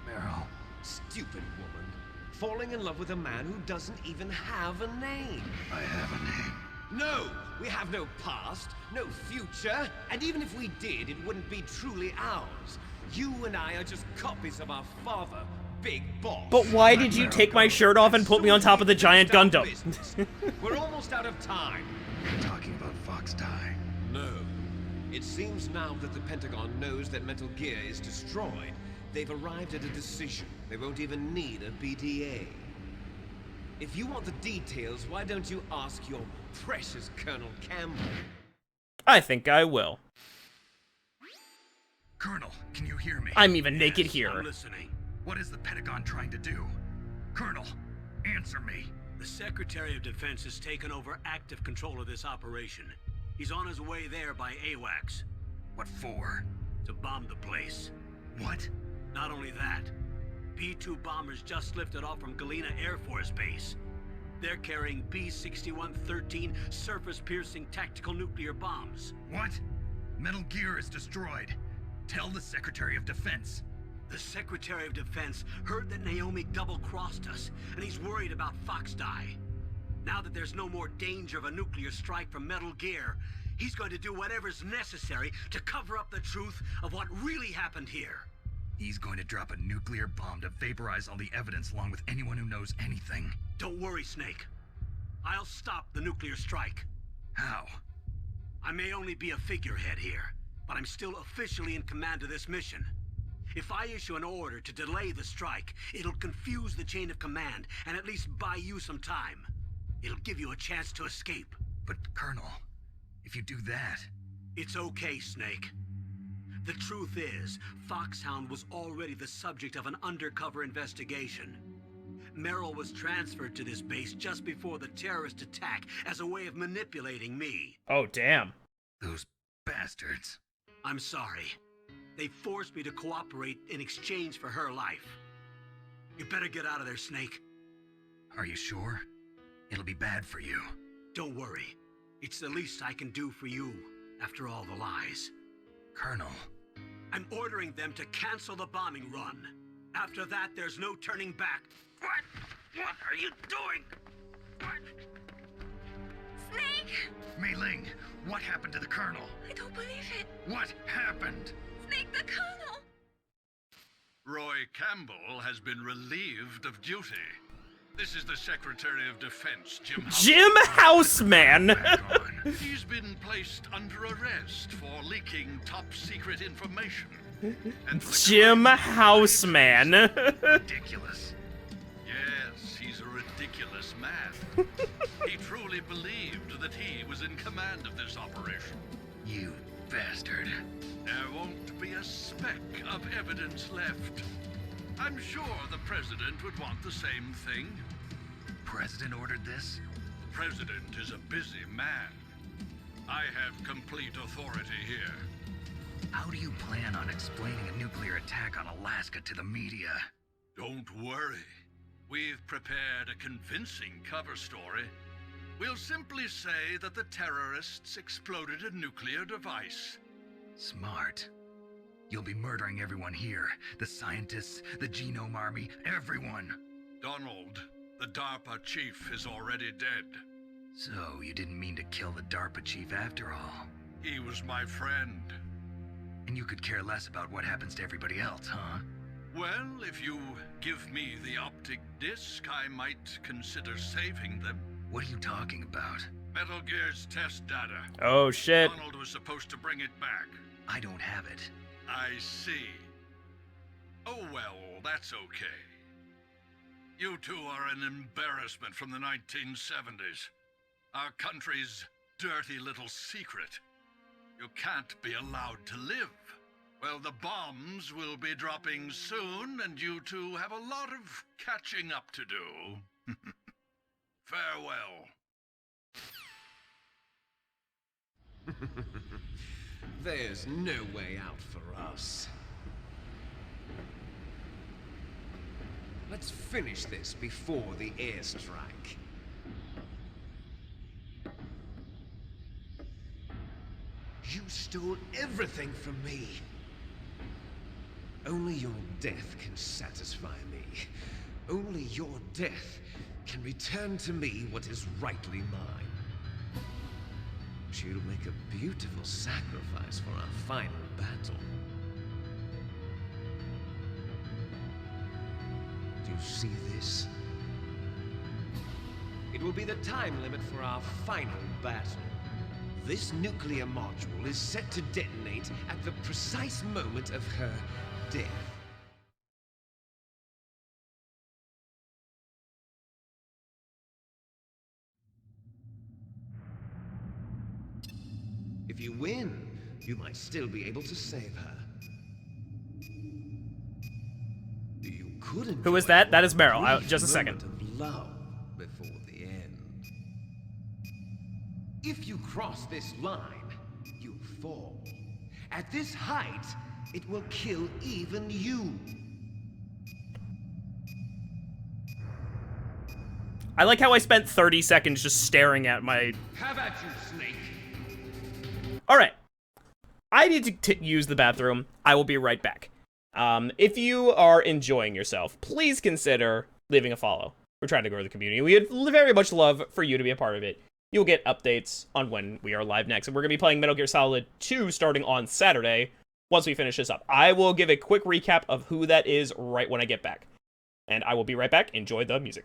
Meryl. Stupid woman. Falling in love with a man who doesn't even have a name. I have a name. No! We have no past, no future, and even if we did, it wouldn't be truly ours. You and I are just copies of our father, Big Boss. But why did you take my shirt off and put me on top of the giant Gundam? We're almost out of time. You're talking about Fox Die. No. It seems now that the Pentagon knows that Metal Gear is destroyed, they've arrived at a decision. They won't even need a BDA. If you want the details, why don't you ask your precious Colonel Campbell? I think I will. Colonel, can you hear me? I'm even naked Yes, here. I'm listening. What is the Pentagon trying to do? Colonel, answer me. The Secretary of Defense has taken over active control of this operation. He's on his way there by AWACS. What for? To bomb the place. What? Not only that, B-2 bombers just lifted off from Galena Air Force Base. They're carrying B-6113 surface-piercing tactical nuclear bombs. What? Metal Gear is destroyed. Tell the Secretary of Defense. The Secretary of Defense heard that Naomi double-crossed us, and he's worried about Fox Die. Now that there's no more danger of a nuclear strike from Metal Gear, he's going to do whatever's necessary to cover up the truth of what really happened here. He's going to drop a nuclear bomb to vaporize all the evidence along with anyone who knows anything. Don't worry, Snake. I'll stop the nuclear strike. How? I may only be a figurehead here, but I'm still officially in command of this mission. If I issue an order to delay the strike, it'll confuse the chain of command and at least buy you some time. It'll give you a chance to escape. But, Colonel, if you do that... It's okay, Snake. The truth is, Foxhound was already the subject of an undercover investigation. Merrill was transferred to this base just before the terrorist attack as a way of manipulating me. Oh, damn. Those bastards. I'm sorry. They forced me to cooperate in exchange for her life. You better get out of there, Snake. Are you sure? It'll be bad for you. Don't worry. It's the least I can do for you after all the lies. Colonel. I'm ordering them to cancel the bombing run. After that, there's no turning back. What? What are you doing? What? Snake! Mei Ling, what happened to the Colonel? I don't believe it. What happened? Snake, the Colonel! Roy Campbell has been relieved of duty. This is the Secretary of Defense, Jim Houseman. Jim Houseman! He's been placed under arrest for leaking top-secret information. And for the Jim crime- Houseman. Ridiculous. Yes, he's a ridiculous man. He truly believed that he was in command of this operation. You bastard. There won't be a speck of evidence left. I'm sure the President would want the same thing. President ordered this? President is a busy man. I have complete authority here. How do you plan on explaining a nuclear attack on Alaska to the media? Don't worry. We've prepared a convincing cover story. We'll simply say that the terrorists exploded a nuclear device. Smart. You'll be murdering everyone here. The scientists, the Genome Army, everyone. Donald, the DARPA chief, is already dead. So, you didn't mean to kill the DARPA chief after all. He was my friend. And you could care less about what happens to everybody else, huh? Well, if you give me the optic disc, I might consider saving them. What are you talking about? Metal Gear's test data. Oh, shit. Donald was supposed to bring it back. I don't have it. I see. Oh well, that's okay. You two are an embarrassment from the 1970s. Our country's dirty little secret. You can't be allowed to live. Well, the bombs will be dropping soon, and you two have a lot of catching up to do. Farewell. There's no way out for us. Let's finish this before the airstrike. You stole everything from me. Only your death can satisfy me. Only your death can return to me what is rightly mine. You'll make a beautiful sacrifice for our final battle. Do you see this? It will be the time limit for our final battle. This nuclear module is set to detonate at the precise moment of her death. If you win, you might still be able to save her. You could Who is that? That is Meryl. Just a second. Of love before the end. If you cross this line, you fall. At this height, it will kill even you. I like how I spent 30 seconds just staring at my... Have at you, Snake. Alright. I need to use the bathroom. I will be right back. If you are enjoying yourself, please consider leaving a follow. We're trying to grow the community. We would very much love for you to be a part of it. You'll get updates on when we are live next. And we're going to be playing Metal Gear Solid 2 starting on Saturday once we finish this up. I will give a quick recap of who that is right when I get back. And I will be right back. Enjoy the music.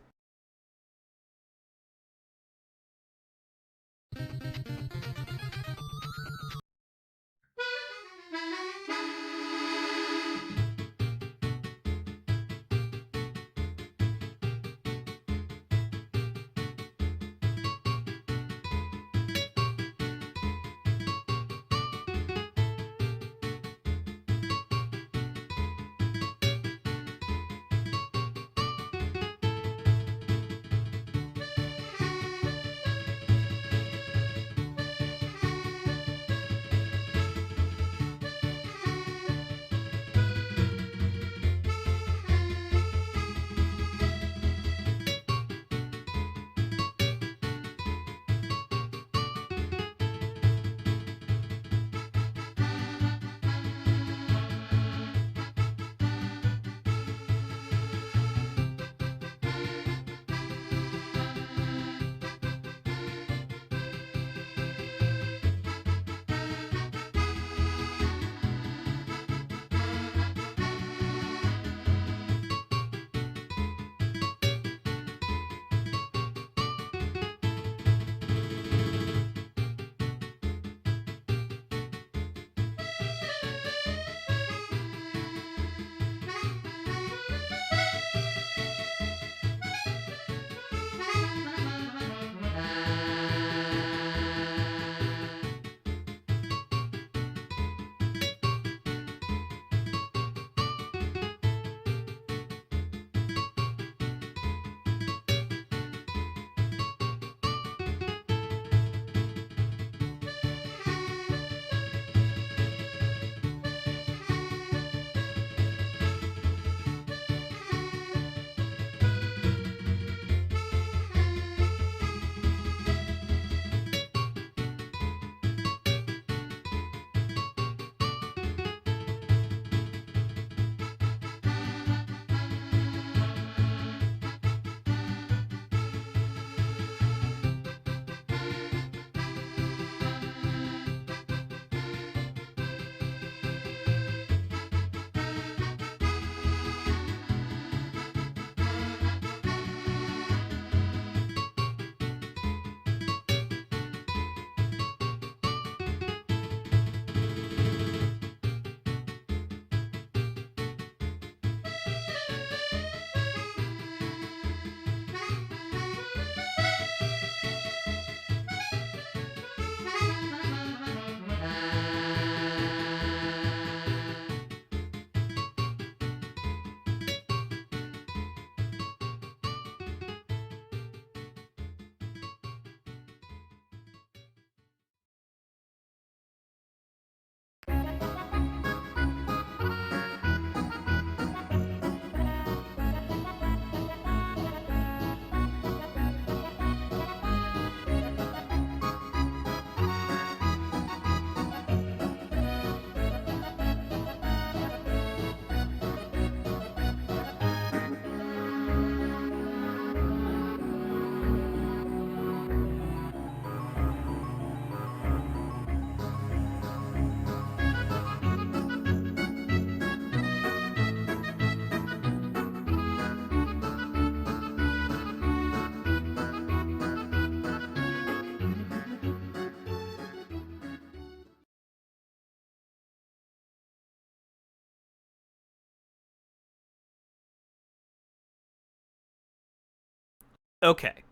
Okay.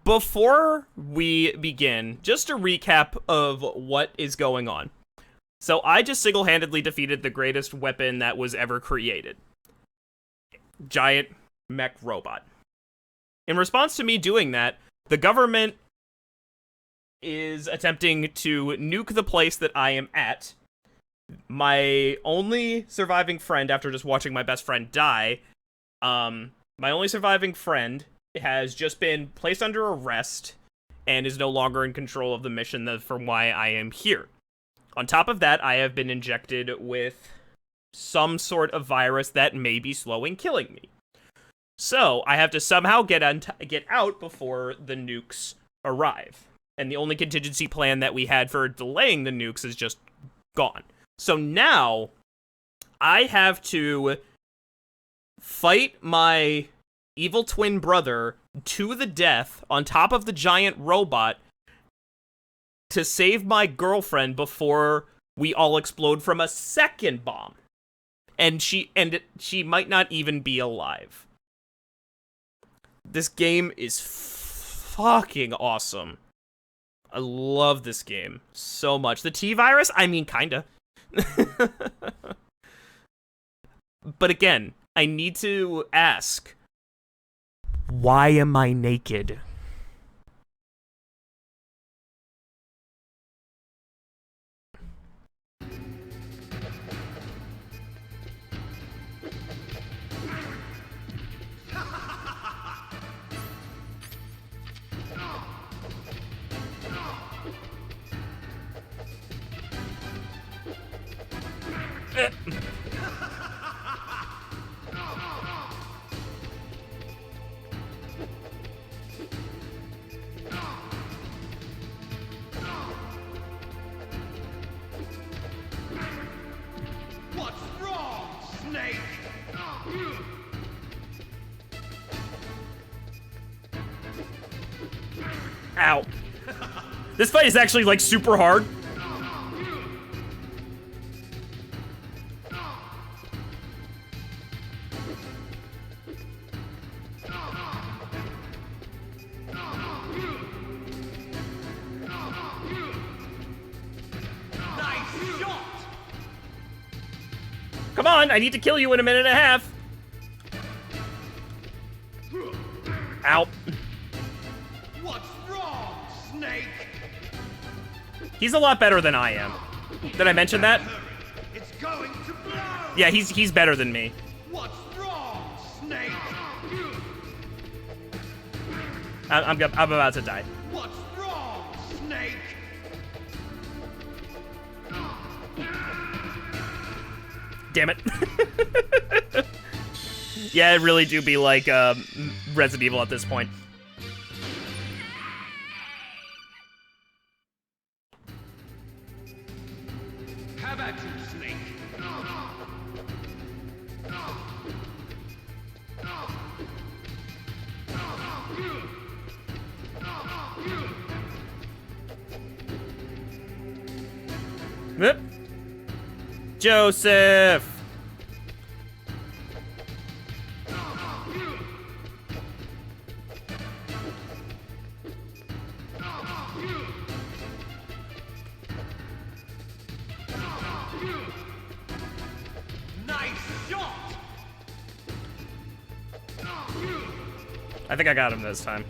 Before we begin, just a recap of what is going on. So I just single-handedly defeated the greatest weapon that was ever created. Giant mech robot. In response to me doing that, the government is attempting to nuke the place that I am at. My only surviving friend, after just watching my best friend die, my only surviving friend has just been placed under arrest and is no longer in control of the mission from why I am here. On top of that, I have been injected with some sort of virus that may be slowing killing me. So, I have to somehow get out before the nukes arrive. And the only contingency plan that we had for delaying the nukes is just gone. So now, I have to fight my evil twin brother to the death on top of the giant robot to save my girlfriend before we all explode from a second bomb. And she might not even be alive. This game is fucking awesome. I love this game so much. The T-Virus? I mean, kinda. But again, I need to ask, why am I naked? What's wrong, Snake? Ow. This fight is actually, like, super hard. Nice shot! Come on, I need to kill you in a minute and a half. Ow. What's wrong, Snake? He's a lot better than I am. Did I mention that? It's going to blow! Yeah, he's better than me. What's wrong, Snake? I'm about to die. What's wrong, Snake? Damn it. Yeah, it really do be like Resident Evil at this point. Have at you, Snake. Yep. Joseph. Nice shot! I think I got him this time.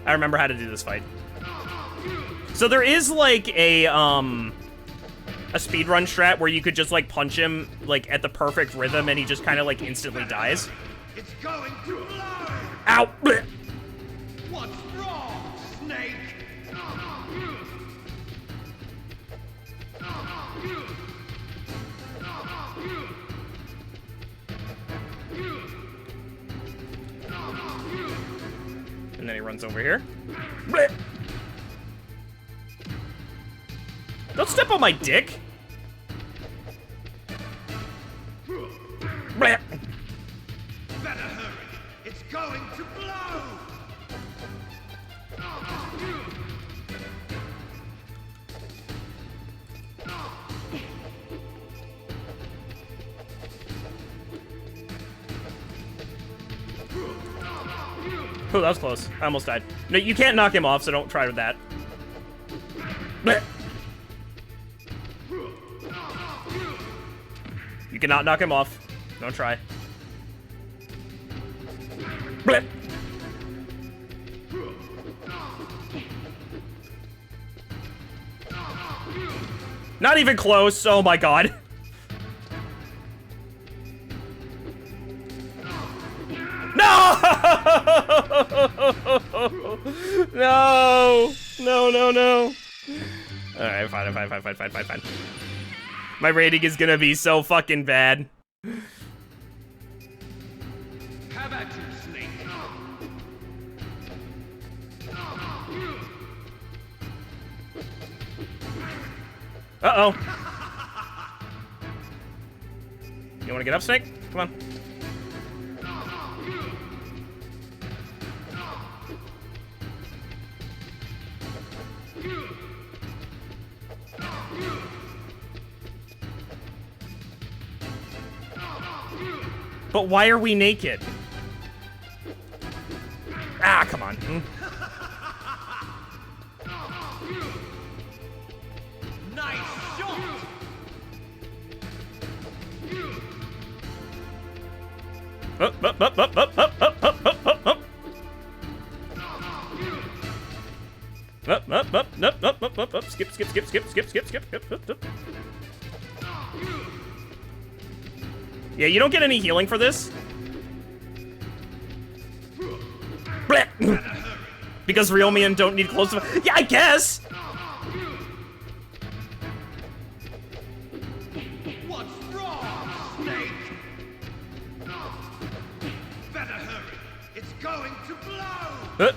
I remember how to do this fight. So there is like a speedrun strat where you could just like punch him like at the perfect rhythm and he just kind of like instantly dies. It's going to blow! Ow! Blech. What's wrong, Snake? And then he runs over here. Blech. Don't step on my dick. Blech. Better hurry. It's going to blow! Oh, that was close. I almost died. No, you can't knock him off, so don't try with that. Blech. You cannot knock him off. Don't try. Blech. Not even close. Oh my god. No! No! No, no, no. Alright, fine. My rating is gonna be so fucking bad. How about you, Snake? Uh-oh. You wanna get up, Snake? Come on. But why are we naked? Ah, come on. Nice shot! Up. Skip. Yeah, you don't get any healing for this. Because real men don't need close to. Yeah, I guess. What's wrong, Snake? Better hurry. It's going to blow.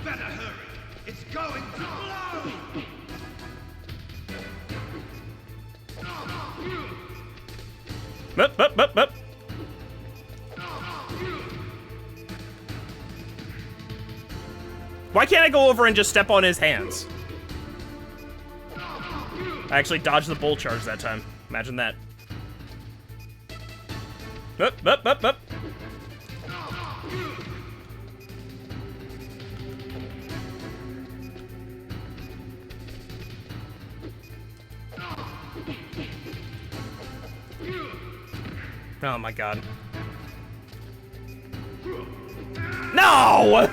Better hurry. It's going to blow. Why can't I go over and just step on his hands? I actually dodged the bull charge that time. Imagine that. Up. Oh my god. No!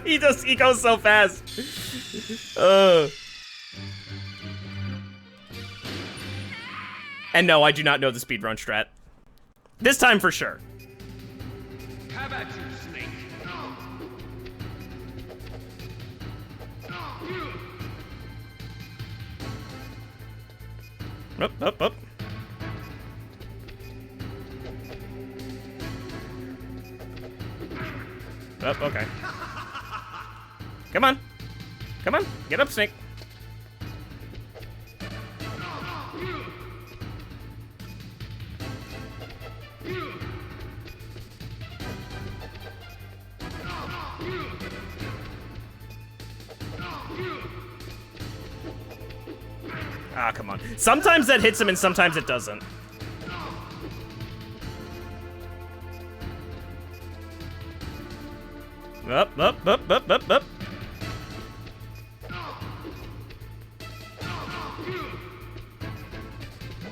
he goes so fast. And no, I do not know the speedrun strat. This time for sure. How about you, Snake? Up. Up, okay. Come on. Get up, Snake. Ah, come on. Sometimes that hits him and sometimes it doesn't. Up.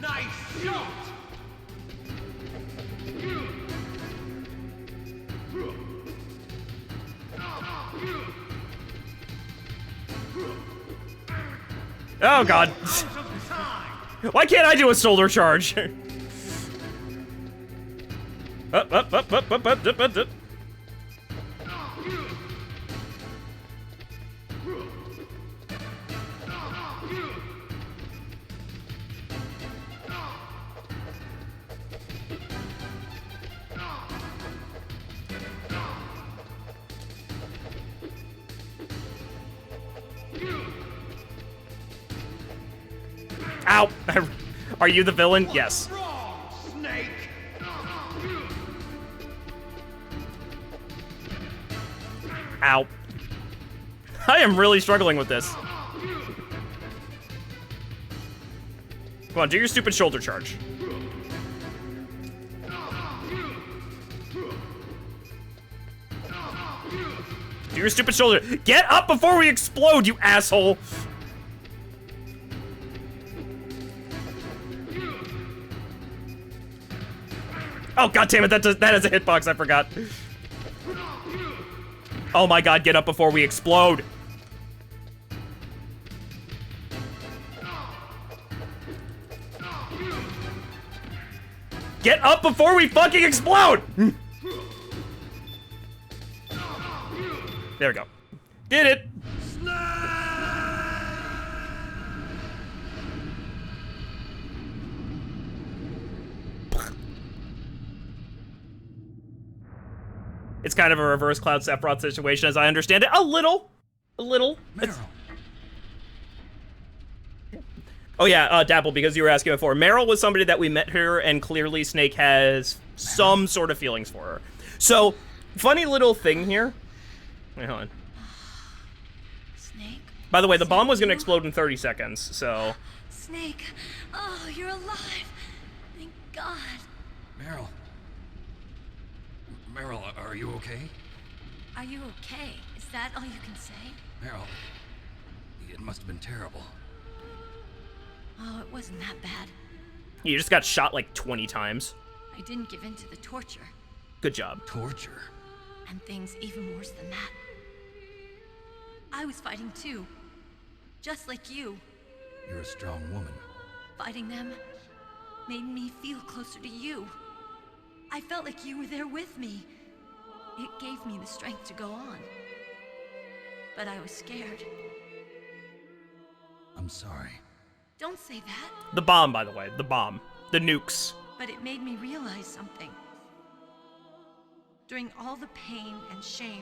Nice shot! Oh god. Why can't I do a shoulder charge? Up. Ow! Are you the villain? Yes. Wrong, Snake! Ow. I am really struggling with this. Come on, do your stupid shoulder charge. Do your stupid shoulder. Get up before we explode, you asshole! Oh, god damn it, that has a hitbox, I forgot. Oh my god, get up before we explode. Get up before we fucking explode! There we go. Did it! It's kind of a reverse Cloud Sephiroth situation, as I understand it. A little. Oh yeah, Dapple, because you were asking before. Meryl was somebody that we met her, and clearly Snake has some sort of feelings for her. So, funny little thing here. Wait, hold on. Snake? By the way, the bomb was going to explode in 30 seconds, so... Snake! Oh, you're alive! Thank God. Meryl. Meryl, are you okay? Are you okay? Is that all you can say? Meryl, it must have been terrible. Oh, it wasn't that bad. You just got shot like 20 times. I didn't give in to the torture. Good job. Torture? And things even worse than that. I was fighting too. Just like you. You're a strong woman. Fighting them made me feel closer to you. I felt like you were there with me. It gave me the strength to go on. But I was scared. I'm sorry. Don't say that. The bomb, by the way. The bomb. The nukes. But it made me realize something. During all the pain and shame,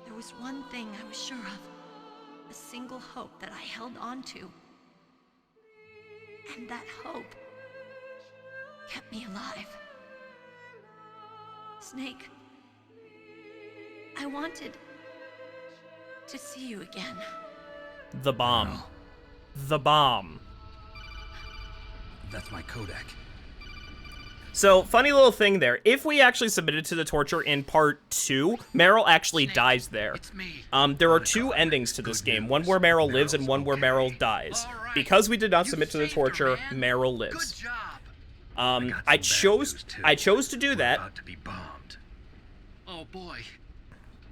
there was one thing I was sure of. A single hope that I held on to. And that hope kept me alive. Snake, I wanted to see you again. The bomb. The bomb. That's my Kodak. So, funny little thing there. If we actually submitted to the torture in part 2, Meryl actually dies there. It's me. There are two endings to this game. One where Meryl lives and one where Meryl dies. Because we did not submit to the torture, Meryl lives. Good job. I chose to do that. About to be bombed. Oh boy.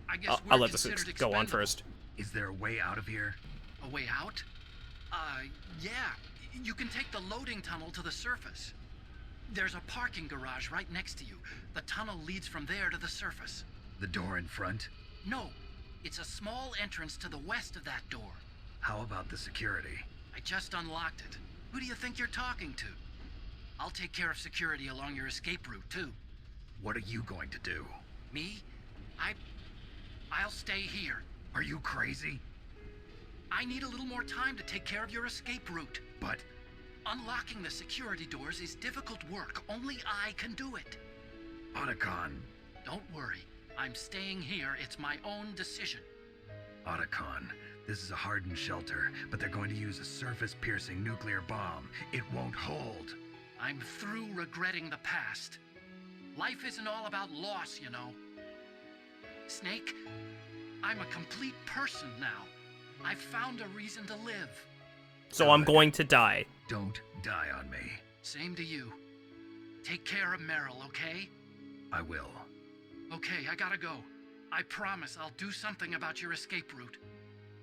I guess I'll we're let this considered go on expendable. first. Is there a way out of here? A way out? Yeah. You can take the loading tunnel to the surface. There's a parking garage right next to you. The tunnel leads from there to the surface. The door in front? No, it's a small entrance to the west of that door. How about the security? I just unlocked it. Who do you think you're talking to? I'll take care of security along your escape route, too. What are you going to do? Me? I'll stay here. Are you crazy? I need a little more time to take care of your escape route. But Unlocking the security doors is difficult work. Only I can do it. Otacon. Don't worry. I'm staying here. It's my own decision. Otacon, this is a hardened shelter, but they're going to use a surface-piercing nuclear bomb. It won't hold. I'm through regretting the past. Life isn't all about loss, you know. Snake, I'm a complete person now. I've found a reason to live. So I'm going to die. Don't die on me. Same to you. Take care of Meryl, okay? I will. Okay, I gotta go. I promise I'll do something about your escape route.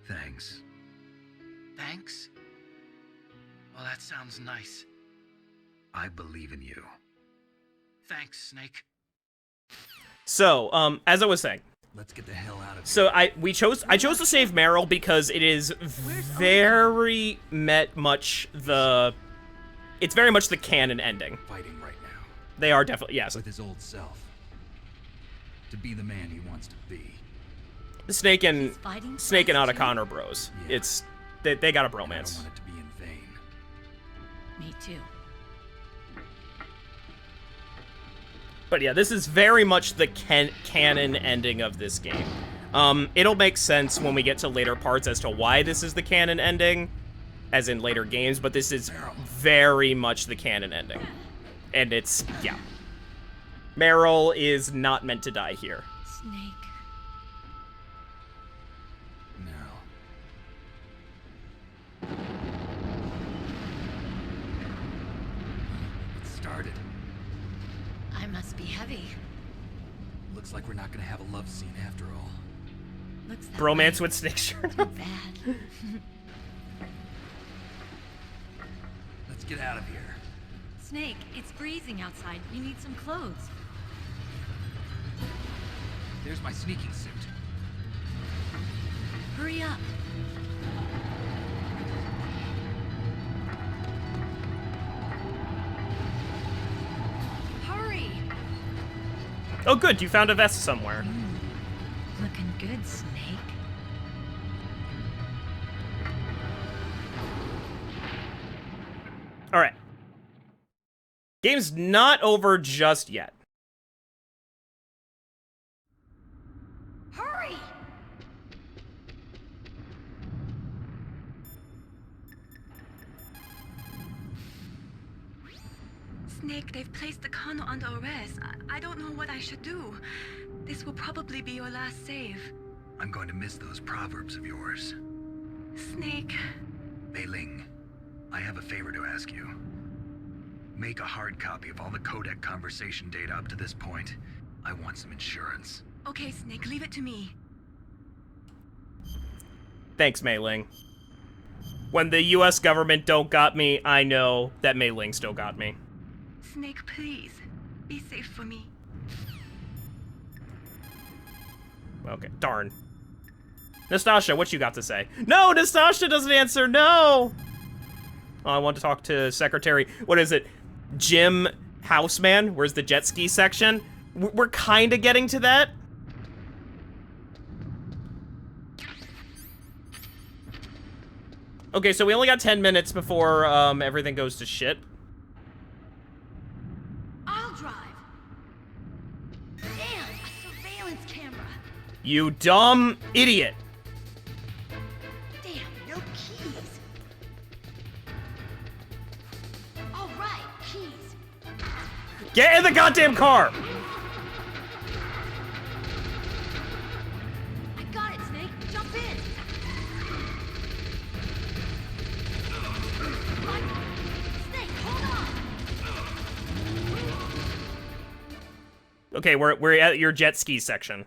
Thanks. Thanks? Well, that sounds nice. I believe in you. Thanks, Snake. So, as I was saying, Let's get the hell out of here. so I chose to save Meryl because it is very it's very much the canon ending. Fighting right now They are definitely, yes. with his old self. To be the man he wants to be. Snake and He's fighting Snake and for us, too? Otacon are bros. Yeah. It's they got a And I don't bromance. want it to be in vain. Me too. But yeah, this is very much the canon ending of this game. It'll make sense when we get to later parts as to why this is the canon ending. as in later games, but this is very much the canon ending. And it's, yeah. Meryl is not meant to die here. Snake. Started. I must be heavy. Looks like we're not gonna have a love scene after all. Looks that Bromance way. with Snake shirt. Too bad. Let's get out of here. Snake, it's freezing outside. You need some clothes. There's my sneaking suit. Hurry up. Hurry! Oh, good. You found a vest somewhere. Looking good, Snake. All right. Game's not over just yet. Hurry! Snake, they've placed the Colonel under arrest. I don't know what I should do. This will probably be your last save. I'm going to miss those proverbs of yours. Snake. Mei Ling, I have a favor to ask you. Make a hard copy of all the codec conversation data up to this point. I want some insurance. Okay, Snake, leave it to me. Thanks, Mei Ling. When the US government don't got me, I know that Mei Ling still got me. Snake, please. Be safe for me. Okay, darn. Nastasha, what you got to say? No, Nastasha doesn't answer, no! Oh, I want to talk to Secretary, what is it? Jim Houseman? Where's the jet ski section? We're kind of getting to that. Okay, so we only got 10 minutes before everything goes to shit. I'll drive. Damn, a surveillance camera. You dumb idiot. Damn, no keys. All right, keys. Get in the goddamn car! I got it, Snake. Jump in. Snake, hold on. Okay, we're at your jet ski section.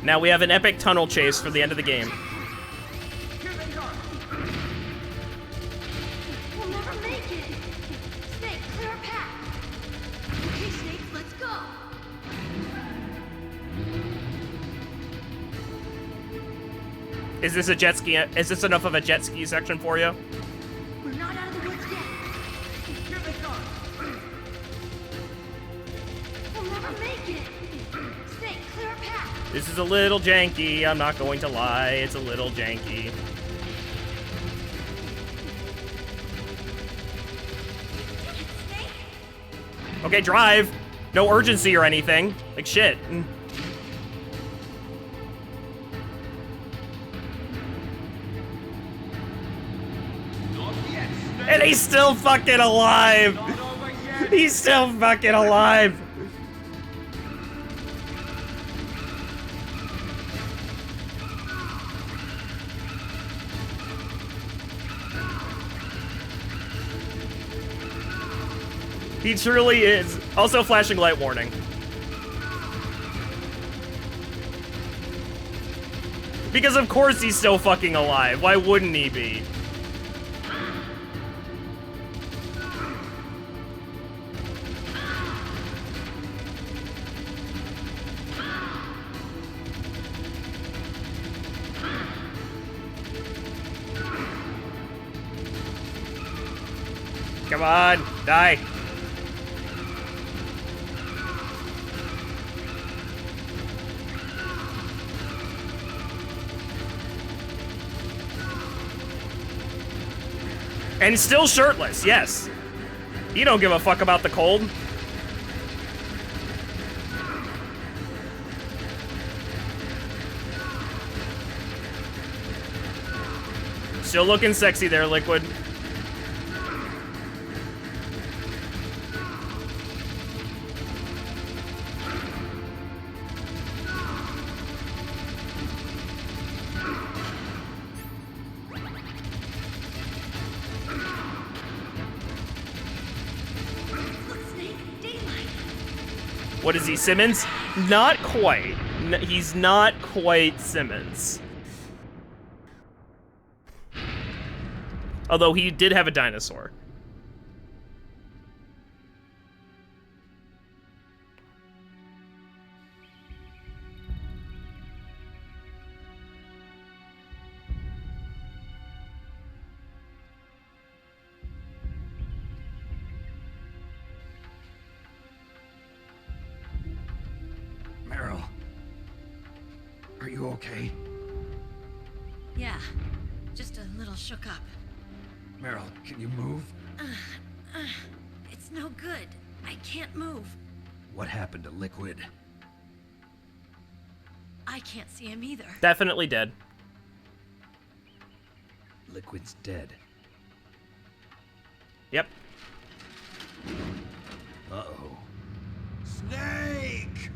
Now we have an epic tunnel chase for the end of the game. We'll never make it. Snake, clear a path. Okay, Snake, let's go. Is this a jet ski? Is this enough of a jet ski section for you? We're not out of the woods yet. Here they come. We'll never make it. Snake, clear a path. This is a little janky, I'm not going to lie, it's a little janky. Snake. Okay, drive. No urgency or anything. Like shit. And he's still fucking alive! He's still fucking alive! He truly is. Also, flashing light warning. Because of course he's still fucking alive. Why wouldn't he be? Come on, die. And still shirtless, yes. He don't give a fuck about the cold. Still looking sexy there, Liquid. What is he, Simmons? Not quite. He's not quite Simmons. Although he did have a dinosaur. Meryl. Are you okay? Yeah, just a little shook up. Meryl, can you move? It's no good. I can't move. What happened to Liquid? I can't see him either. Definitely dead. Liquid's dead. Yep. Uh-oh. Snake!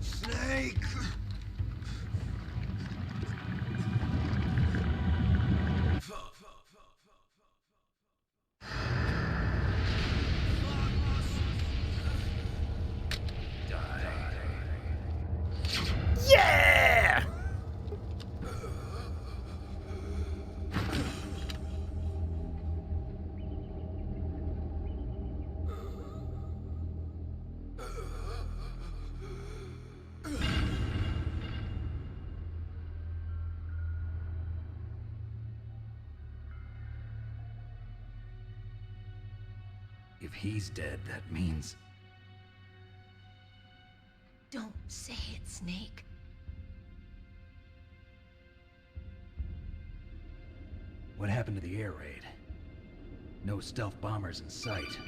Snake! Yeah! If he's dead, that means... Don't say it, Snake. What happened to the air raid? No stealth bombers in sight.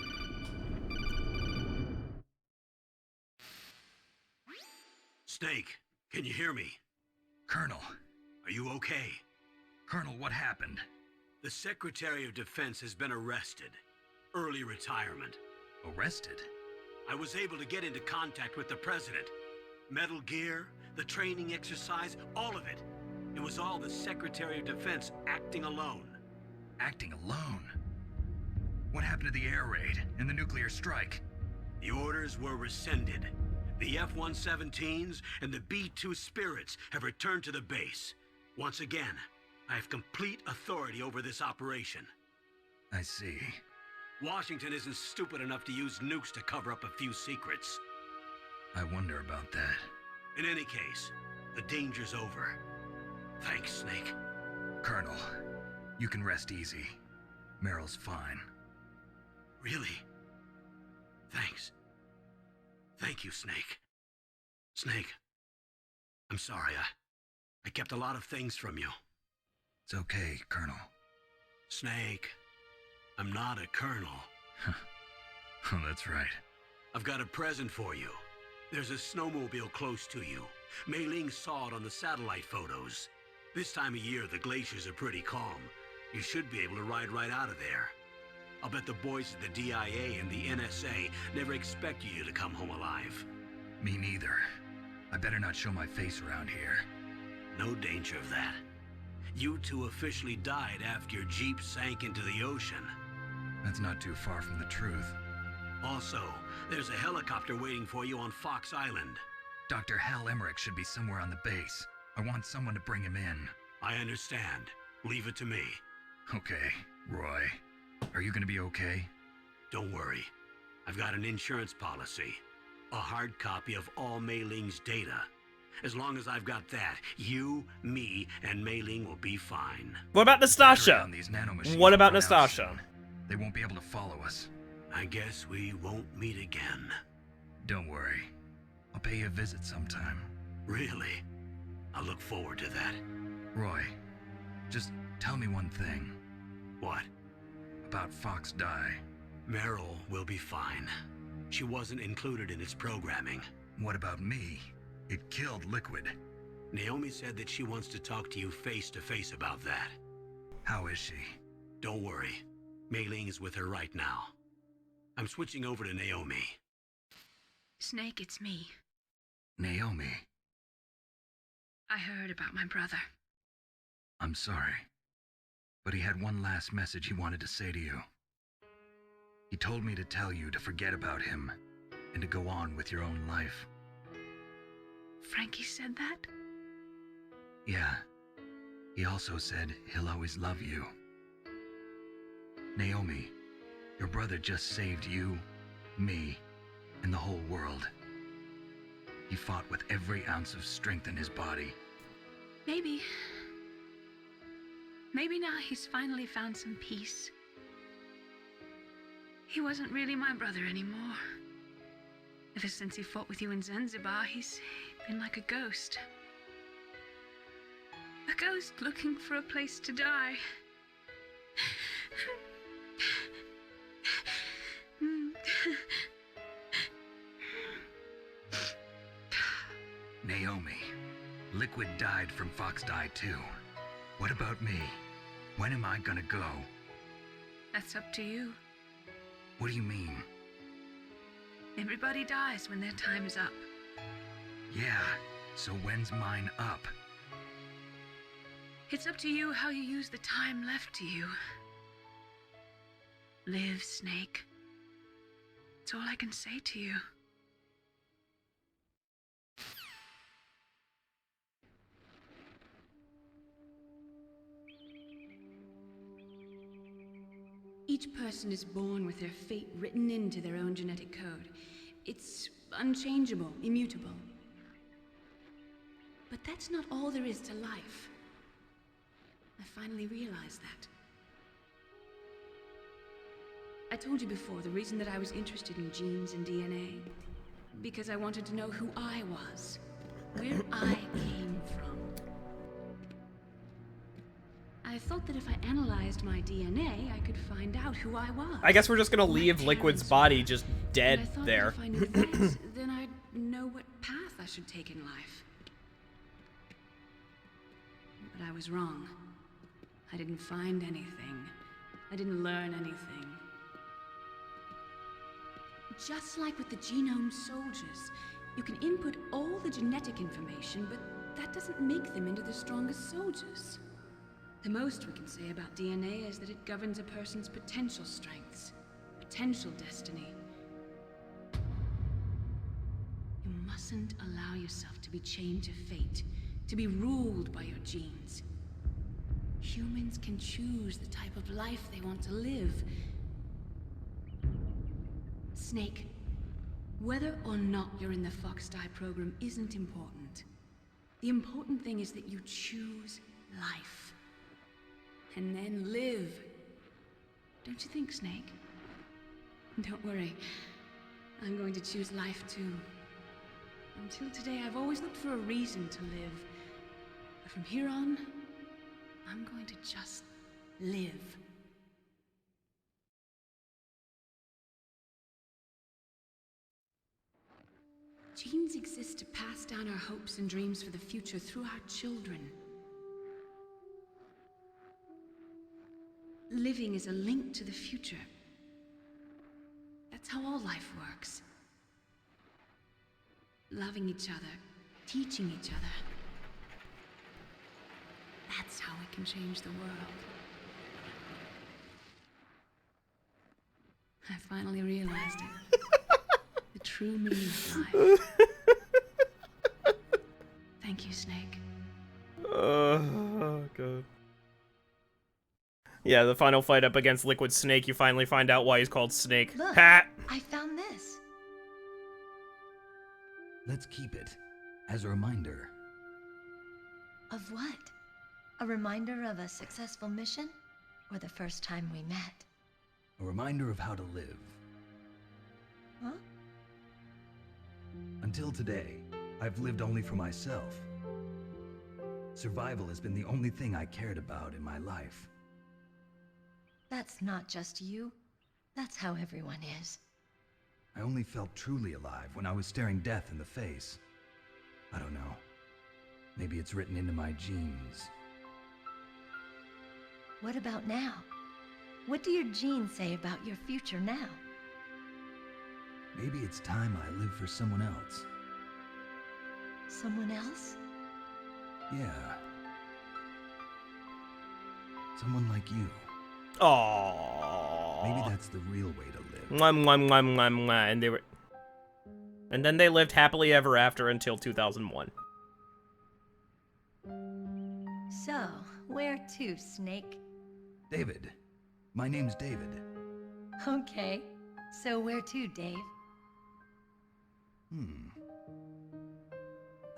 Snake, can you hear me? Colonel. Are you okay? Colonel, what happened? The Secretary of Defense has been arrested. Early retirement. Arrested? I was able to get into contact with the President. Metal Gear, the training exercise, all of it. It was all the Secretary of Defense acting alone. Acting alone? What happened to the air raid and the nuclear strike? The orders were rescinded. The F-117s and the B-2 Spirits have returned to the base. Once again, I have complete authority over this operation. I see. Washington isn't stupid enough to use nukes to cover up a few secrets. I wonder about that. In any case, the danger's over. Thanks, Snake. Colonel, you can rest easy. Meryl's fine. Really? Thanks. Thank you, Snake. Snake, I'm sorry. I kept a lot of things from you. It's okay, Colonel. Snake, I'm not a colonel. Oh, that's right. I've got a present for you. There's a snowmobile close to you. Mei Ling saw it on the satellite photos. This time of year, the glaciers are pretty calm. You should be able to ride right out of there. I'll bet the boys at the DIA and the NSA never expected you to come home alive. Me neither. I better not show my face around here. No danger of that. You two officially died after your Jeep sank into the ocean. That's not too far from the truth. Also, there's a helicopter waiting for you on Fox Island. Dr. Hal Emmerich should be somewhere on the base. I want someone to bring him in. I understand. Leave it to me. Okay, Roy. Are you gonna be okay? Don't worry. I've got an insurance policy. A hard copy of all Mei Ling's data. As long as I've got that, you, me, and Mei Ling will be fine. What about Nastasha? On these nanomachines What about run out Nastasha? soon. They won't be able to follow us. I guess we won't meet again. Don't worry. I'll pay you a visit sometime. Really? I'll look forward to that. Roy, just tell me one thing. What? About Fox Die. Meryl will be fine. She wasn't included in its programming. What about me? It killed Liquid. Naomi said that she wants to talk to you face to face about that. How is she? Don't worry. Mei Ling is with her right now. I'm switching over to Naomi. Snake, it's me. Naomi, I heard about my brother. I'm sorry. But he had one last message he wanted to say to you. He told me to tell you to forget about him and to go on with your own life. Frankie said that? Yeah. He also said he'll always love you. Naomi, your brother just saved you, me, and the whole world. He fought with every ounce of strength in his body. Maybe. Maybe now he's finally found some peace. He wasn't really my brother anymore. Ever since he fought with you in Zanzibar, he's been like a ghost. A ghost looking for a place to die. Naomi, Liquid died from Fox Die too. What about me? When am I gonna go? That's up to you. What do you mean? Everybody dies when their time is up. Yeah, so when's mine up? It's up to you how you use the time left to you. Live, Snake. That's all I can say to you. Each person is born with their fate written into their own genetic code. It's unchangeable, immutable. But that's not all there is to life. I finally realized that. I told you before the reason that I was interested in genes and DNA. Because I wanted to know who I was, where I came from. I thought that if I analyzed my DNA, I could find out who I was. I guess we're just gonna leave Liquid's body just dead And I thought there. that if I knew that, then I'd know what path I should take in life. But I was wrong. I didn't find anything. I didn't learn anything. Just like with the genome soldiers, you can input all the genetic information, but that doesn't make them into the strongest soldiers. The most we can say about DNA is that it governs a person's potential strengths, potential destiny. You mustn't allow yourself to be chained to fate, to be ruled by your genes. Humans can choose the type of life they want to live. Snake, whether or not you're in the Fox Die program isn't important. The important thing is that you choose life. And then live. Don't you think, Snake? Don't worry. I'm going to choose life too. Until today, I've always looked for a reason to live. But from here on, I'm going to just live. Genes exist to pass down our hopes and dreams for the future through our children. Living is a link to the future. That's how all life works. Loving each other, teaching each other. That's how we can change the world. I finally realized it. The true meaning of life. Thank you, Snake. Oh, God. Yeah, the final fight up against Liquid Snake, you finally find out why he's called Snake. Look, Ha! I found this. Let's keep it as a reminder. Of what? A reminder of a successful mission? Or the first time we met? A reminder of how to live. Huh? Until today, I've lived only for myself. Survival has been the only thing I cared about in my life. That's not just you. That's how everyone is. I only felt truly alive when I was staring death in the face. I don't know. Maybe it's written into my genes. What about now? What do your genes say about your future now? Maybe it's time I live for someone else. Someone else? Yeah. Someone like you. Aww. Maybe that's the real way to live. Mwah, mwah, mwah, mwah, mwah. And then they lived happily ever after until 2001. So, where to, Snake? David. My name's David. Okay. So where to, Dave?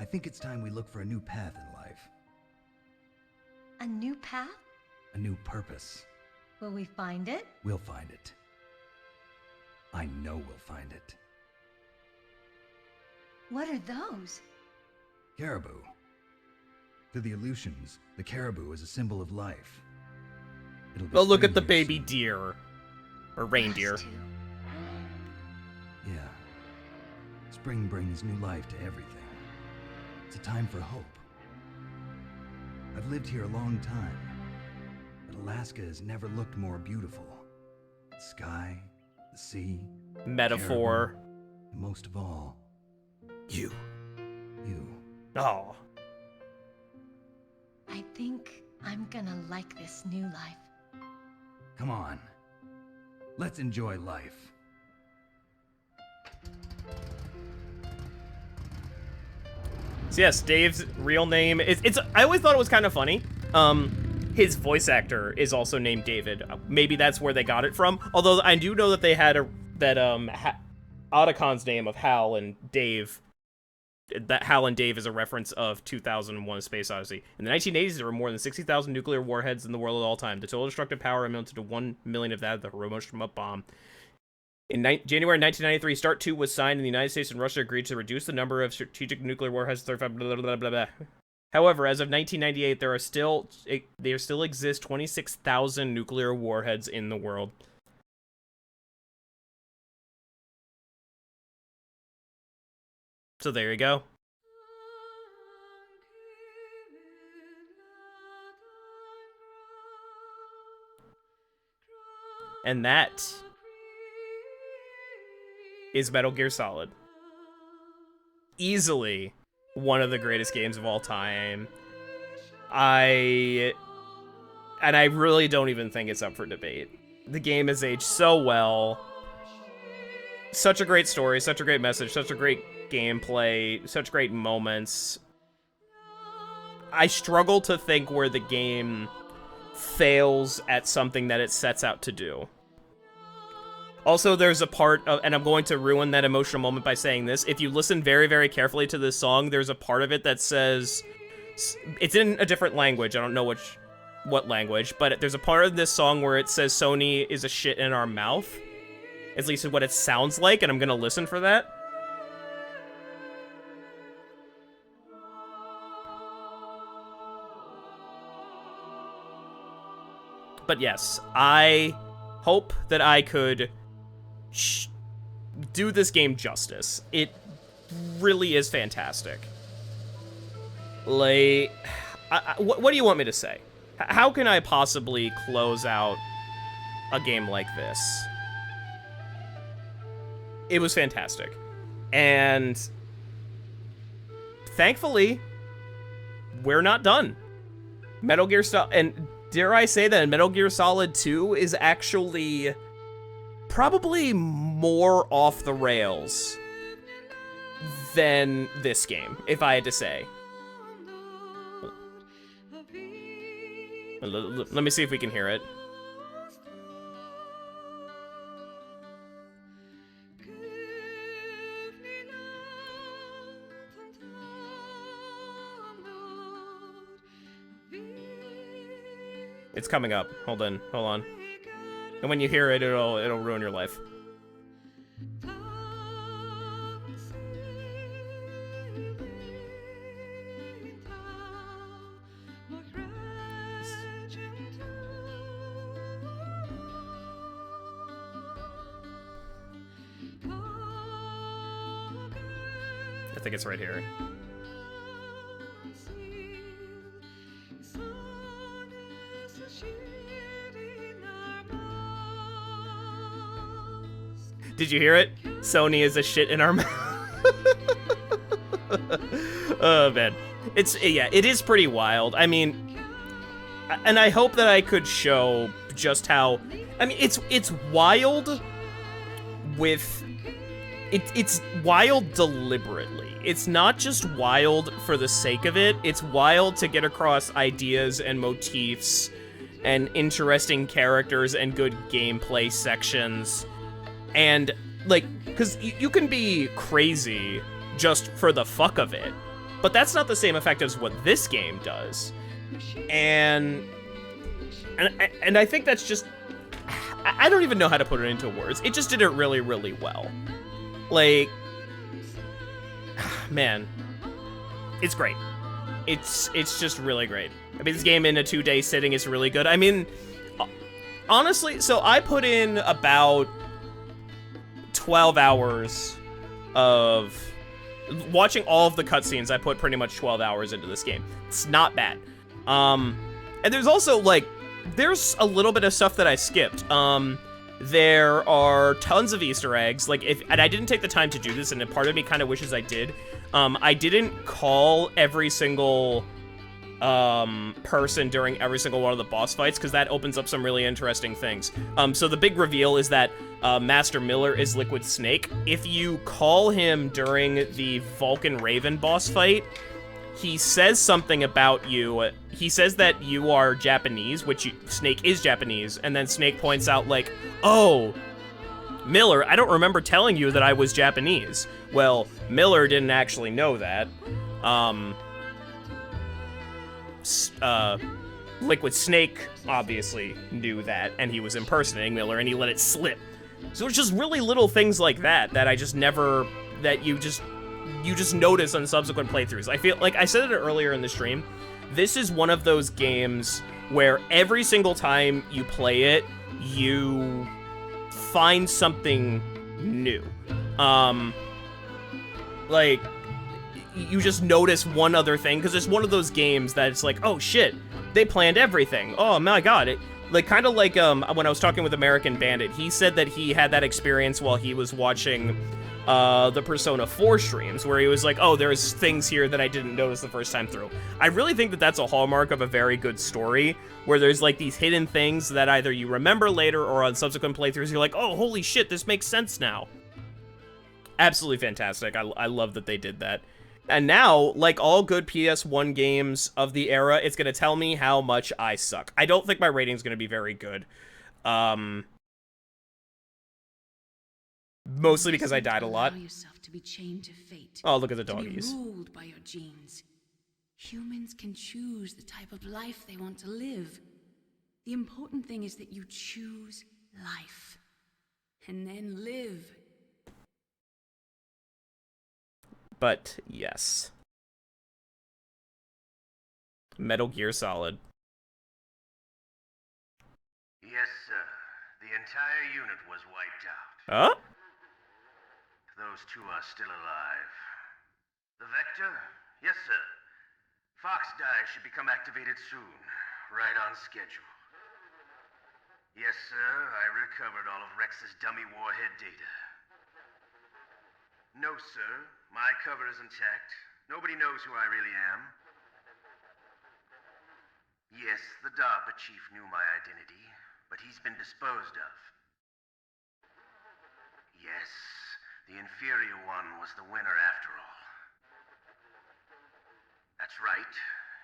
I think it's time we look for a new path in life. A new path? A new purpose. Will we find it? We'll find it. I know we'll find it. What are those? Caribou. To the Aleutians, the caribou is a symbol of life. It'll be Oh, look spring at the here baby soon. deer. Or reindeer. Us too. Yeah. Spring brings new life to everything. It's a time for hope. I've lived here a long time, but Alaska has never looked more beautiful. The sky, the sea, Metaphor. caribou, and most of all, You. you. Oh. I think I'm gonna like this new life. Come on. Let's enjoy life. So yes, Dave's real name is I always thought it was kind of funny. His voice actor is also named David. Maybe that's where they got it from. Although I do know that they had Otacon's name of Hal and Dave. That Hal and Dave is a reference of 2001: A Space Odyssey. In the 1980s, there were more than 60,000 nuclear warheads in the world at all time. The total destructive power amounted to 1 million of that of the Hiroshima bomb. In January 1993, START 2 was signed, and the United States and Russia agreed to reduce the number of strategic nuclear warheads to 35, blah, blah, blah, blah. However, as of 1998, there still exist 26,000 nuclear warheads in the world. So there you go. And that is Metal Gear Solid. Easily one of the greatest games of all time. I really don't even think it's up for debate. The game has aged so well. Such a great story, such a great message, such a great gameplay, such great moments. I struggle to think where the game fails at something that it sets out to do. Also, there's a part of, and I'm going to ruin that emotional moment by saying this, if you listen very, very carefully to this song, there's a part of it that says, it's in a different language, I don't know what language, but there's a part of this song where it says Sony is a shit in our mouth. At least what it sounds like, and I'm gonna listen for that. But yes, I hope that I could do this game justice. It really is fantastic. Like, what do you want me to say? How can I possibly close out a game like this? It was fantastic. And thankfully, we're not done. Metal Gear Solid, and dare I say that Metal Gear Solid 2 is actually probably more off the rails than this game, if I had to say. Let me see if we can hear it. It's coming up. Hold on. And when you hear it, it'll ruin your life. I think it's right here. Did you hear it? Sony is a shit in our mouth. Oh, man. It is pretty wild. I mean, and I hope that I could show just how, I mean, it's wild with, it's wild deliberately. It's not just wild for the sake of it. It's wild to get across ideas and motifs and interesting characters and good gameplay sections. And, like, because you can be crazy just for the fuck of it, but that's not the same effect as what this game does. And I think that's just, I don't even know how to put it into words. It just did it really, really well. Like, man, it's great. It's just really great. I mean, this game in a 2-day sitting is really good. I mean, honestly, so I put in about 12 hours of watching all of the cutscenes. I put pretty much 12 hours into this game. It's not bad. And there's also, like, there's a little bit of stuff that I skipped. There are tons of Easter eggs. Like, and I didn't take the time to do this, and a part of me kind of wishes I did. I didn't call every single person during every single one of the boss fights, because that opens up some really interesting things. So the big reveal is that Master Miller is Liquid Snake. If you call him during the Vulcan Raven boss fight, he says something about you. He says that you are Japanese, which Snake is Japanese, and then Snake points out, like, oh, Miller, I don't remember telling you that I was Japanese. Well, Miller didn't actually know that. Liquid Snake obviously knew that, and he was impersonating Miller, and he let it slip. So it's just really little things like that I just never, that you just notice on subsequent playthroughs. I feel like I said it earlier in the stream, this is one of those games where every single time you play it, you find something new. Like, you just notice one other thing, because it's one of those games that it's like, oh shit, they planned everything. Oh my god. It, like, kind of like when I was talking with American Bandit, he said that he had that experience while he was watching the Persona 4 streams, where he was like, oh, there's things here that I didn't notice the first time through. I really think that that's a hallmark of a very good story, where there's, like, these hidden things that either you remember later or on subsequent playthroughs, you're like, oh, holy shit, this makes sense now. Absolutely fantastic. I love that they did that. And now, like all good PS1 games of the era, it's going to tell me how much I suck. I don't think my rating's going to be very good. Mostly because I died a lot. Oh, look at the doggies. To be ruled by your genes. Humans can choose the type of life they want to live. The important thing is that you choose life. And then live. But, yes. Metal Gear Solid. Yes, sir. The entire unit was wiped out. Huh? Those two are still alive. The Vector? Yes, sir. Fox Die should become activated soon. Right on schedule. Yes, sir. I recovered all of Rex's dummy warhead data. No, sir. My cover is intact. Nobody knows who I really am. Yes, the DARPA chief knew my identity, but he's been disposed of. Yes, the inferior one was the winner after all. That's right.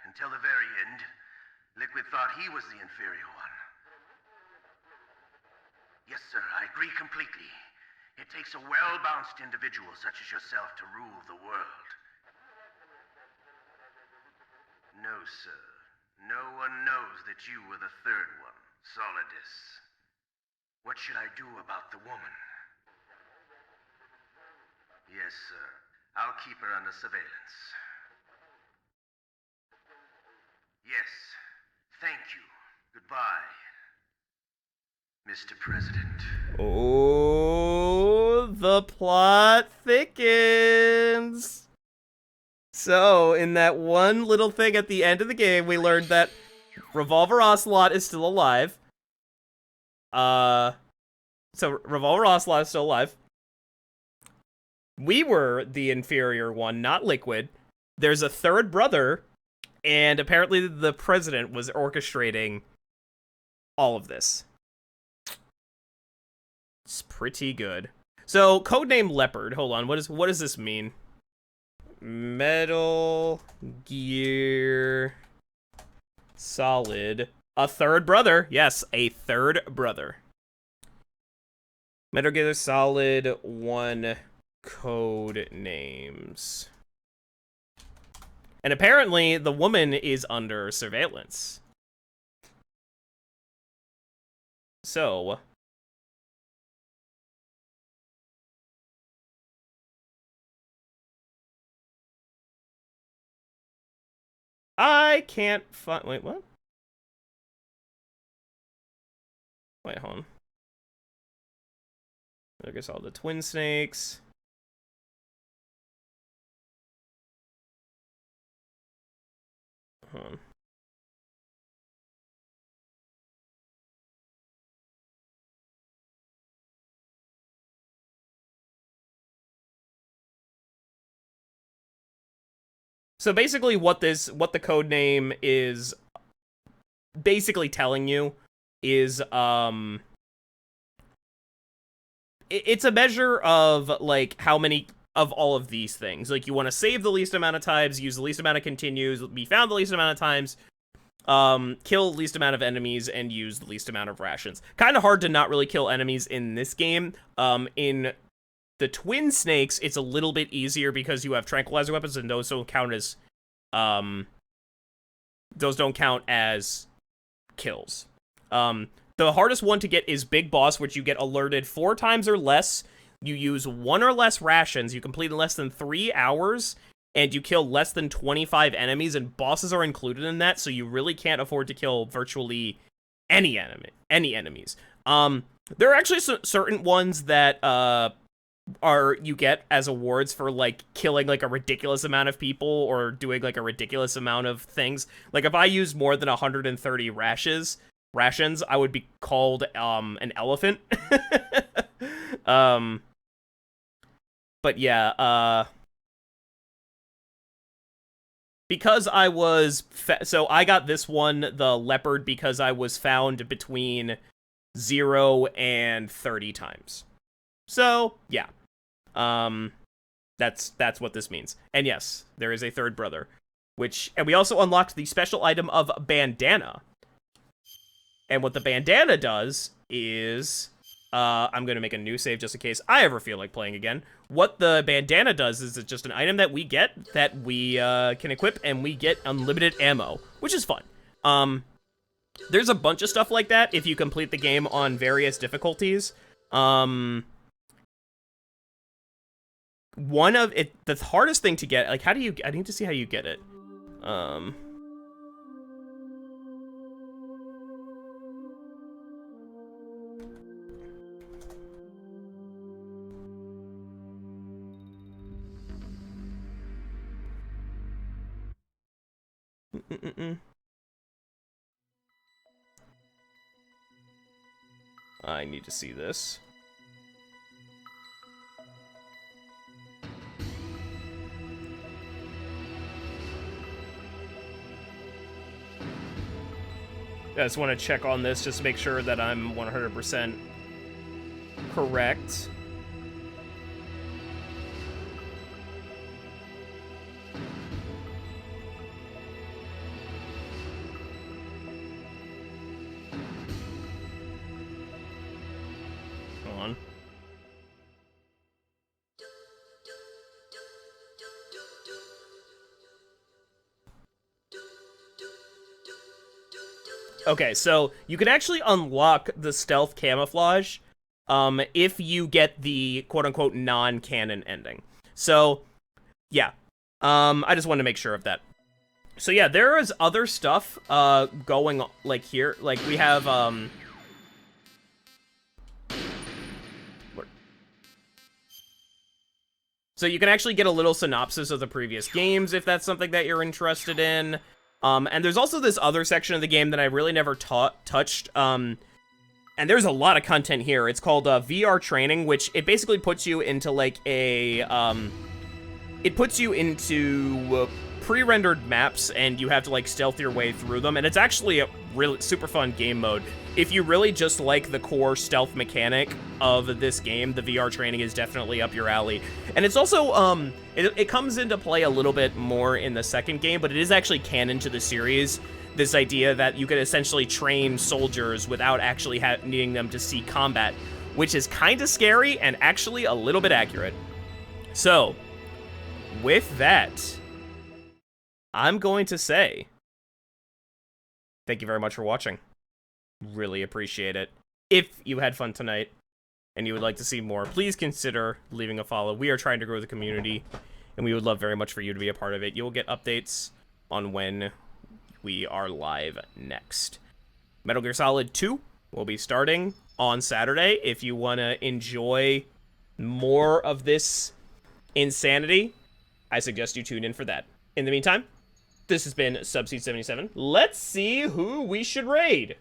Until the very end, Liquid thought he was the inferior one. Yes, sir, I agree completely. It takes a well-balanced individual such as yourself to rule the world. No, sir. No one knows that you were the third one, Solidus. What should I do about the woman? Yes, sir. I'll keep her under surveillance. Yes. Thank you. Goodbye, Mr. President. Oh, the plot thickens. So, in that one little thing at the end of the game, we learned that Revolver Ocelot is still alive. So Revolver Ocelot is still alive. We were the inferior one, not Liquid. There's a third brother, and apparently the president was orchestrating all of this. It's pretty good. So, codename Leopard. Hold on, what does this mean? Metal Gear Solid. A third brother. Yes, a third brother. Metal Gear Solid 1 code names. And apparently, the woman is under surveillance. So... I can't find... Wait, what? Wait, hold on. I guess all the twin snakes. Hold on. So basically what the code name is basically telling you is, it's a measure of, like, how many of all of these things. Like, you want to save the least amount of times, use the least amount of continues, be found the least amount of times, kill the least amount of enemies, and use the least amount of rations. Kind of hard to not really kill enemies in this game. In the twin snakes, it's a little bit easier because you have tranquilizer weapons, and those don't count as kills. The hardest one to get is Big Boss, which you get alerted 4 times or less. You use 1 or less rations, you complete in less than 3 hours, and you kill less than 25 enemies, and bosses are included in that, so you really can't afford to kill virtually any enemies. There are actually certain ones that, you get as awards for, like, killing, like, a ridiculous amount of people or doing, like, a ridiculous amount of things. Like, if I use more than 130 rations, I would be called, an elephant. But yeah, because I was, so I got this one, the Leopard, because I was found between 0 and 30 times. So, yeah. That's what this means. And yes, there is a third brother, and we also unlocked the special item of Bandana. And what the Bandana does is, I'm gonna make a new save just in case I ever feel like playing again. What the Bandana does is it's just an item that we get, that we, can equip, and we get unlimited ammo, which is fun. There's a bunch of stuff like that if you complete the game on various difficulties. One of it, the hardest thing to get, like, I need to see how you get it. I need to see this. I just want to check on this just to make sure that I'm 100% correct. Hold on. Okay, so you can actually unlock the stealth camouflage if you get the quote-unquote non-canon ending. So, yeah. I just wanted to make sure of that. So yeah, there is other stuff going, like, here. Like, we have, So you can actually get a little synopsis of the previous games if that's something that you're interested in. And there's also this other section of the game that I really never touched. And there's a lot of content here. It's called VR training, which it basically puts you into like a... it puts you into pre-rendered maps, and you have to like stealth your way through them. And it's actually a really super fun game mode. If you really just like the core stealth mechanic of this game, the VR training is definitely up your alley. And it's also, it comes into play a little bit more in the second game, but it is actually canon to the series. This idea that you could essentially train soldiers without actually needing them to see combat, which is kind of scary and actually a little bit accurate. So, with that, I'm going to say thank you very much for watching. Really appreciate it. If you had fun tonight and you would like to see more, please consider leaving a follow. We are trying to grow the community, and we would love very much for you to be a part of it. You will get updates on when we are live next. Metal Gear Solid 2 will be starting on Saturday. If you want to enjoy more of this insanity, I suggest you tune in for that. In the meantime, this has been SubSeed77. Let's see who we should raid.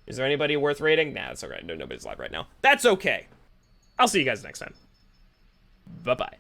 Is there anybody worth raiding? Nah, that's alright. No, nobody's live right now. That's okay. I'll see you guys next time. Bye-bye.